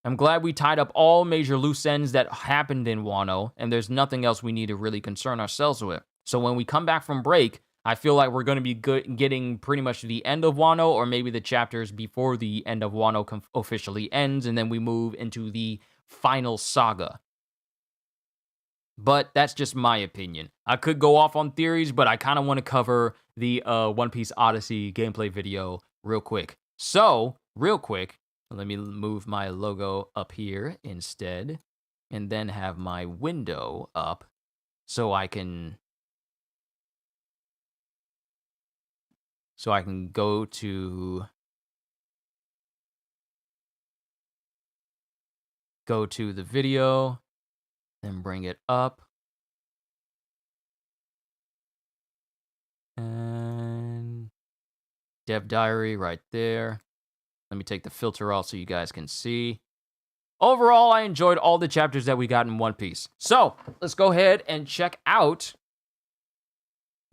I'm glad we tied up all major loose ends that happened in Wano, and there's nothing else we need to really concern ourselves with. So when we come back from break, I feel like we're going to be getting pretty much the end of Wano, or maybe the chapters before the end of Wano officially ends, and then we move into the final saga. But that's just my opinion. I could go off on theories, but I kind of want to cover the One Piece Odyssey gameplay video real quick. So, real quick, let me move my logo up here instead, and then have my window up so I can go to the video, then bring it up, and Dev Diary right there. Let me take the filter off so you guys can see. Overall, I enjoyed all the chapters that we got in One Piece. So, let's go ahead and check out.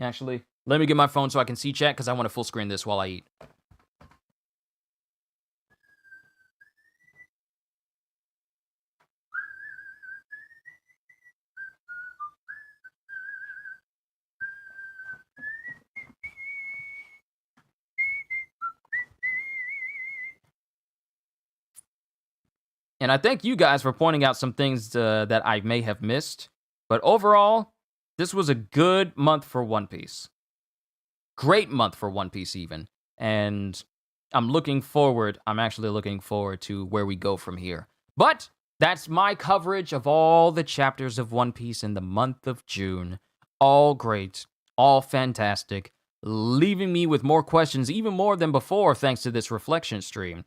Actually, let me get my phone so I can see chat, because I want to full screen this while I eat. And I thank you guys for pointing out some things that I may have missed. But overall, this was a good month for One Piece. Great month for One Piece, even. And I'm actually looking forward to where we go from here. But that's my coverage of all the chapters of One Piece in the month of June. All great, all fantastic, leaving me with more questions, even more than before, thanks to this reflection stream.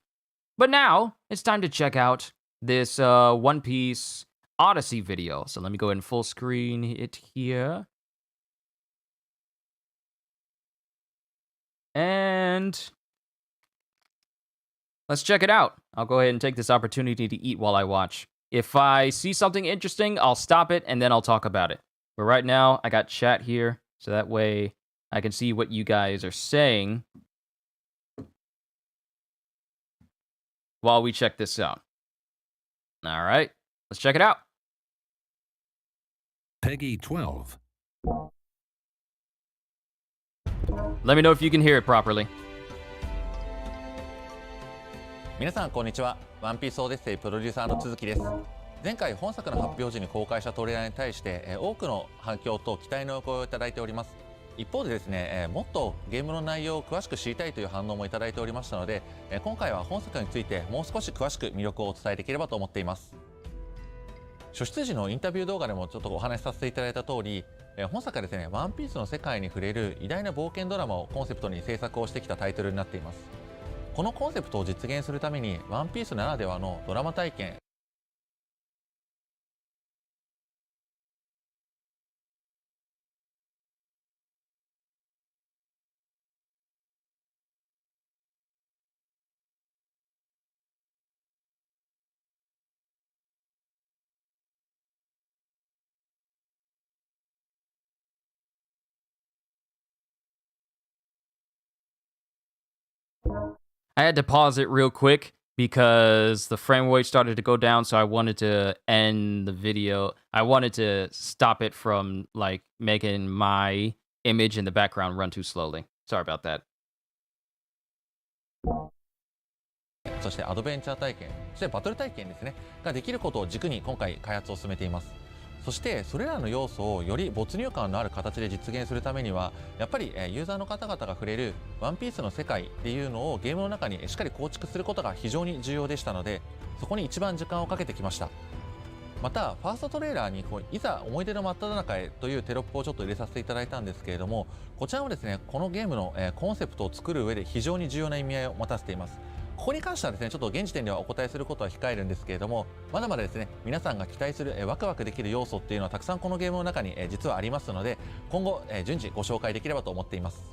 But now, it's time to check out this One Piece Odyssey video. So let me go ahead and full screen it here. And let's check it out. I'll go ahead and take this opportunity to eat while I watch. If I see something interesting, I'll stop it and then I'll talk about it. But right now, I got chat here, so that way I can see what you guys are saying while we check this out. All right, let's check it out. Peggy 12. Let me know if you can hear it properly. 皆さんこんにちは。ワンピースオデッセイプロデューサーの続きです。前回本作の発表時に公開したトレーラーに対して多くの反響と期待のお声をいただいております。一方でですね、もっとゲームの内容を詳しく知りたいという反応もいただいておりましたので、今回は本作についてもう少し詳しく魅力をお伝えできればと思っています。初出時のインタビュー動画でもちょっとお話しさせていただいた通り、本作はですね、ワンピースの世界に触れる偉大な冒険ドラマをコンセプトに制作をしてきたタイトルになっています。このコンセプトを実現するためにワンピースならではのドラマ体験、I had to pause it real quick because the frame rate started to go down, so I wanted to end the video. I wanted to stop it from like making my image in the background run too slowly. Sorry about that. そしてアドベンチャー体験、そしてバトル体験ですねができることを軸に今回開発を進めています。そしてそれらの要素をより没入感のある形で実現するためにはやっぱりユーザーの方々が触れるワンピースの世界っていうのをゲームの中にしっかり構築することが非常に重要でしたので、そこに一番時間をかけてきました。またファーストトレーラーにいざ思い出の真っ只中へというテロップをちょっと入れさせていただいたんですけれども、こちらもですね、このゲームのコンセプトを作る上で非常に重要な意味合いを持たせています。ここに関してはですね、ちょっと現時点ではお答えすることは控えるんですけれども、まだまだですね、皆さんが期待するワクワクできる要素っていうのはたくさんこのゲームの中に実はありますので、今後順次ご紹介できればと思っています。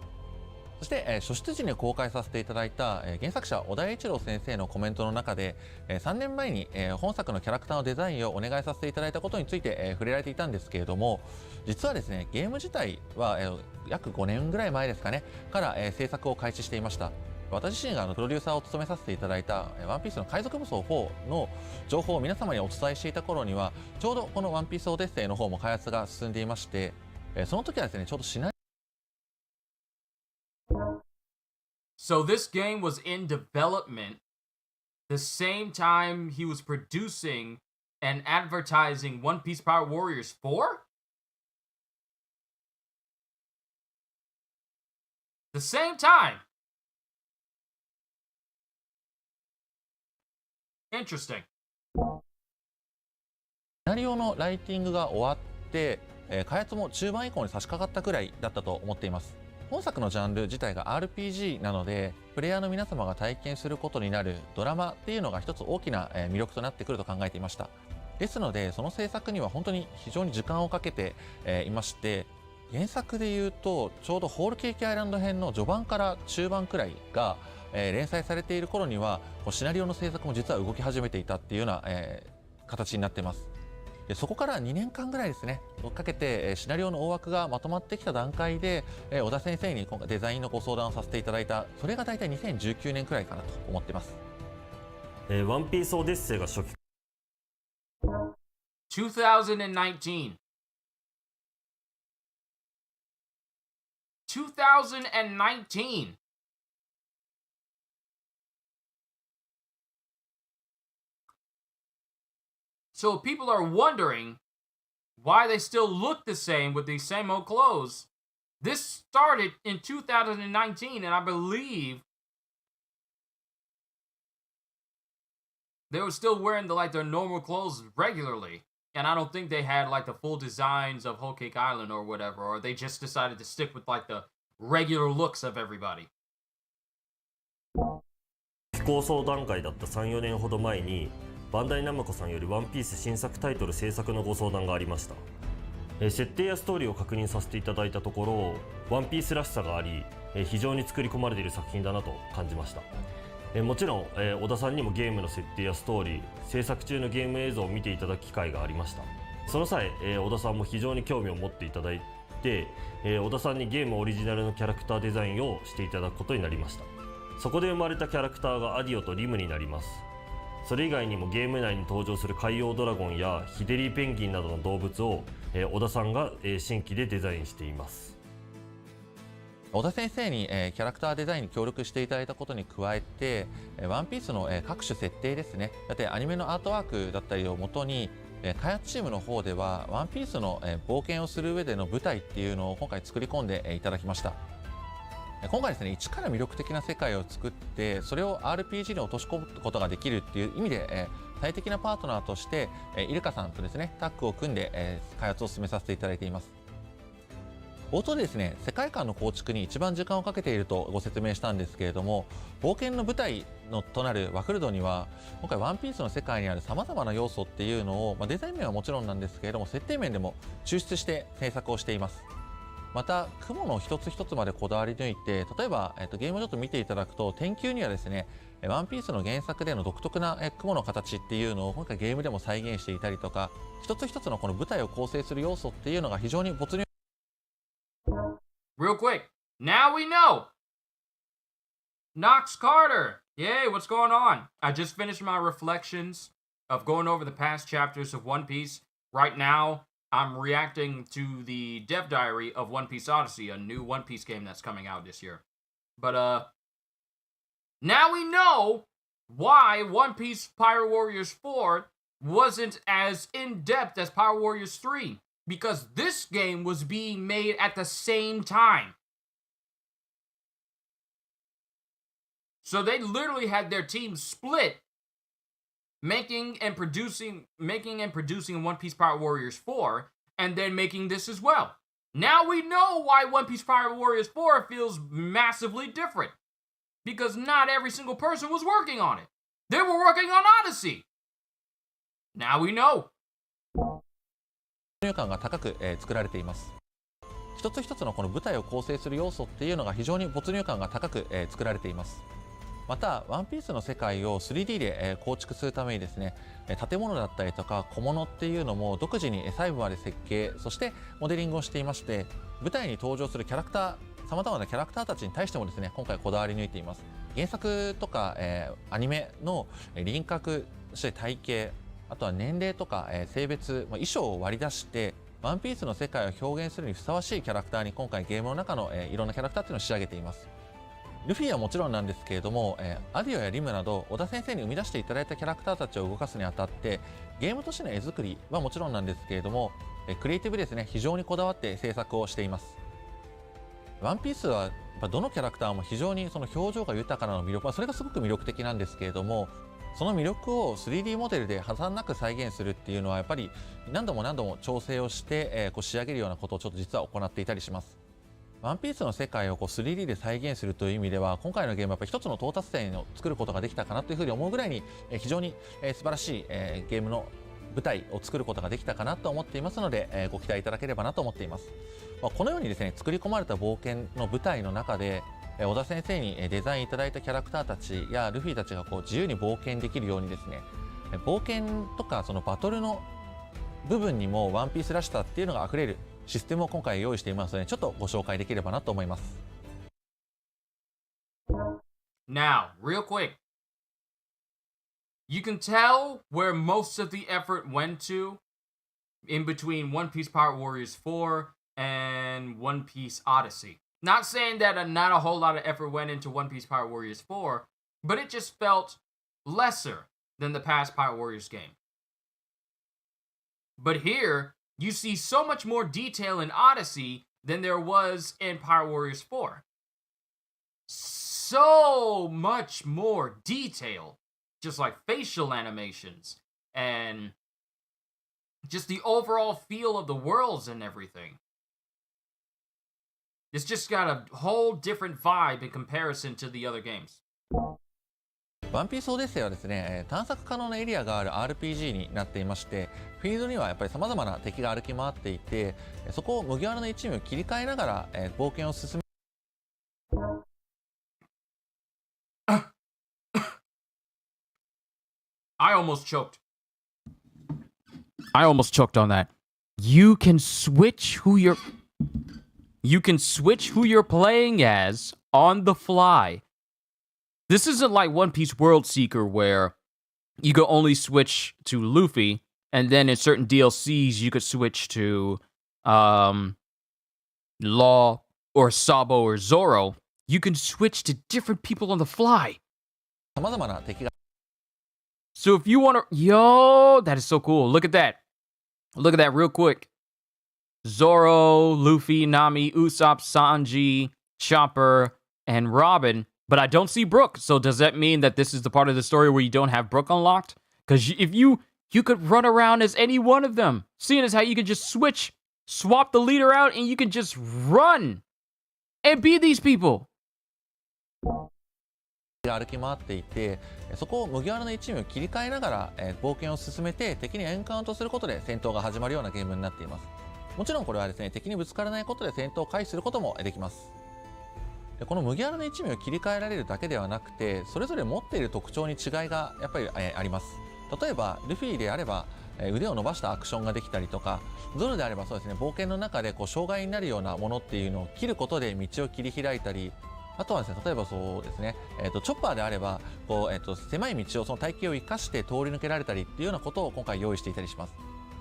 そして初出時に公開させていただいた原作者小田栄一郎先生のコメントの中で、3年前に本作のキャラクターのデザインをお願いさせていただいたことについて触れられていたんですけれども、実はですね、ゲーム自体は約5年ぐらい前ですかねから制作を開始していました。私自身がプロデューサーを務めさせていただいたワンピースの海賊武装4の情報を皆様にお伝えしていた頃には、ちょうどこのワンピースオデッセイの方も開発が進んでいまして、その時はですね、ちょうどシナリ So this game was in development the same time he was producing and advertising One Piece Power Warriors 4? The same time. Interesting. ナリオのライティングが終わって、開発も中盤以降に差し掛かったくらいだったと思っています。本作のジャンル自体が RPG なので、プレイヤーの皆様が体験することになるドラマっていうのが一つ大きな魅力となってくると考えていました。ですので、その制作には本当に非常に時間をかけていまして、原作でいうとちょうどホールケーキアイランド編の序盤から中盤くらいが連載されている頃にはシナリオの制作も実は動き始めていたっていうような形になっています。でそこから2年間ぐらいですねかけてシナリオの大枠がまとまってきた段階で小田先生に今回デザインのご相談をさせていただいた、それが大体2019年くらいかなと思っています。ワンピースオデッセイが初期2019 2019 So people are wondering why they still look the same with these same old clothes. This started in 2019, and I believe they were still wearing their normal clothes regularly. And I don't think they had like the full designs of Whole Cake Island or whatever, or they just decided to stick with like the regular looks of everybody. 非構想段階だった3、4年ほど前にバンダイナムコさんよりワンピース新作タイトル制作のご相談がありました。設定やストーリーを確認させていただいたところ、ワンピースらしさがあり、非常に作り込まれている作品だなと感じました。もちろん、小田さんにもゲームの設定やストーリー、制作中のゲーム映像を見ていただく機会がありました。その際、小田さんも非常に興味を持っていただいて、小田さんにゲームオリジナルのキャラクターデザインをしていただくことになりました。そこで生まれたキャラクターがアディオとリムになります。それ以外にもゲーム内に登場する海洋ドラゴンやヒデリーペンギンなどの動物を、小田さんが、新規でデザインしています。小田先生に、キャラクターデザインに協力していただいたことに加えて、ワンピースの、各種設定ですね、だってアニメのアートワークだったりをもとに、開発チームの方ではワンピースの、冒険をする上での舞台っていうのを今回作り込んで、いただきました。今回ですね、一から魅力的な世界を作ってそれを RPG に落とし込むことができるっていう意味で、最適なパートナーとして、イルカさんとですねタッグを組んで、開発を進めさせていただいています。冒頭でですね、世界観の構築に一番時間をかけているとご説明したんですけれども、冒険の舞台となるワフルドには今回ワンピースの世界にあるさまざまな要素っていうのを、デザイン面はもちろんなんですけれども設定面でも抽出して制作をしています。また雲の一つ一つまでこだわり抜いて、例えば、ゲームをちょっと見ていただくと天球にはですね、ワンピースの原作での独特な、雲の形っていうのを今回ゲームでも再現していたりとか、一つ一つのこの舞台を構成する要素っていうのが非常に没入。 Real quick, now we know! Knox Carter! Yay, what's going on? I just finished my reflections of going over the past chapters of One Piece. Right now, I'm reacting to the dev diary of One Piece Odyssey, a new One Piece game that's coming out this year. But, now we know why One Piece Pirate Warriors 4 wasn't as in-depth as Pirate Warriors 3. Because this game was being made at the same time. So they literally had their team split, making and producing One Piece Pirate Warriors 4, and then making this as well. Now we know why One Piece Pirate Warriors 4 feels massively different. Because not every single person was working on it. They were working on Odyssey. Now we know. 没入感が高く、作られています。一つ一つのこの舞台を構成する要素っていうのが非常に没入感が高く、作られています。またワンピースの世界を 3D で、構築するためにですね、建物だったりとか小物っていうのも独自に細部まで設計、そしてモデリングをしていまして、舞台に登場するキャラクター、さまざまなキャラクターたちに対してもですね、今回こだわり抜いています。原作とか、アニメの輪郭、そして体型、あとは年齢とか、性別、衣装を割り出してワンピースの世界を表現するにふさわしいキャラクターに今回ゲームの中の、いろんなキャラクターっていうのを仕上げています。ルフィはもちろんなんですけれども、アディオやリムなど小田先生に生み出していただいたキャラクターたちを動かすにあたってゲームとしての絵作りはもちろんなんですけれども、クリエイティブですね、非常にこだわって制作をしています。ワンピースはやっぱどのキャラクターも非常にその表情が豊かなの魅力、それがすごく魅力的なんですけれども、その魅力を 3D モデルで破綻なく再現するっていうのはやっぱり何度も何度も調整をして、こう仕上げるようなことをちょっと実は行っていたりします。ワンピースの世界をこう 3D で再現するという意味では今回のゲームはやっぱり一つの到達点を作ることができたかなというふうに思うぐらいに非常に素晴らしいゲームの舞台を作ることができたかなと思っていますのでご期待いただければなと思っています。このようにですね、作り込まれた冒険の舞台の中で小田先生にデザインいただいたキャラクターたちやルフィたちがこう自由に冒険できるようにですね、冒険とかそのバトルの部分にもワンピースらしさっていうのがあふれるシステムを今回用意していますので、ちょっとご紹介できればなと思います。 Now, real quick, you can tell where most of the effort went to in between One Piece Pirate Warriors 4 and One Piece Odyssey. Not saying that not a whole lot of effort went into One Piece Pirate Warriors 4, but it just felt lesser than the past Pirate Warriors game. But here, you see so much more detail in Odyssey than there was in Power Warriors 4. So much more detail. Just like facial animations and just the overall feel of the worlds and everything. It's just got a whole different vibe in comparison to the other games. ワンピースオデッセイはですね、探索可能なエリアがある RPG になっていまして、フィールドにはやっぱり様々な敵が歩き回っていて、そこを麦わらの一味を切り替えながら冒険を進め I almost choked. I almost choked on that. You can switch who you're playing as on the fly. This isn't like One Piece World Seeker where you could only switch to Luffy, and then in certain DLCs you could switch to Law or Sabo or Zoro. You can switch to different people on the fly. 様々な敵が So if you want to... Yo, that is so cool. Look at that. Look at that real quick. Zoro, Luffy, Nami, Usopp, Sanji, Chopper, and Robin. But I don't see Brook. So does that mean that this is the part of the story where you don't have Brook unlocked? Because if you could run around as any one of them. Seeing as how you could just swap the leader out, and you can just run and be these people. が歩き回っていて、そこを麦わらの一味を切り替えながら冒険を進めて敵にエンカウントすることで戦闘が始まるようなゲームになっています。もちろんこれはですね、敵にぶつからないことで戦闘を回避することもできます。この麦わらの一味を切り替えられるだけではなくて、それぞれ持っている特徴に違いがやっぱりあります。例えばルフィであれば腕を伸ばしたアクションができたりとか、ゾロであればそうですね、冒険の中で障害になるようなものっていうのを切ることで道を切り開いたり、あとはですね、例えばそうですね、チョッパーであれば狭い道をその体型を生かして通り抜けられたりっていうようなことを今回用意していたりします。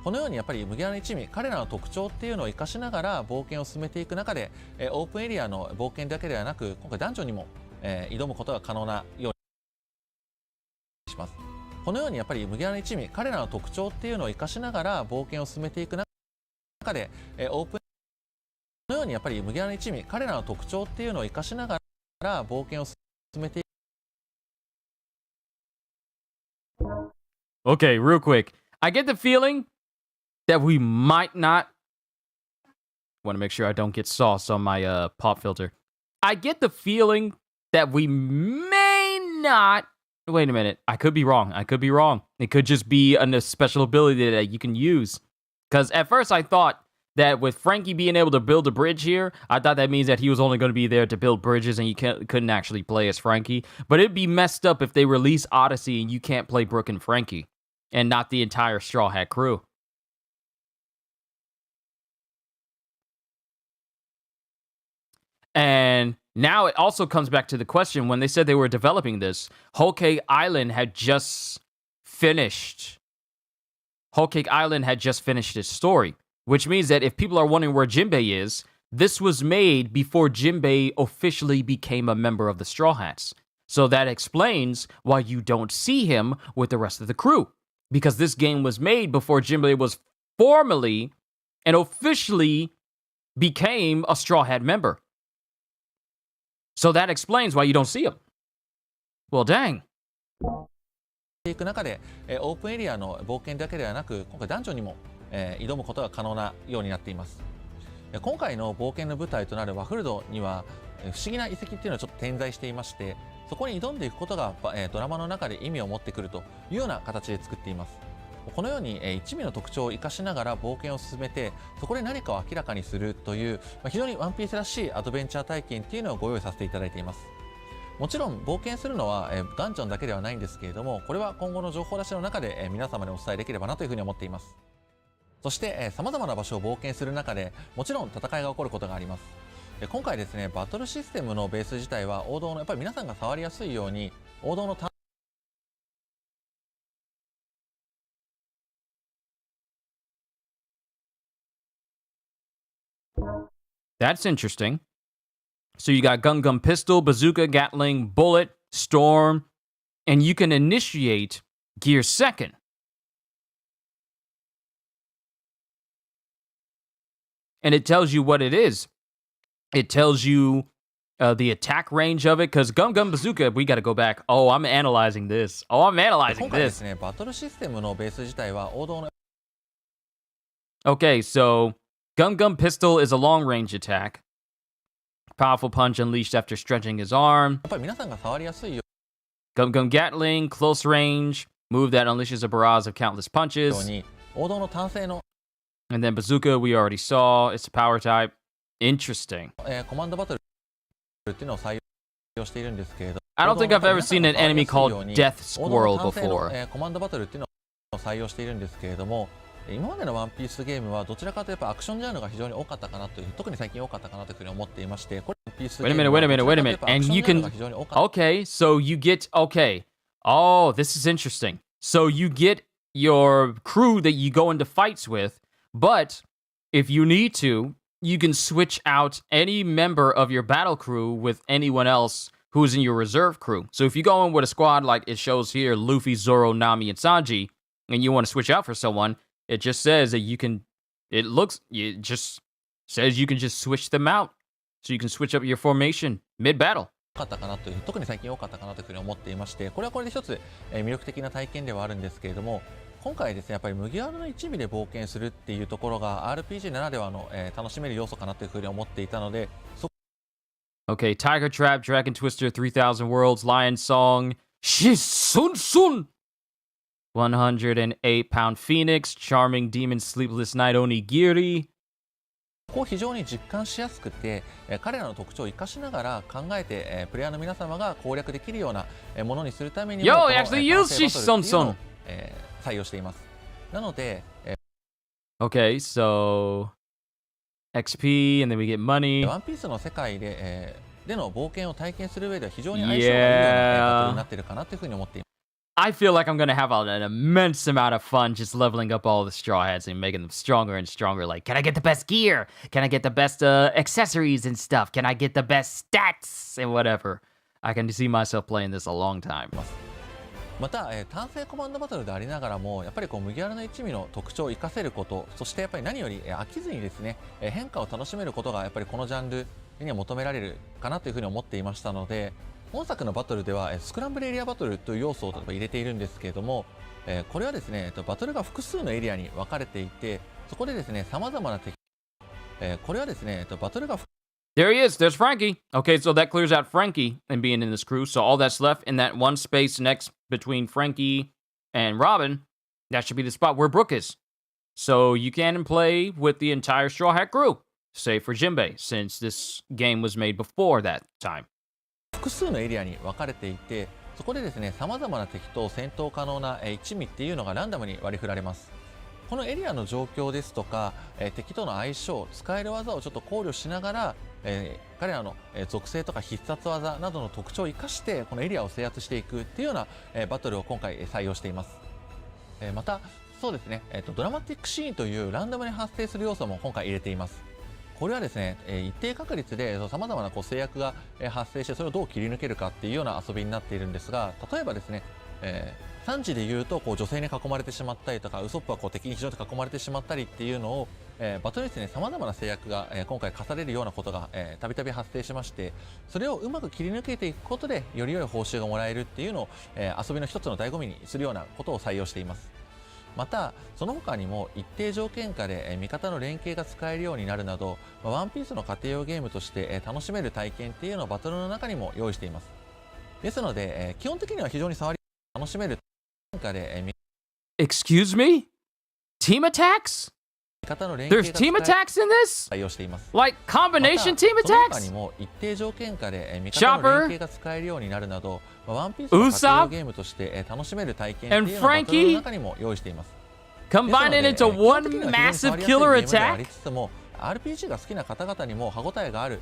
このようにやっぱり麦わらの一味、彼らの特徴っていうのを生かしながら冒険を進めていく中で、オープンエリアの冒険だけではなく、今回ダンジョンにも、挑むことが可能なようにします。このようにやっぱり麦わらの一味、彼らの特徴っていうのを生かしながら冒険を進めていく中で、オープンこのようにやっぱり麦わらの一味、彼らの特徴っていうのを生かしながら冒険を進めていく。Okay, real quick. I get the feeling that we might not... Want to make sure I don't get sauce on my pop filter. I get the feeling that we may not... Wait a minute. I could be wrong. It could just be a special ability that you can use. Because at first I thought that with Frankie being able to build a bridge here, I thought that means that he was only going to be there to build bridges and you couldn't actually play as Frankie. But it'd be messed up if they release Odyssey and you can't play Brook and Frankie and not the entire Straw Hat crew. And now it also comes back to the question, when they said they were developing this, Whole Cake Island had just finished. Whole Cake Island had just finished its story, which means that if people are wondering where Jinbei is, this was made before Jinbei officially became a member of the Straw Hats. So that explains why you don't see him with the rest of the crew, because this game was made before Jinbei was formally and officially became a Straw Hat member. So that explains why you don't see him. Well, dang. いく中で、オープンエリアの冒険だけではなく、今回ダンジョンにも、挑むことが可能なようになっています。今回の冒険の舞台となるワフルドには、不思議な遺跡っていうのはちょっと点在していまして、そこに挑んでいくことが、ドラマの中で意味を持ってくるというような形で作っています。このように、一味の特徴を生かしながら冒険を進めて、そこで何かを明らかにするという、非常にワンピースらしいアドベンチャー体験っていうのをご用意させていただいています。もちろん冒険するのは、ダンジョンだけではないんですけれども、これは今後の情報出しの中で、皆様にお伝えできればなというふうに思っています。そして、様々な場所を冒険する中で、もちろん戦いが起こることがあります。今回ですね、バトルシステムのベース自体は王道の、やっぱり皆さんが触りやすいように王道のThat's interesting. So you got Gun Gun Pistol, Bazooka, Gatling, Bullet, Storm, and you can initiate Gear Second. and it tells you what it is. It tells you the attack range of it, because Gum Gum Bazooka, we got to go back. Oh, I'm analyzing this. Oh, I'm 今 analyzing 回で this. すね、バトルシステムのベース自体は王道の Okay, so Gum Gum Pistol is a long range attack. Powerful punch unleashed after stretching his arm. やっぱり皆さんが触りやすいよ Gum Gum Gatling, close range, move that unleashes a barrage of countless う punches. に王道の単性の、And then Bazooka, we already saw. It's a power type. Interesting. コマンドバトルっていうのを採用しているんですけれど I don't think I've ever seen an enemy called Death 王道 Squirrel の単性の before. コマンドバトルっていうのを採用しているんですけれども、今までのワンピースゲームはどちらかというとアクションジャンルが非常に多かったかなという、特に最近多かったかなというふうに思っていまして、これワンピースゲーム Wait a minute. And you can... 非常に多かった Okay, so you get... Okay. Oh, this is interesting. So you get your crew that you go into fights with, but if you need to, you can switch out any member of your battle crew with anyone else who's in your reserve crew. So if you go in with a squad like it shows here, Luffy, Zoro, Nami, and Sanji, and you want to switch out for someone, it just says that you can... It just says you can just switch them out. So you can switch up your formation mid-battle. かったかなという、特に最近多かったかなというふうに思っていまして、これはこれで一つ魅力的な体験ではあるんですけれども、今回ですね、やっぱり麦わらの一味で冒険するっていうところが RPG ならではの、楽しめる要素かなというふうに思っていたので、Okay, Tiger Trap, Dragon Twister, 3000 Worlds, Lion Song, Shisun Sun, 108-pound Phoenix, Charming Demon, Sleepless Night, Onigiri. ここを非常に実感しやすくて、彼らの特徴を生かしながら考えて、プレイヤーの皆様が攻略できるようなものにするためにも、 Yo, この actually 単 use 性バトルっていうの Shisun を採用しています。なので、Okay, so XP, and then we get money. ワンピースの世界で、での冒険を体験する上では非常に相性がいいような、バトルになっているかなというふうに思っています。I feel like I'm gonna have an immense amount of fun just leveling up all the Straw Hats and making them stronger and stronger. Like, can I get the best gear? Can I get the best accessories and stuff? Can I get the best stats and whatever? I can see myself playing this a long time. また、単性コマンドバトルでありながらもやっぱりこう麦わらの一味の特徴を生かせること、そしてやっぱり何より、飽きずにですね、変化を楽しめることがやっぱりこのジャンルには求められるかなというふうに思っていましたので、本作のバトルではスクランブルエリアバトルという要素を入れているんですけれども、これはですね、バトルが複数のエリアに分かれていて、そこでですね、様々な敵、これはですね、バトルが There he is. There's Frankie. Okay, so that clears out Frankie and being in this crew. So all that's left in that one space next between Frankie and Robin, that should be the spot where Brooke is. So you can play with the entire Straw Hat crew, save for Jinbei, since this game was made before that time. 複数のエリアに分かれていて、そこでですね、様々な敵と戦闘可能な一味っていうのがランダムに割り振られます。このエリアの状況ですとか、敵との相性、使える技をちょっと考慮しながら、彼らの属性とか必殺技などの特徴を生かしてこのエリアを制圧していくっていうようなバトルを今回採用しています。またそうですね、ドラマティックシーンというランダムに発生する要素も今回入れています。これはですね、一定確率で様々な制約が発生してそれをどう切り抜けるかっていうような遊びになっているんですが、例えばですね、3時で言うと女性に囲まれてしまったりとか、ウソップは敵に非常に囲まれてしまったりっていうのを、バトルですね、様々な制約が、今回課されるようなことがたびたび発生しまして、それをうまく切り抜けていくことでより良い報酬がもらえるっていうのを、遊びの一つの醍醐味にするようなことを採用しています。またその他にも一定条件下で味方の連携が使えるようになるなど、ワンピースの家庭用ゲームとして楽しめる体験っていうのをバトルの中にも用意しています。ですので基本的には非常に触り楽しめる中で Excuse me? Team attacks? 味方の連携 There's が team attacks in this? 採用しています。 Like combination また team その他 attacks? にも一定条件下で味方の連携が使えるようになるなど、ワンピースの家庭用ゲームとして楽しめる体験っていうのをバトルの中にも用意しています。Combine it into one massive killer attack? RPG が好きな方々にも歯応えがある、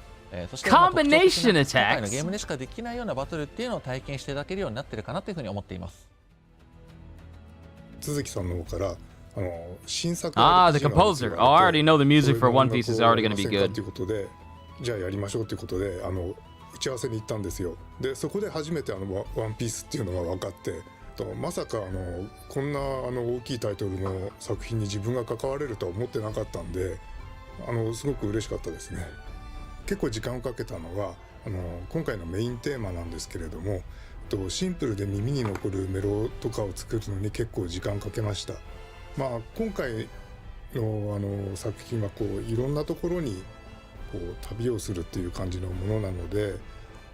そして Combination 今回の attacks? ゲームでしかできないようなバトルっていうのを体験していただけるようになっているかなというふうに思っています。鈴木さんの方から新作 Ah, the composer. Oh, I already know the music for One Piece is already going to be good. ということで、じゃあやりましょうということで打ち合わせに行ったんですよ。でそこで初めてワンピースっていうのが分かって、まさかこんな大きいタイトルの作品に自分が関われるとは思ってなかったんで、すごく嬉しかったですね。結構時間をかけたのは今回のメインテーマなんですけれども、シンプルで耳に残るメロとかを作るのに結構時間かけました。今回の作品はいろんなところに旅をするっていう感じのものなので、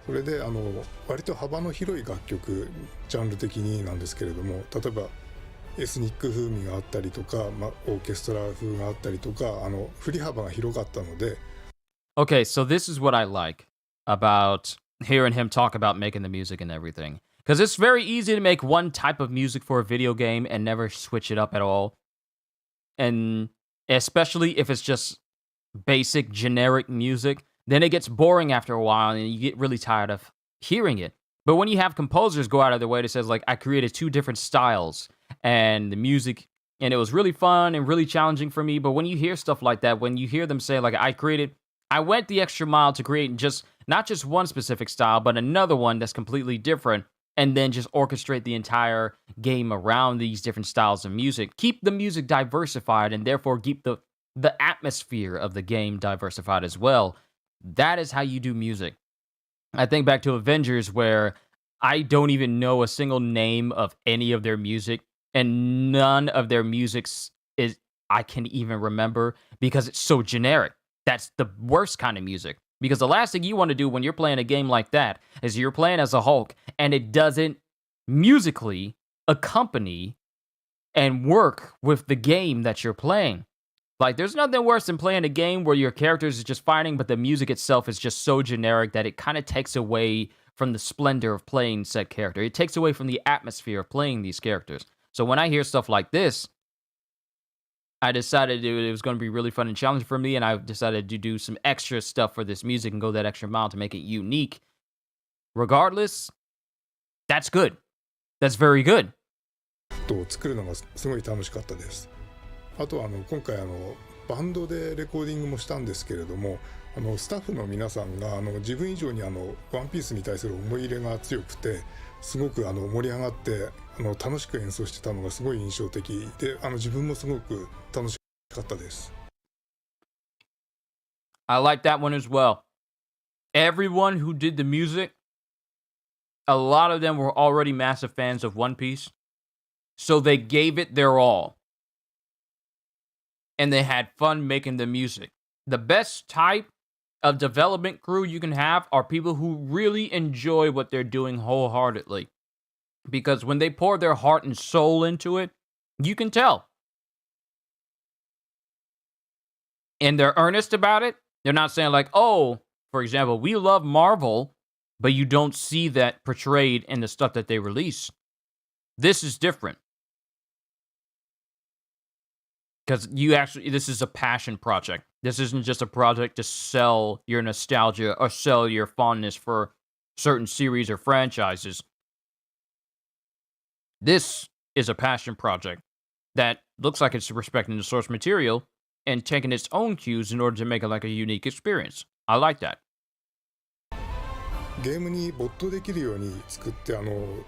それで割と幅の広い楽曲、ジャンル的になんですけれども、例えばエスニック風味があったりとか、オーケストラ風があったりとか、振り幅が広かったので。 Okay, so this is what I like about hearing him talk about making the music and everything. Because it's very easy to make one type of music for a video game and never switch it up at all. And especially if it's just basic, generic music, then it gets boring after a while and you get really tired of hearing it. But when you have composers go out of their way to say, like, I created 2 different styles and the music, and it was really fun and really challenging for me. But when you hear stuff like that, when you hear them say, like, I went the extra mile to create not just one specific style, but another one that's completely different, and then just orchestrate the entire game around these different styles of music. Keep the music diversified, and therefore keep the atmosphere of the game diversified as well. That is how you do music. I think back to Avengers, where I don't even know a single name of any of their music, and none of their musics I can even remember because it's so generic. That's the worst kind of music. Because the last thing you want to do when you're playing a game like that is you're playing as a Hulk and it doesn't musically accompany and work with the game that you're playing. Like, there's nothing worse than playing a game where your characters is just fighting, but the music itself is just so generic that it kind of takes away from the splendor of playing said character. It takes away from the atmosphere of playing these characters. So when I hear stuff like this, I decided it was going to be really fun and challenging for me, and I decided to do some extra stuff for this music and go that extra mile to make it unique. Regardless, that's good. That's very good. 作るのがすごい楽しかったです。あと今回バンドでレコーディングもしたんですけれども、スタッフの皆さんが自分以上にワンピースに対する思い入れが強くて、すごく盛り上がって楽しく演奏してたのがすごい印象的で、自分もすごく楽しかったです。I like that one as well. Everyone who did the music, a lot of them were already massive fans of One Piece, so they gave it their all. And they had fun making the music. The best type of development crew you can have are people who really enjoy what they're doing wholeheartedly. Because when they pour their heart and soul into it, you can tell. And they're earnest about it. They're not saying like, oh, for example, we love Marvel, but you don't see that portrayed in the stuff that they release. This is different. Because this is a passion project. This isn't just a project to sell your nostalgia or sell your fondness for certain series or franchises. This is a passion project that looks like it's respecting the source material and taking its own cues in order to make it like a unique experience. I like that. ゲームに没頭できるように作って、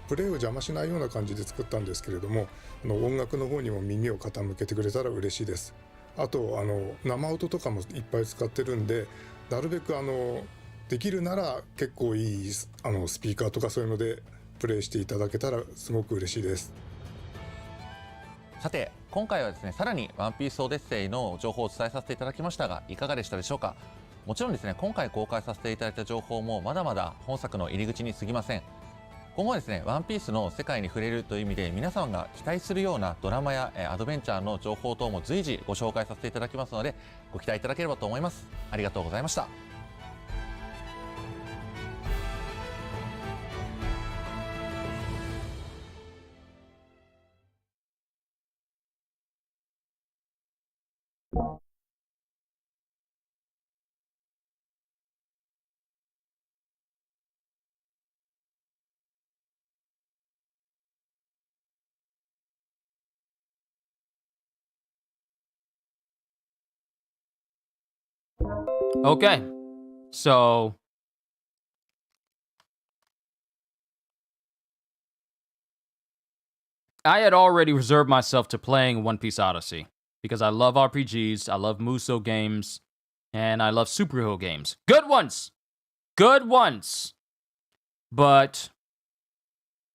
プレイを邪魔しないような感じで作ったんですけれども、音楽の方にも耳を傾けてくれたら嬉しいです。あと生音とかもいっぱい使ってるんで、なるべくできるなら結構いいスピーカーとかそういうのでプレイしていただけたらすごく嬉しいです。さて今回はですね、さらにワンピースオデッセイの情報をお伝えさせていただきましたが、いかがでしたでしょうか。もちろんですね、今回公開させていただいた情報もまだまだ本作の入り口に過ぎません。今後はですね、ワンピースの世界に触れるという意味で皆さんが期待するようなドラマやアドベンチャーの情報等も随時ご紹介させていただきますので、ご期待いただければと思います。ありがとうございました。Okay, so I had already reserved myself to playing One Piece Odyssey because I love RPGs, I love Muso games, And I love superhero games. Good ones! Good ones! But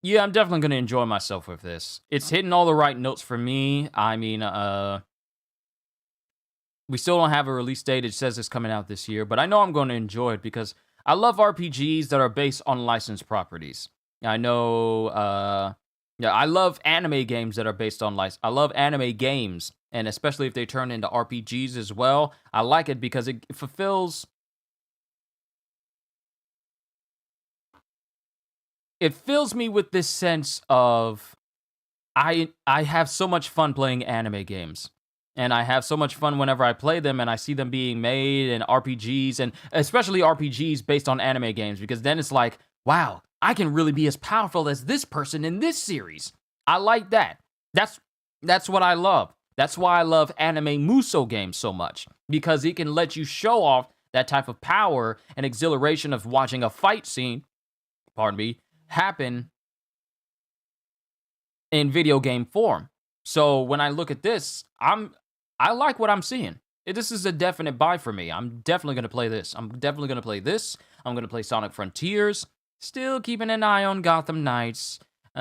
yeah, I'm definitely going to enjoy myself with this. It's hitting all the right notes for me. I mean, we still don't have a release date. It says it's coming out this year, but I know I'm going to enjoy it because I love RPGs that are based on licensed properties. I know, I love anime games that are based on license. I love anime games, and especially if they turn into RPGs as well. I like it because it fulfills... It fills me with this sense of I have so much fun playing anime games. And I have so much fun whenever I play them and I see them being made in RPGs, and especially RPGs based on anime games, because then it's like, wow, I can really be as powerful as this person in this series. I like that. That's what I love. That's why I love anime Muso games so much, because it can let you show off that type of power and exhilaration of watching a fight scene, pardon me, happen in video game form. So when I look at this, I like what I'm seeing. This is a definite buy for me. I'm definitely going to play this. I'm definitely going to play this. I'm going to play Sonic Frontiers. Still keeping an eye on Gotham Knights.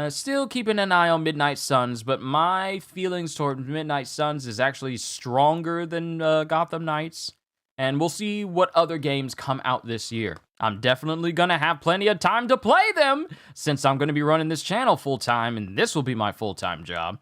Still keeping an eye on Midnight Suns. But my feelings toward Midnight Suns is actually stronger than Gotham Knights. And we'll see what other games come out this year. I'm definitely going to have plenty of time to play them, since I'm going to be running this channel full-time, and this will be my full-time job.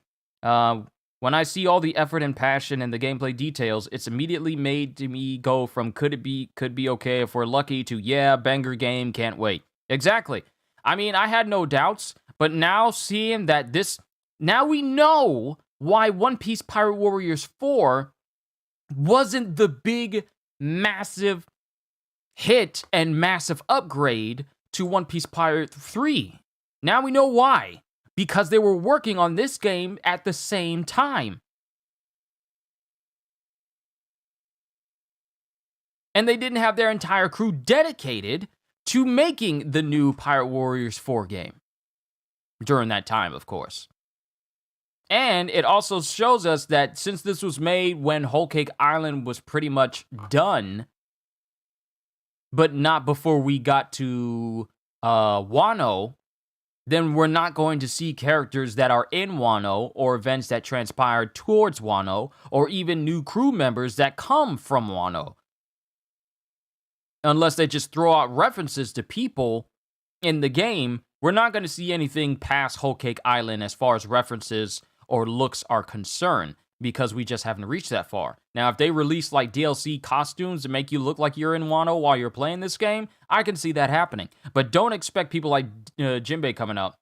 When I see all the effort and passion and the gameplay details, it's immediately made to me go from could be okay if we're lucky to yeah, banger game, can't wait. Exactly. I mean, I had no doubts, but now seeing that now we know why One Piece Pirate Warriors 4 wasn't the big, massive hit and massive upgrade to One Piece Pirate 3. Now we know why. Because they were working on this game at the same time. And they didn't have their entire crew dedicated to making the new Pirate Warriors 4 game. During that time, of course. And it also shows us that since this was made when Whole Cake Island was pretty much done, but not before we got to Wano, then we're not going to see characters that are in Wano or events that transpired towards Wano or even new crew members that come from Wano. Unless they just throw out references to people in the game, we're not going to see anything past Whole Cake Island as far as references or looks are concerned, because we just haven't reached that far. Now, if they release like DLC costumes to make you look like you're in Wano while you're playing this game, I can see that happening. But don't expect people like Jinbei coming up.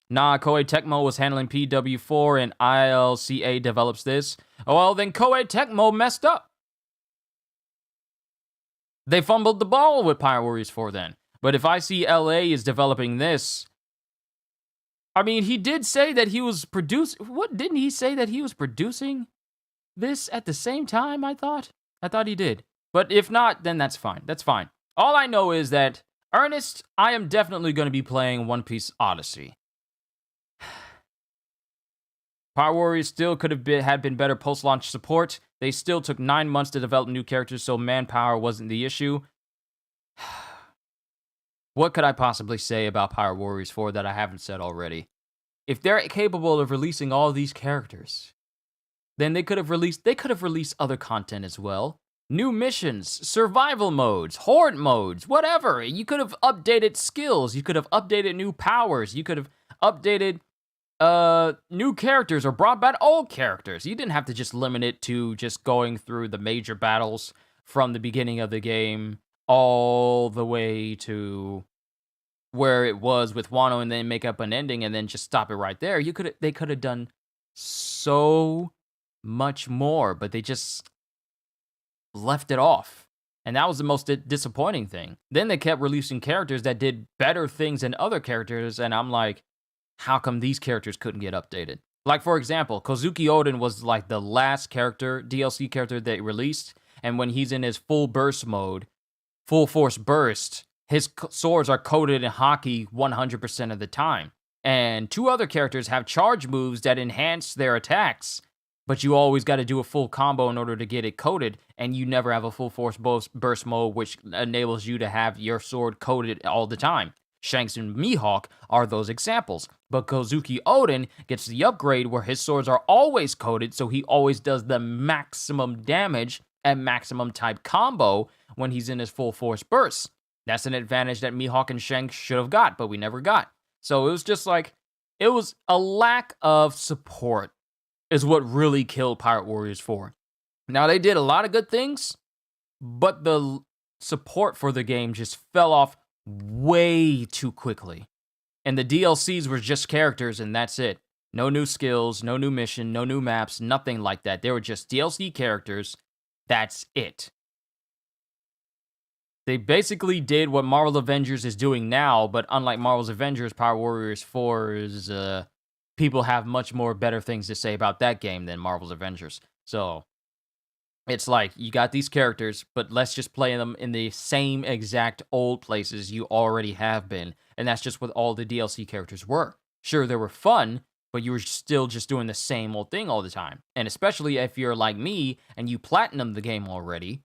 Nah, Koei Tecmo was handling PW4 and ILCA develops this. Oh, well, then Koei Tecmo messed up. They fumbled the ball with Pirate Warriors 4 then. But if I see LA is developing this, I mean, he did say that he was producing... What, didn't he say that he was producing this at the same time, I thought? I thought he did. But if not, then that's fine. That's fine. All I know is that, Ernest, I am definitely going to be playing One Piece Odyssey. Pirate Warriors still could have had been better post-launch support. They still took 9 months to develop new characters, so manpower wasn't the issue. What could I possibly say about Pirate Warriors 4 that I haven't said already? If they're capable of releasing all these characters, then they could have released other content as well. New missions, survival modes, horde modes, whatever. You could have updated skills. You could have updated new powers. You could have updated new characters or brought back old characters. You didn't have to just limit it to just going through the major battles from the beginning of the game all the way to where it was with Wano and then make up an ending and then just stop it right there. They could have done so much more, but they just left it off. And that was the most disappointing thing. Then they kept releasing characters that did better things than other characters, and I'm like, how come these characters couldn't get updated? Like, for example, Kozuki Odin was like the last character, DLC character they released, and when he's in his full burst mode, full force burst, his swords are coated in hockey 100% of the time. And 2 other characters have charge moves that enhance their attacks but you always got to do a full combo in order to get it coated, and you never have a full force burst mode, which enables you to have your sword coated all the time. Shanks and Mihawk are those examples, but Kozuki Oden gets the upgrade where his swords are always coated, so he always does the maximum damage and maximum type combo when he's in his full force burst. That's an advantage that Mihawk and Shanks should have got, but we never got. So it was just like, it was a lack of support is what really killed Pirate Warriors 4. Now, they did a lot of good things, but the support for the game just fell off way too quickly. And the DLCs were just characters, and that's it. No new skills, no new mission, no new maps, nothing like that. They were just DLC characters. That's it. They basically did what Marvel's Avengers is doing now, but unlike Marvel's Avengers, Power Warriors 4 is, people have much more better things to say about that game than Marvel's Avengers. So, it's like, you got these characters, but let's just play them in the same exact old places you already have been. And that's just what all the DLC characters were. Sure, they were fun, but you were still just doing the same old thing all the time. And especially if you're like me, and you platinum the game already,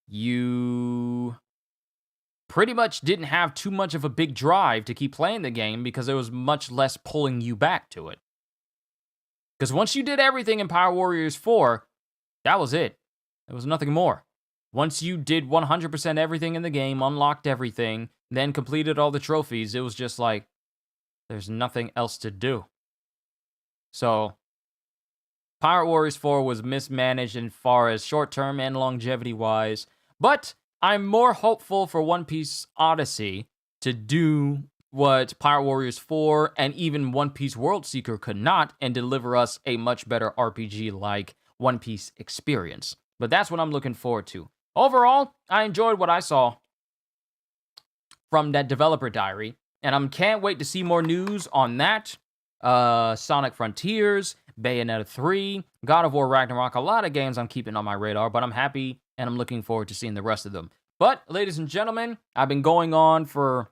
you pretty much didn't have too much of a big drive to keep playing the game because there was much less pulling you back to it. Because once you did everything in Power Warriors 4, that was it. There was nothing more. Once you did 100% everything in the game, unlocked everything, then completed all the trophies, it was just like, there's nothing else to do. So, Pirate Warriors 4 was mismanaged as far as short-term and longevity-wise, but I'm more hopeful for One Piece Odyssey to do what Pirate Warriors 4 and even One Piece World Seeker could not and deliver us a much better RPG-like One Piece experience. But that's what I'm looking forward to. Overall, I enjoyed what I saw from that developer diary, and I can't wait to see more news on that. Sonic Frontiers, Bayonetta 3, God of War Ragnarok, a lot of games I'm keeping on my radar, but I'm happy and I'm looking forward to seeing the rest of them. But, ladies and gentlemen, I've been going on for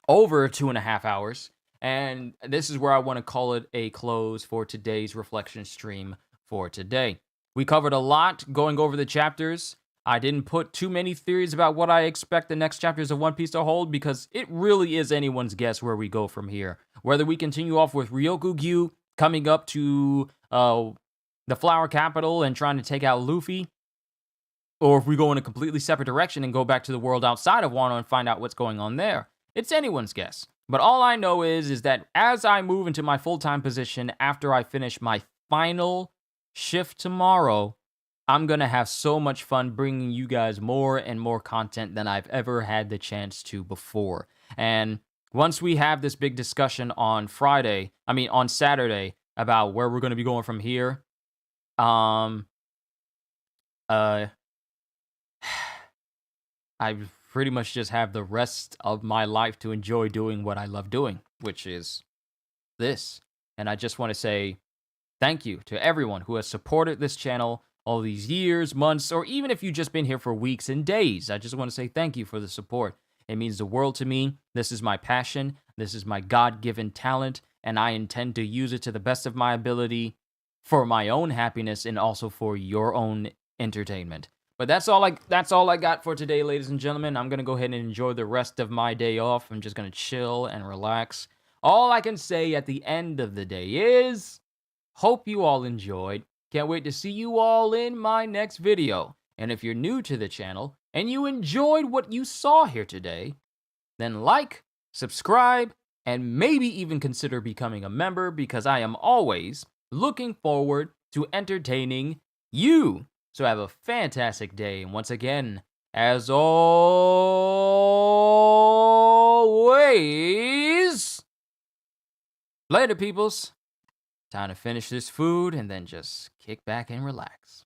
over 2.5 hours, and this is where I want to call it a close for today's reflection stream for today. We covered a lot going over the chapters. I didn't put too many theories about what I expect the next chapters of One Piece to hold because it really is anyone's guess where we go from here. Whether we continue off with Ryokugyu coming up to the Flower Capital and trying to take out Luffy, or if we go in a completely separate direction and go back to the world outside of Wano and find out what's going on there. It's anyone's guess. But all I know is that as I move into my full-time position after I finish my final shift tomorrow, I'm going to have so much fun bringing you guys more and more content than I've ever had the chance to before. And once we have this big discussion on Saturday about where we're going to be going from here, I pretty much just have the rest of my life to enjoy doing what I love doing, which is this. And I just want to say thank you to everyone who has supported this channel all these years, months, or even if you've just been here for weeks and days. I just want to say thank you for the support. It means the world to me. This is my passion. This is my God-given talent, and I intend to use it to the best of my ability for my own happiness and also for your own entertainment. But that's all I got for today, ladies and gentlemen. I'm going to go ahead and enjoy the rest of my day off. I'm just going to chill and relax. All I can say at the end of the day is, hope you all enjoyed. Can't wait to see you all in my next video. And if you're new to the channel and you enjoyed what you saw here today, then like, subscribe, and maybe even consider becoming a member because I am always looking forward to entertaining you. So have a fantastic day. And once again, as always, later, peoples. Time to finish this food and then just kick back and relax.